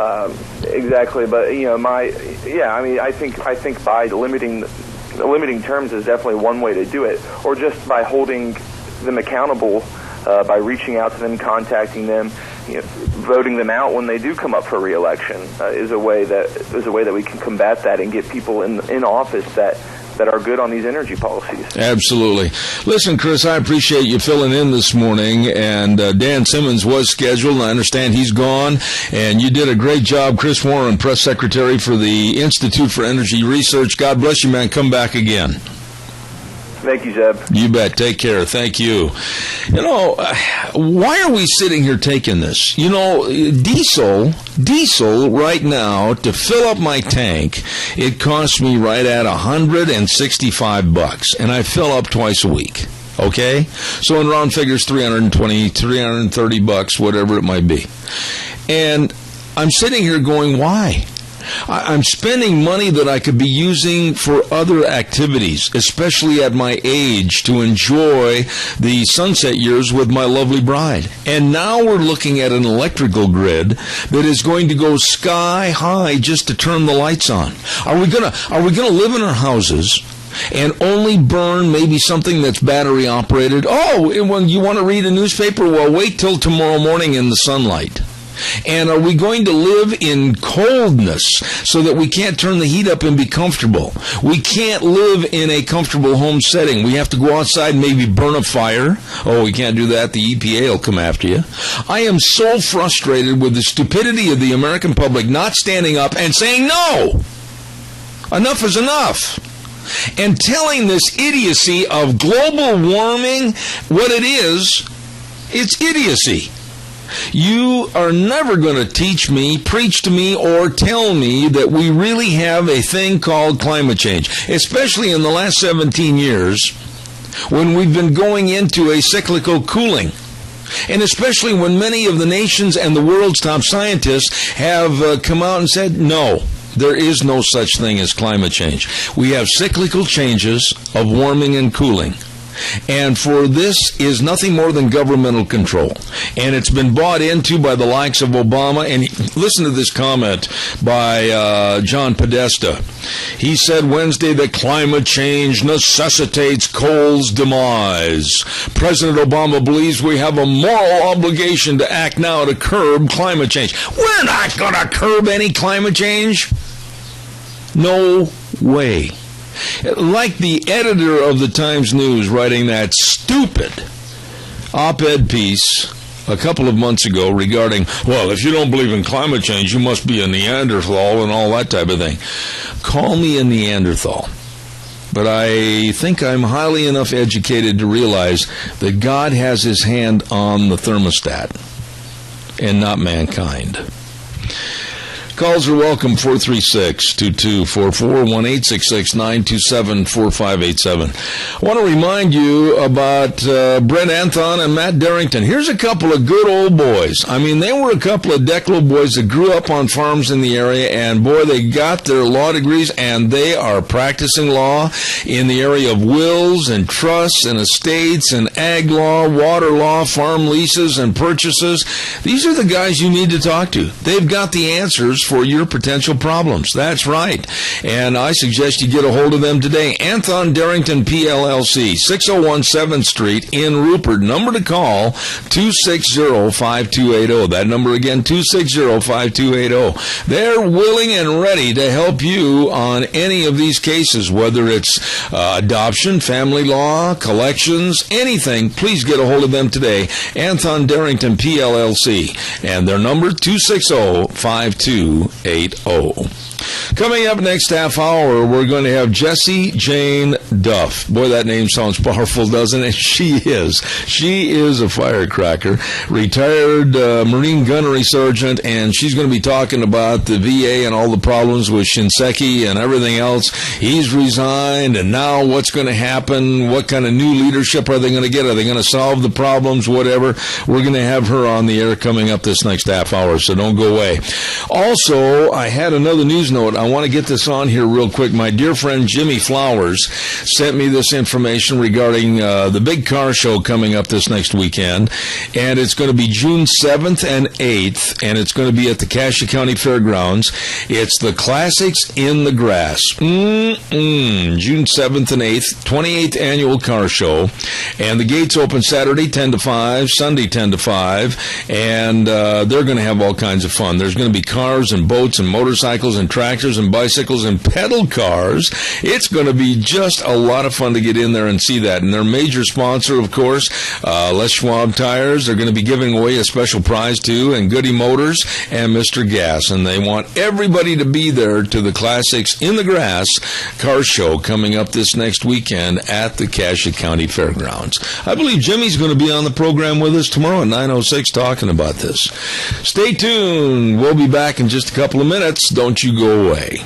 exactly, but I think by limiting terms is definitely one way to do it, or just by holding them accountable by reaching out to them, contacting them, voting them out when they do come up for re-election is a way that we can combat that and get people in office that are good on these energy policies. Absolutely. Listen, Chris, I appreciate you filling in this morning, and Dan Simmons was scheduled, and I understand he's gone, and you did a great job. Chris Warren, Press Secretary for the Institute for Energy Research. God bless you, man. Come back again. Thank you, Zeb. You bet. Take care. Thank you. You know, why are we sitting here taking this? You know, diesel right now, to fill up my tank, it costs me right at $165, and I fill up twice a week. Okay? So in round figures, $320, $330, whatever it might be. And I'm sitting here going, why? I'm spending money that I could be using for other activities, especially at my age, to enjoy the sunset years with my lovely bride. And now we're looking at an electrical grid that is going to go sky high just to turn the lights on. Are we gonna live in our houses and only burn maybe something that's battery operated? Oh, when you want to read a newspaper, well, wait till tomorrow morning in the sunlight. And are we going to live in coldness so that we can't turn the heat up and be comfortable? We can't live in a comfortable home setting. We have to go outside and maybe burn a fire. Oh, we can't do that. The EPA will come after you. I am so frustrated with the stupidity of the American public not standing up and saying, no, enough is enough. And telling this idiocy of global warming what it is, it's idiocy. You are never going to teach me, preach to me, or tell me that we really have a thing called climate change, especially in the last 17 years when we've been going into a cyclical cooling. And especially when many of the nations and the world's top scientists have come out and said, no, there is no such thing as climate change. We have cyclical changes of warming and cooling. And for this is nothing more than governmental control. And it's been bought into by the likes of Obama. And listen to this comment by John Podesta. He said Wednesday that climate change necessitates coal's demise. President Obama believes we have a moral obligation to act now to curb climate change. We're not going to curb any climate change. No way. Like the editor of the Times News writing that stupid op-ed piece a couple of months ago regarding, well, if you don't believe in climate change, you must be a Neanderthal and all that type of thing. Call me a Neanderthal. But I think I'm highly enough educated to realize that God has his hand on the thermostat and not mankind. Calls are welcome, 436-2244, 1-866-927-4587. I want to remind you about Brent Anthon and Matt Darrington. Here's a couple of good old boys. I mean, they were a couple of Declo boys that grew up on farms in the area, and boy, they got their law degrees, and they are practicing law in the area of wills and trusts and estates and ag law, water law, farm leases and purchases. These are the guys you need to talk to. They've got the answers for your potential problems. That's right. And I suggest you get a hold of them today. Anthon Darrington PLLC, 601 7th Street in Rupert. Number to call, 260-5280. That number again, 260-5280. They're willing and ready to help you on any of these cases, whether it's adoption, family law, collections, anything. Please get a hold of them today. Anthon Darrington PLLC. And their number, 260-5280. Coming up next half hour, we're going to have Jessie Jane Duff. Boy, that name sounds powerful, doesn't it? She is. She is a firecracker, retired Marine gunnery sergeant, and she's going to be talking about the VA and all the problems with Shinseki and everything else. He's resigned, and now what's going to happen? What kind of new leadership are they going to get? Are they going to solve the problems? Whatever. We're going to have her on the air coming up this next half hour, so don't go away. Also, I had another news note. I want to get this on here real quick. My dear friend Jimmy Flowers sent me this information regarding the big car show coming up this next weekend, and it's going to be June 7th and 8th, and it's going to be at the Cassia County Fairgrounds. It's the Classics in the Grass. June 7th and 8th, 28th annual car show, and the gates open Saturday 10 to 5, Sunday 10 to 5, and they're going to have all kinds of fun. There's going to be cars and boats and motorcycles and tractors. scooters and bicycles and pedal cars. It's going to be just a lot of fun to get in there and see that. And their major sponsor, of course, Les Schwab Tires. They're going to be giving away a special prize, too, and Goody Motors and Mr. Gas. And they want everybody to be there to the Classics in the Grass car show coming up this next weekend at the Cassia County Fairgrounds. I believe Jimmy's going to be on the program with us tomorrow at 9:06 talking about this. Stay tuned. We'll be back in just a couple of minutes. Don't you go away.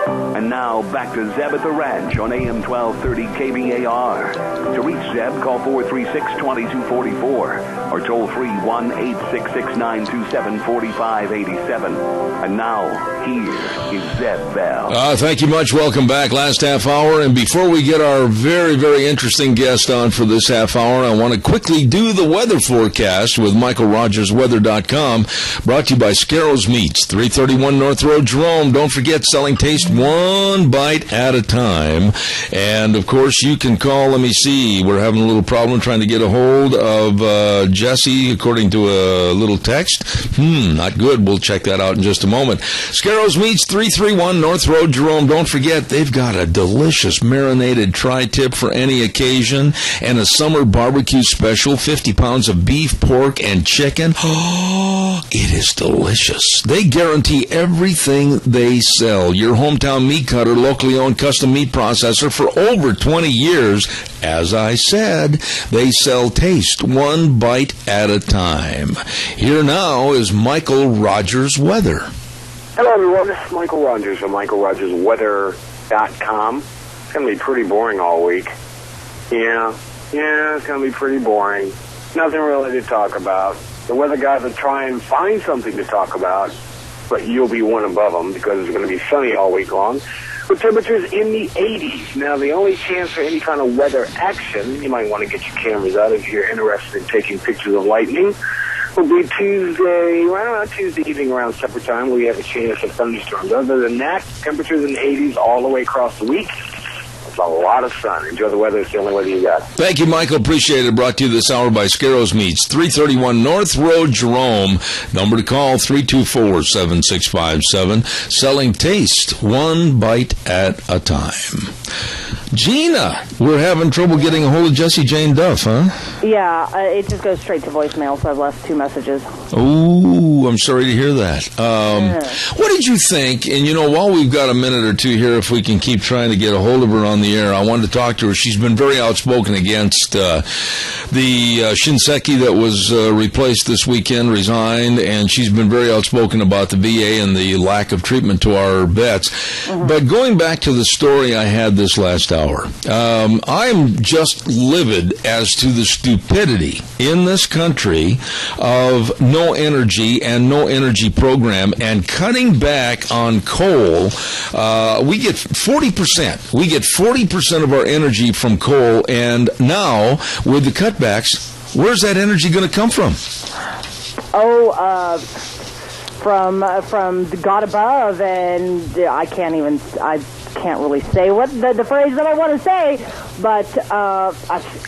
And now back to Zeb at the Ranch on AM 1230 KBAR. To reach Zeb, call 436-2244 or toll free 1-866-927-4587. And now, here is Zeb Bell. Thank you much. Welcome back. Last half hour. And before we get our very, very interesting guest on for this half hour, I want to quickly do the weather forecast with MichaelRogersWeather.com, brought to you by Scarrows Meats, 331 North Road, Jerome. Don't forget, selling taste one bite at a time. And, of course, you can call. Let me see. We're having a little problem trying to get a hold of Jesse, according to a little text. Not good. We'll check that out in just a moment. Scarrows Meats, 331 North Road, Jerome. Don't forget, they've got a delicious marinated tri-tip for any occasion and a summer barbecue special, 50 pounds of beef, pork, and chicken. Oh, it is delicious. They guarantee everything they sell. Your hometown meat cutter, locally owned custom meat processor for over 20 years. As I said, they sell taste one bite at a time. Here now is Michael Rogers Weather. Hello, everyone. This is Michael Rogers from MichaelRogersWeather.com. It's going to be pretty boring all week. Yeah, it's going to be pretty boring. Nothing really to talk about. The weather guys will try and find something to talk about, but you'll be one above them because it's going to be sunny all week long, with temperatures in the 80s. Now, the only chance for any kind of weather action, you might want to get your cameras out if you're interested in taking pictures of lightning, will be Tuesday evening around supper time, where we have a chance of thunderstorms. Other than that, temperatures in the 80s all the way across the week. It's a lot of sun. Enjoy the weather. It's the only weather you got. Thank you, Michael. Appreciate it. Brought to you this hour by Scarrows Meats, 331 North Road, Jerome. Number to call, 324-7657. Selling taste one bite at a time. Gina, we're having trouble getting a hold of Jessie Jane Duff, huh? Yeah, it just goes straight to voicemail, so I've left 2 messages. Oh, I'm sorry to hear that. What did you think? And, while we've got a minute or two here, if we can keep trying to get a hold of her on the air, I wanted to talk to her. She's been very outspoken against the Shinseki that was replaced this weekend, resigned, and she's been very outspoken about the VA and the lack of treatment to our vets. Mm-hmm. But going back to the story I had this last hour, I'm just livid as to the stupidity in this country of no energy and no energy program and cutting back on coal. We get 40%. We get 40% of our energy from coal, and now with the cutbacks, where's that energy going to come from? From God above, and I can't really say what the phrase that I want to say, but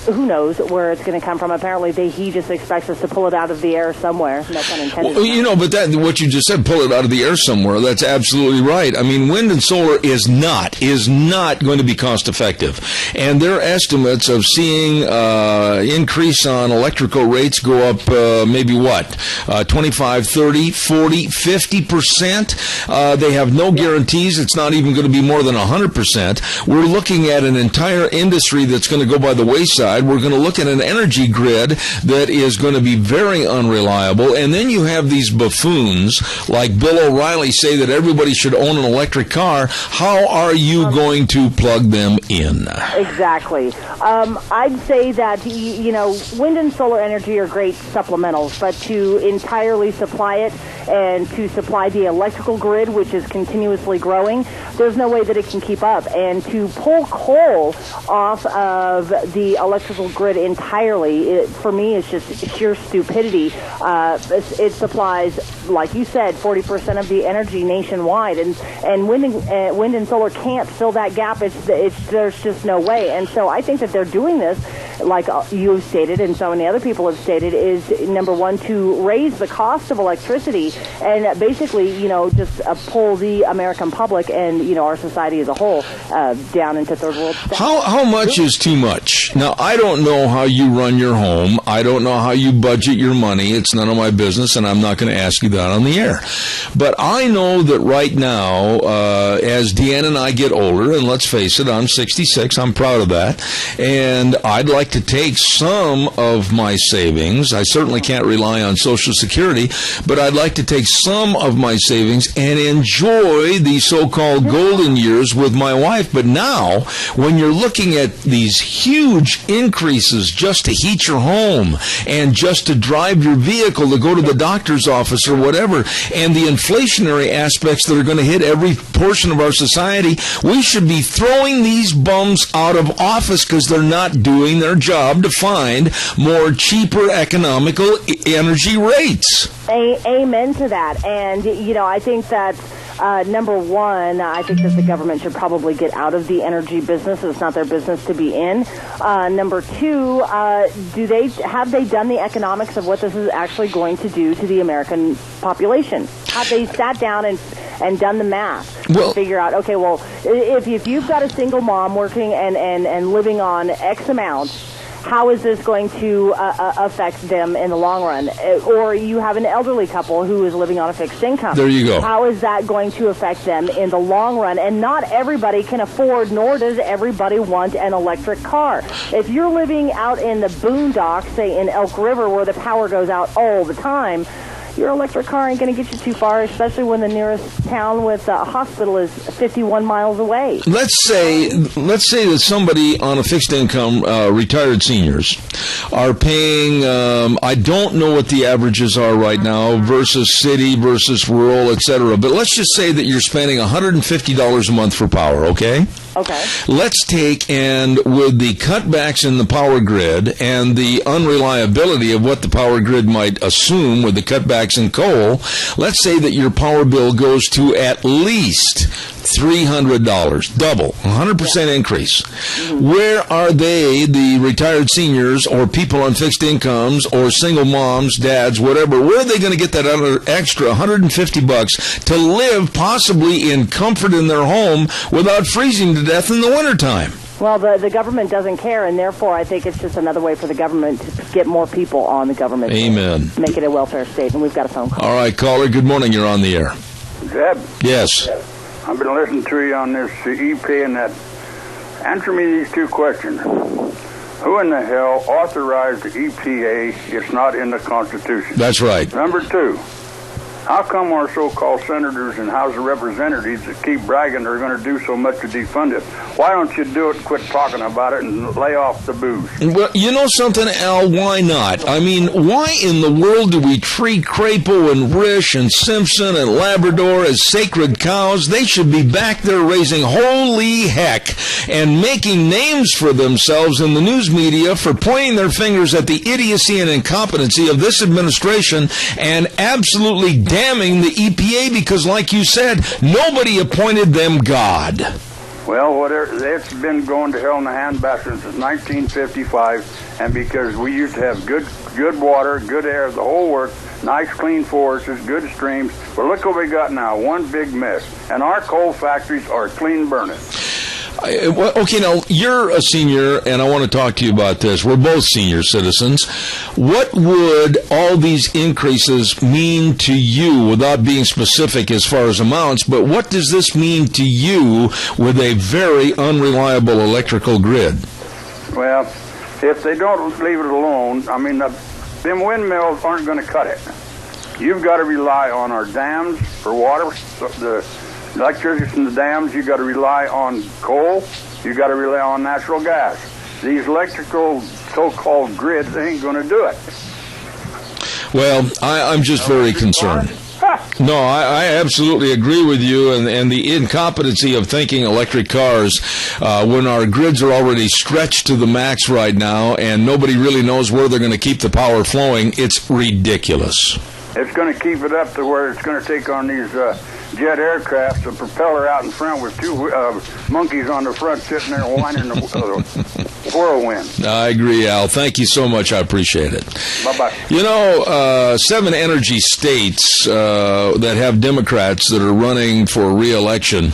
who knows where it's going to come from. Apparently, he just expects us to pull it out of the air somewhere. No pun intended. Well, but what you just said, pull it out of the air somewhere, that's absolutely right. I mean, wind and solar is not going to be cost effective. And their estimates of seeing increase on electrical rates go up maybe 25, 30, 40, 50%. They have no guarantees. It's not even going to be more than 100%. We're looking at an entire industry that's going to go by the wayside. We're going to look at an energy grid that is going to be very unreliable. And then you have these buffoons like Bill O'Reilly say that everybody should own an electric car. How are you going to plug them in? Exactly. I'd say that, wind and solar energy are great supplementals, but to entirely supply it and to supply the electrical grid, which is continuously growing, there's no way that it can keep up. And to pull coal off of the electrical grid entirely, for me, is just sheer stupidity. It supplies, like you said, 40% of the energy nationwide, and wind and solar can't fill that gap. There's just no way. And so I think that they're doing this like you stated and so many other people have stated, is number one, to raise the cost of electricity and basically, just pull the American public and, our society as a whole down into third world status. How much is too much? Now, I don't know how you run your home. I don't know how you budget your money. It's none of my business, and I'm not going to ask you that on the air. But I know that right now, as Deanna and I get older, and let's face it, I'm 66, I'm proud of that, and I'd like to take some of my savings. I certainly can't rely on Social Security, but I'd like to take some of my savings and enjoy the so-called golden years with my wife. But now, when you're looking at these huge increases just to heat your home and just to drive your vehicle to go to the doctor's office or whatever, and the inflationary aspects that are going to hit every portion of our society, we should be throwing these bums out of office because they're not doing their job to find more cheaper economical energy rates. Amen to that. And, I think that number one, I think that the government should probably get out of the energy business. It's not their business to be in. Number two, have they done the economics of what this is actually going to do to the American population? Have they sat down and done the math to figure out, okay, well, if you've got a single mom working and living on X amount, how is this going to affect them in the long run? Or you have an elderly couple who is living on a fixed income. There you go. How is that going to affect them in the long run? And not everybody can afford, nor does everybody want an electric car. If you're living out in the boondocks, say in Elk River, where the power goes out all the time, your electric car ain't going to get you too far, especially when the nearest town with a hospital is 51 miles away. Let's say that somebody on a fixed income, retired seniors, are paying, I don't know what the averages are right now, versus city, versus rural, etc. But let's just say that you're spending $150 a month for power, okay? Okay. Let's take, and with the cutbacks in the power grid and the unreliability of what the power grid might assume with the cutbacks in coal, let's say that your power bill goes to at least $300, double, 100% increase. Where are they, the retired seniors or people on fixed incomes or single moms, dads, whatever, where are they going to get that other extra $150 to live possibly in comfort in their home without freezing to death in the wintertime? Well, the government doesn't care, and therefore I think it's just another way for the government to get more people on the government. Amen. Make it a welfare state, and we've got a phone call. All right, caller, good morning. You're on the air. Zeb? Yes. I've been listening to you on this EP and that. Answer me these two questions. Who in the hell authorized the EPA? It's not in the Constitution. That's right. Number two, how come our so-called senators and House of Representatives that keep bragging they're going to do so much to defund it? Why don't you do it, quit talking about it, and lay off the booze? Well, you know something, Al? Why not? I mean, why in the world do we treat Crapo and Risch and Simpson and Labrador as sacred cows? They should be back there raising holy heck and making names for themselves in the news media for pointing their fingers at the idiocy and incompetency of this administration and absolutely damning the EPA because, like you said, nobody appointed them God. Well, it's been going to hell in the handbasket since 1955, and because we used to have good water, good air, the whole work, nice clean forests, good streams. But look what we got now, one big mess. And our coal factories are clean burning. Okay, now, you're a senior, and I want to talk to you about this. We're both senior citizens. What would all these increases mean to you, without being specific as far as amounts, but what does this mean to you with a very unreliable electrical grid? Well, if they don't leave it alone, I mean, them windmills aren't going to cut it. You've got to rely on our dams for water, the electricity from the dams. You've got to rely on coal. You've got to rely on natural gas. These electrical so-called grids ain't going to do it. Well, I'm just very concerned. No, I absolutely agree with you, and the incompetency of thinking electric cars when our grids are already stretched to the max right now and nobody really knows where they're going to keep the power flowing. It's ridiculous. It's going to keep it up to where it's going to take on these jet aircraft, a propeller out in front with two monkeys on the front sitting there whining. whirlwind. I agree, Al. Thank you so much. I appreciate it. Bye-bye. 7 energy states that have Democrats that are running for re-election,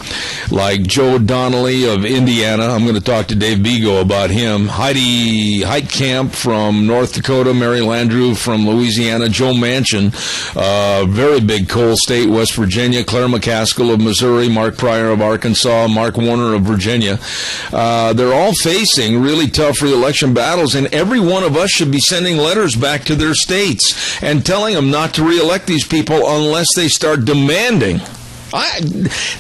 like Joe Donnelly of Indiana. I'm going to talk to Dave Bego about him. Heidi Heitkamp from North Dakota, Mary Landrieu from Louisiana, Joe Manchin, very big coal state, West Virginia, Claire McCaskill of Missouri, Mark Pryor of Arkansas, Mark Warner of Virginia. They're all facing really tough re-election battles, and every one of us should be sending letters back to their states and telling them not to re-elect these people unless they start demanding.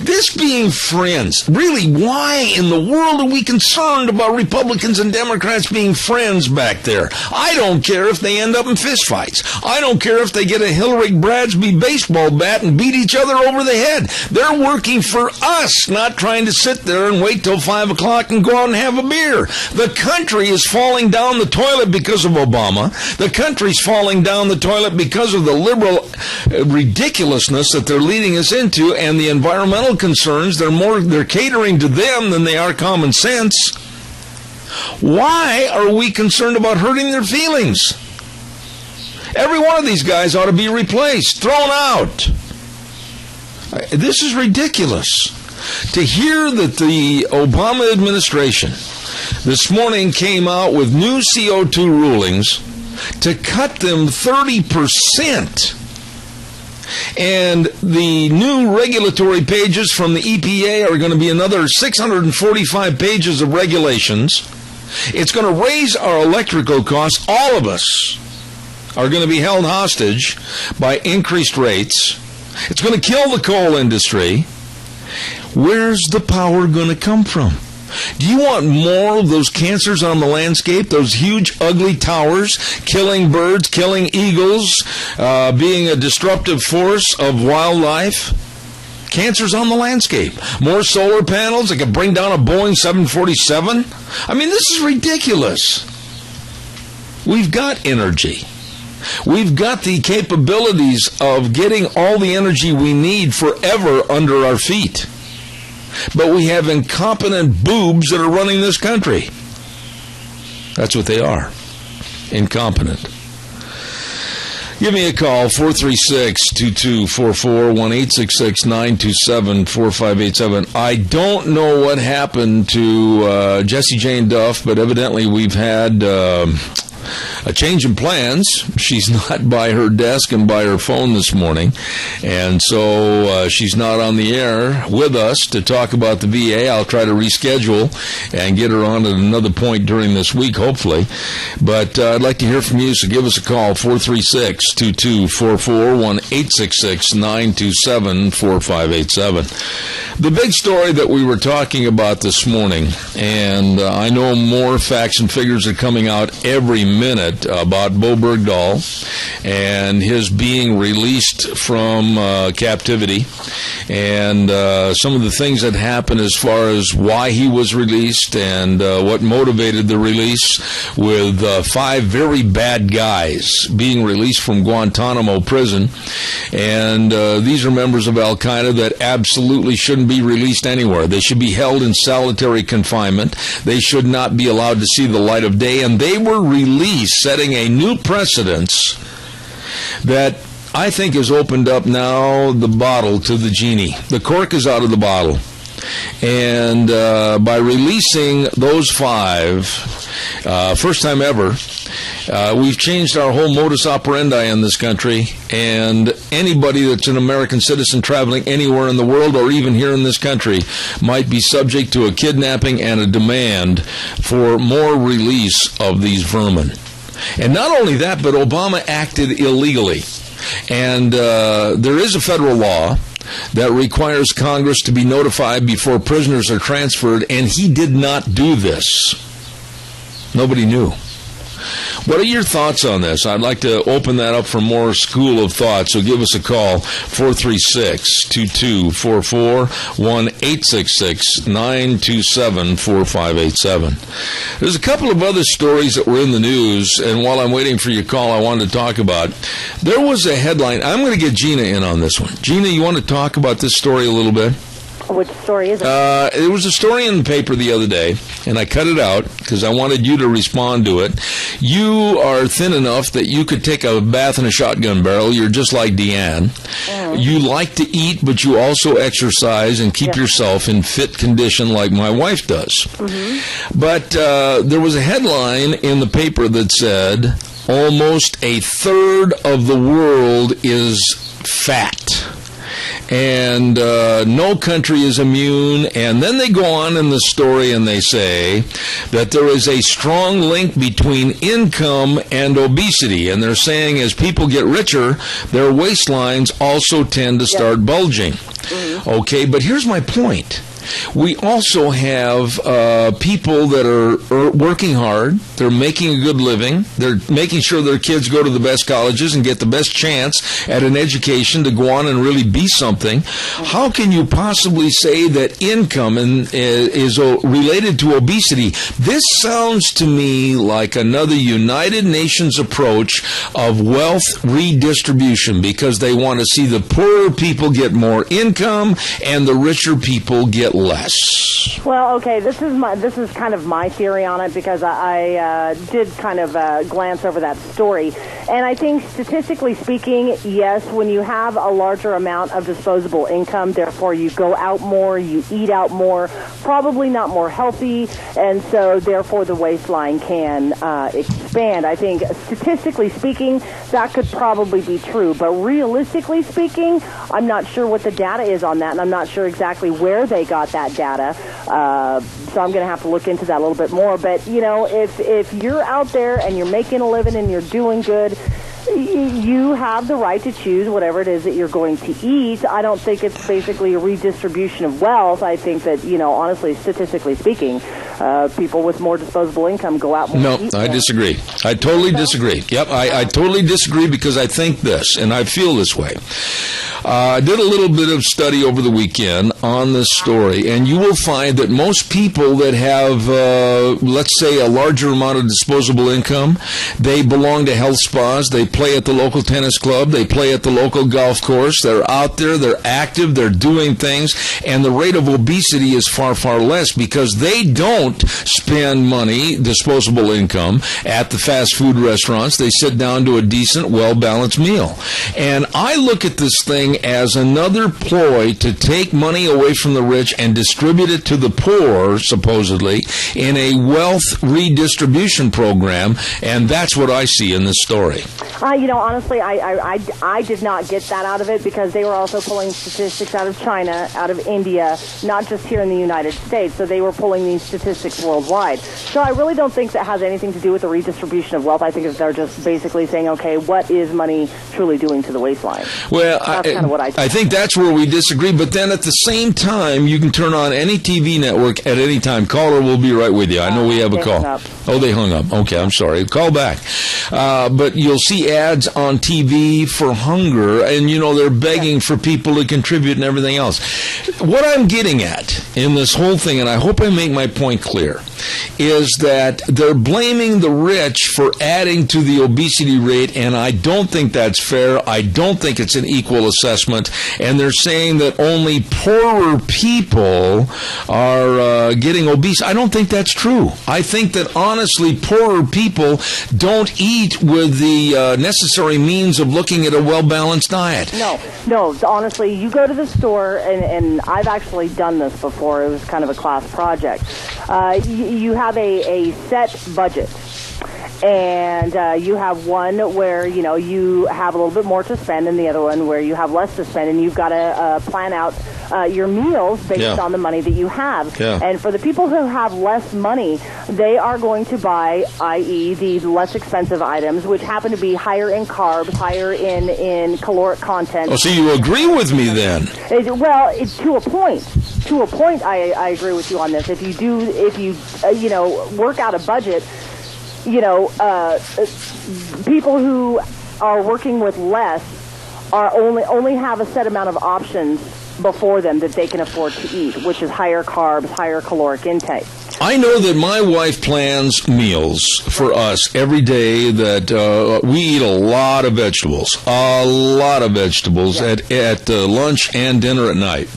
This being friends, really, why in the world are we concerned about Republicans and Democrats being friends back there? I don't care if they end up in fistfights. I don't care if they get a Hillary Bradsby baseball bat and beat each other over the head. They're working for us, not trying to sit there and wait till 5 o'clock and go out and have a beer. The country is falling down the toilet because of Obama. The country's falling down the toilet because of the liberal ridiculousness that they're leading us into, and the environmental concerns. They're catering to them than they are common sense. Why are we concerned about hurting their feelings? Every one of these guys ought to be replaced, thrown out. This is ridiculous. To hear that the Obama administration this morning came out with new CO2 rulings to cut them 30%. And the new regulatory pages from the EPA are going to be another 645 pages of regulations. It's going to raise our electrical costs. All of us are going to be held hostage by increased rates. It's going to kill the coal industry. Where's the power going to come from? Do you want more of those cancers on the landscape, those huge, ugly towers, killing birds, killing eagles, being a disruptive force of wildlife? Cancers on the landscape. More solar panels that can bring down a Boeing 747? I mean, this is ridiculous. We've got energy. We've got the capabilities of getting all the energy we need forever under our feet. But we have incompetent boobs that are running this country. That's what they are. Incompetent. Give me a call, 436-2244, 1-866-927-4587. I don't know what happened to Jessie Jane Duff, but evidently we've had a change in plans. She's not by her desk and by her phone this morning, and so she's not on the air with us to talk about the VA. I'll try to reschedule and get her on at another point during this week, hopefully. But I'd like to hear from you, so give us a call, 436-2244, 1-866-927-4587. The big story that we were talking about this morning, and I know more facts and figures are coming out every minute about Bowe Bergdahl and his being released from captivity, and some of the things that happened as far as why he was released and what motivated the release, with 5 very bad guys being released from Guantanamo prison. And these are members of Al-Qaeda that absolutely shouldn't be released anywhere. They should be held in solitary confinement. They should not be allowed to see the light of day, and they were released, setting a new precedence that I think has opened up now the bottle to the genie. The cork is out of the bottle. And by releasing those 5, first time ever, we've changed our whole modus operandi in this country, and anybody that's an American citizen traveling anywhere in the world or even here in this country might be subject to a kidnapping and a demand for more release of these vermin. And not only that, but Obama acted illegally. And there is a federal law that requires Congress to be notified before prisoners are transferred, and he did not do this. Nobody knew. What are your thoughts on this? I'd like to open that up for more school of thought, so give us a call, 436-2244, 1-866-927-4587. There's a couple of other stories that were in the news, and while I'm waiting for your call, I wanted to talk about. There was a headline. I'm going to get Gina in on this one. Gina, you want to talk about this story a little bit? Which story is it? It was a story in the paper the other day, and I cut it out because I wanted you to respond to it. You are thin enough that you could take a bath in a shotgun barrel. You're just like Deanne. You like to eat, but you also exercise and keep yourself in fit condition like my wife does. But there was a headline in the paper that said, almost a third of the world is fat. And no country is immune. And then they go on in the story and they say that there is a strong link between income and obesity. And they're saying as people get richer, their waistlines also tend to start bulging. Okay, but here's my point. We also have people that are working hard. They're making a good living. They're making sure their kids go to the best colleges and get the best chance at an education to go on and really be something. How can you possibly say that income is related to obesity? This sounds to me like another United Nations approach of wealth redistribution, because they want to see the poorer people get more income and the richer people get less. Well, okay, this is kind of my theory on it, because I did kind of glance over that story, and I think statistically speaking, yes, when you have a larger amount of disposable income, therefore you go out more, you eat out more, probably not more healthy, and so therefore the waistline can expand. I think statistically speaking, that could probably be true, but realistically speaking, I'm not sure what the data is on that, and I'm not sure exactly where they got that data, so I'm going to have to look into that a little bit more. But, you know, if you're out there and you're making a living and you're doing good, you have the right to choose whatever it is that you're going to eat. I don't think it's basically a redistribution of wealth. I think that, you know, honestly, statistically speaking, people with more disposable income go out more. No, I disagree. I totally disagree. Yep, I totally disagree, because I think this, and I feel this way. I did a little bit of study over the weekend on this story, and you will find that most people that have, let's say, a larger amount of disposable income, they belong to health spas, they play at the local tennis club, they play at the local golf course, they're out there, they're active, they're doing things, and the rate of obesity is far, far less, because they don't spend money, disposable income, at the fast food restaurants. They sit down to a decent, well-balanced meal. And I look at this thing as another ploy to take money away from the rich and distribute it to the poor, supposedly, in a wealth redistribution program, and that's what I see in this story. You know, honestly, I did not get that out of it, because they were also pulling statistics out of China, out of India, not just here in the United States. So they were pulling these statistics worldwide. So I really don't think that has anything to do with the redistribution of wealth. I think they're just basically saying, okay, what is money truly doing to the waistline? Well, that's kind of what I think that's where we disagree. But then at the same time, you can turn on any TV network at any time. Caller will be right with you. I know we have a call. Oh, they hung up. Okay, I'm sorry. Call back. But you'll see ads on TV for hunger, and, you know, they're begging for people to contribute and everything else. What I'm getting at in this whole thing, and I hope I make my point clear, is that they're blaming the rich for adding to the obesity rate, and I don't think that's fair. I don't think it's an equal assessment, and they're saying that only poorer people are getting obese. I don't think that's true. I think that, honestly, poorer people don't eat with the necessary means of looking at a well-balanced diet. No, honestly, you go to the store, and I've actually done this before. It was kind of a class project. You have a set budget, and you have one where, you know, you have a little bit more to spend, and the other one where you have less to spend, and you've got to plan out your meals based on the money that you have. And for the people who have less money, they are going to buy, i.e., the less expensive items, which happen to be higher in carbs, higher in caloric content. Oh, so you agree with me then? Well, to a point. To a point, I agree with you on this. If you you know, work out a budget, you know, people who are working with less are only have a set amount of options before them that they can afford to eat, which is higher carbs, higher caloric intake. I know that my wife plans meals for us every day that we eat a lot of vegetables at lunch and dinner at night.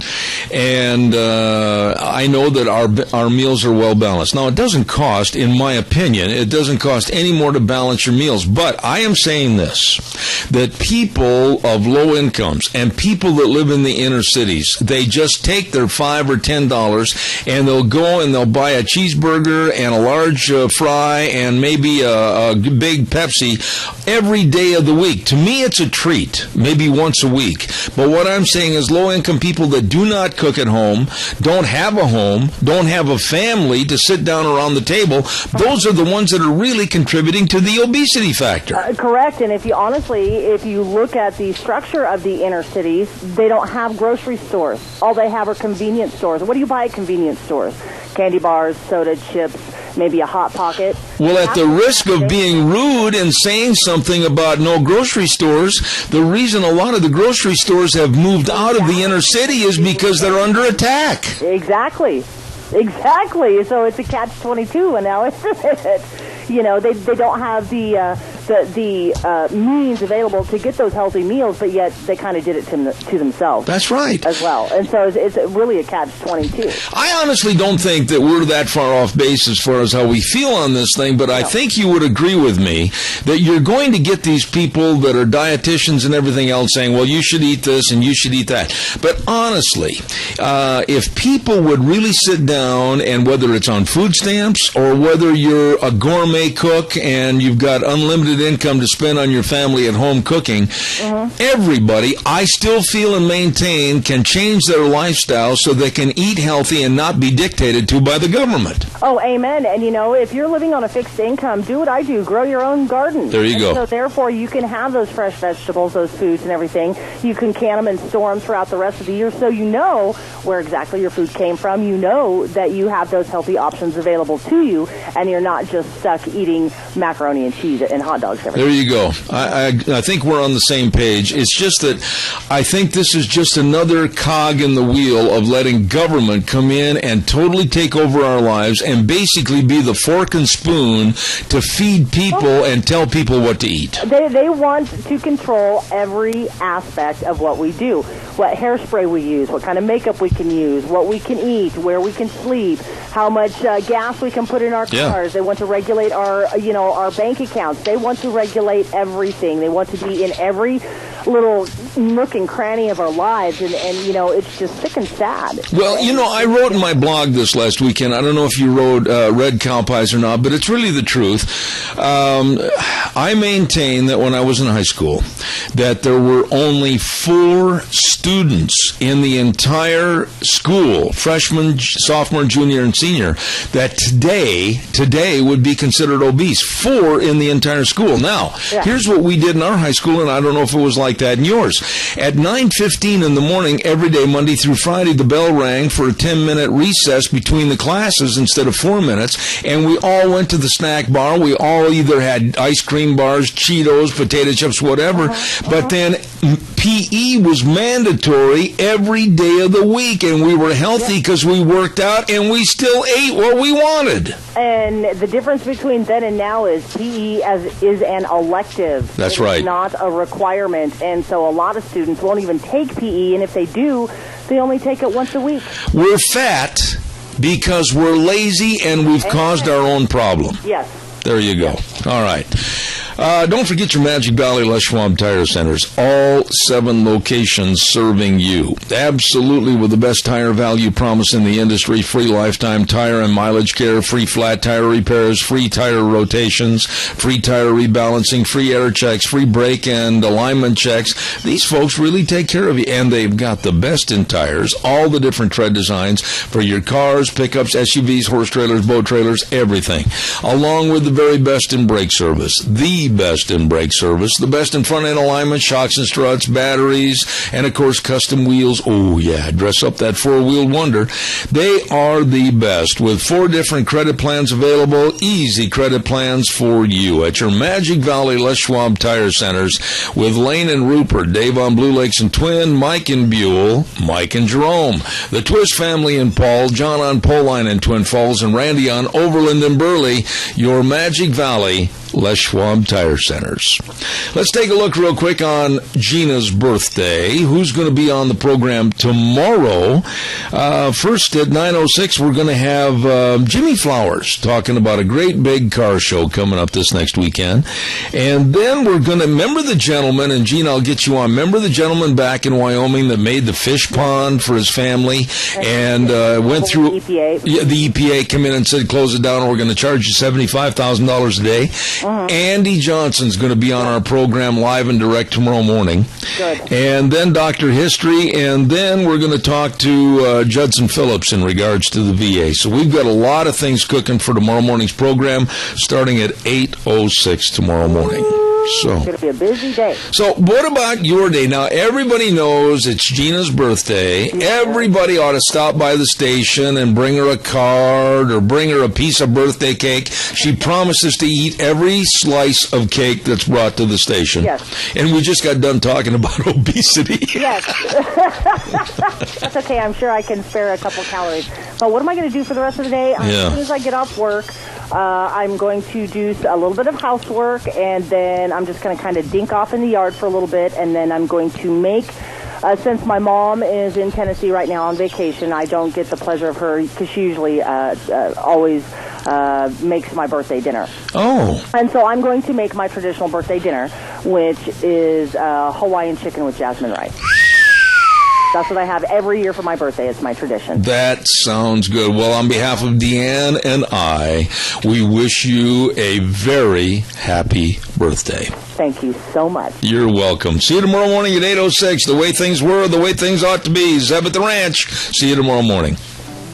And I know that our meals are well balanced. Now, it doesn't cost, in my opinion, it doesn't cost any more to balance your meals. But I am saying this, that people of low incomes and people that live in the inner cities, they just take their $5 or $10 and they'll go and they'll buy a cheeseburger and a large fry and maybe a big Pepsi every day of the week. To me, it's a treat, maybe once a week. But what I'm saying is low-income people that do not cook at home, don't have a home, don't have a family to sit down around the table, those are the ones that are really contributing to the obesity factor. Correct. And if you look at the structure of the inner cities, they don't have grocery stores. All they have are convenience stores. What do you buy at convenience stores? Candy bars, soda, chips, maybe a Hot Pocket. Well, at the risk of being rude and saying something about no grocery stores, the reason a lot of the grocery stores have moved out of the inner city is because they're under attack. Exactly. So it's a catch-22, and now they don't have the means available to get those healthy meals, but yet they kind of did it to themselves. That's right. As well. And so it's really a catch-22. I honestly don't think that we're that far off base as far as how we feel on this thing, but I think you would agree with me that you're going to get these people that are dietitians and everything else saying, well, you should eat this and you should eat that. But honestly, if people would really sit down, and whether it's on food stamps or whether you're a gourmet cook and you've got unlimited income to spend on your family at home cooking, everybody, I still feel and maintain, can change their lifestyle so they can eat healthy and not be dictated to by the government. Oh, amen. And, if you're living on a fixed income, do what I do. Grow your own garden. There you go. So, therefore, you can have those fresh vegetables, those foods and everything. You can can them and store them throughout the rest of the year so you know where exactly your food came from. You know that you have those healthy options available to you, and you're not just stuck eating macaroni and cheese and hot dogs every day. There you go. I think we're on the same page. It's just that I think this is just another cog in the wheel of letting government come in and totally take over our lives and basically be the fork and spoon to feed people and tell people what to eat. They want to control every aspect of what we do. What hairspray we use, what kind of makeup we can use, what we can eat, where we can sleep, how much gas we can put in our cars. They want to regulate our bank accounts. They want to regulate everything. They want to be in every little nook and cranny of our lives, and it's just sick and sad. Well, I wrote in my blog this last weekend, I don't know if you read Cow Pies or not, but it's really the truth. I maintain that when I was in high school, that there were only 4 students in the entire school, freshman, sophomore, junior, and senior, that today would be considered obese. 4 in the entire school. Now, here's what we did in our high school, and I don't know if it was like that in yours. At 9:15 in the morning, every day, Monday through Friday, the bell rang for a 10-minute recess between the classes instead of 4 minutes, and we all went to the snack bar. We all either had ice cream bars, Cheetos, potato chips, whatever, but then PE was mandatory every day of the week, and we were healthy because we worked out, and we still ate what we wanted. And the difference between then and now is PE is an elective. That's right. It's not a requirement, and so a lot of students won't even take PE, and if they do, they only take it once a week. We're fat because we're lazy, and we've caused our own problem. Yes. There you go. All right. Don't forget your Magic Valley Les Schwab Tire Centers. All 7 locations serving you. Absolutely with the best tire value promise in the industry. Free lifetime tire and mileage care, free flat tire repairs, free tire rotations, free tire rebalancing, free air checks, free brake and alignment checks. These folks really take care of you, and they've got the best in tires, all the different tread designs for your cars, pickups, SUVs, horse trailers, boat trailers, everything. Along with the very best in brake service. These the best in brake service, the best in front-end alignment, shocks and struts, batteries, and, of course, custom wheels. Oh, yeah, dress up that four-wheeled wonder. They are the best with 4 different credit plans available, easy credit plans for you at your Magic Valley Les Schwab Tire Centers with Lane and Rupert, Dave on Blue Lakes and Twin, Mike and Buell, Mike and Jerome, the Twist family in Paul, John on Poline in Twin Falls, and Randy on Overland and Burley, your Magic Valley Les Schwab Tire Centers. Let's take a look real quick on Gina's birthday. Who's going to be on the program tomorrow? First at 9:06, we're going to have Jimmy Flowers talking about a great big car show coming up this next weekend. And then we're going to remember the gentleman, and Gina, I'll get you on. Remember the gentleman back in Wyoming that made the fish pond for his family and went through the EPA. Yeah, the EPA came in and said, close it down, or we're going to charge you $75,000 a day. Andy Johnson's going to be on our program live and direct tomorrow morning. Good. And then Dr. History, and then we're going to talk to Judson Phillips in regards to the VA. So we've got a lot of things cooking for tomorrow morning's program, starting at 8:06 tomorrow morning. So it's going to be a busy day. So what about your day? Now, everybody knows it's Gina's birthday. Yeah. Everybody ought to stop by the station and bring her a card or bring her a piece of birthday cake. She promises to eat every slice of cake that's brought to the station. Yes. And we just got done talking about obesity. Yes. That's okay. I'm sure I can spare a couple calories. But what am I going to do for the rest of the day? As soon as I get off work, I'm going to do a little bit of housework, and then I'm just going to kind of dink off in the yard for a little bit, and then I'm going to make, since my mom is in Tennessee right now on vacation, I don't get the pleasure of her, because she usually always makes my birthday dinner. Oh. And so I'm going to make my traditional birthday dinner, which is Hawaiian chicken with jasmine rice. That's what I have every year for my birthday. It's my tradition. That sounds good. Well, on behalf of Deanne and I, we wish you a very happy birthday. Thank you so much. You're welcome. See you tomorrow morning at 8:06. The way things were, the way things ought to be. Zeb at the Ranch. See you tomorrow morning.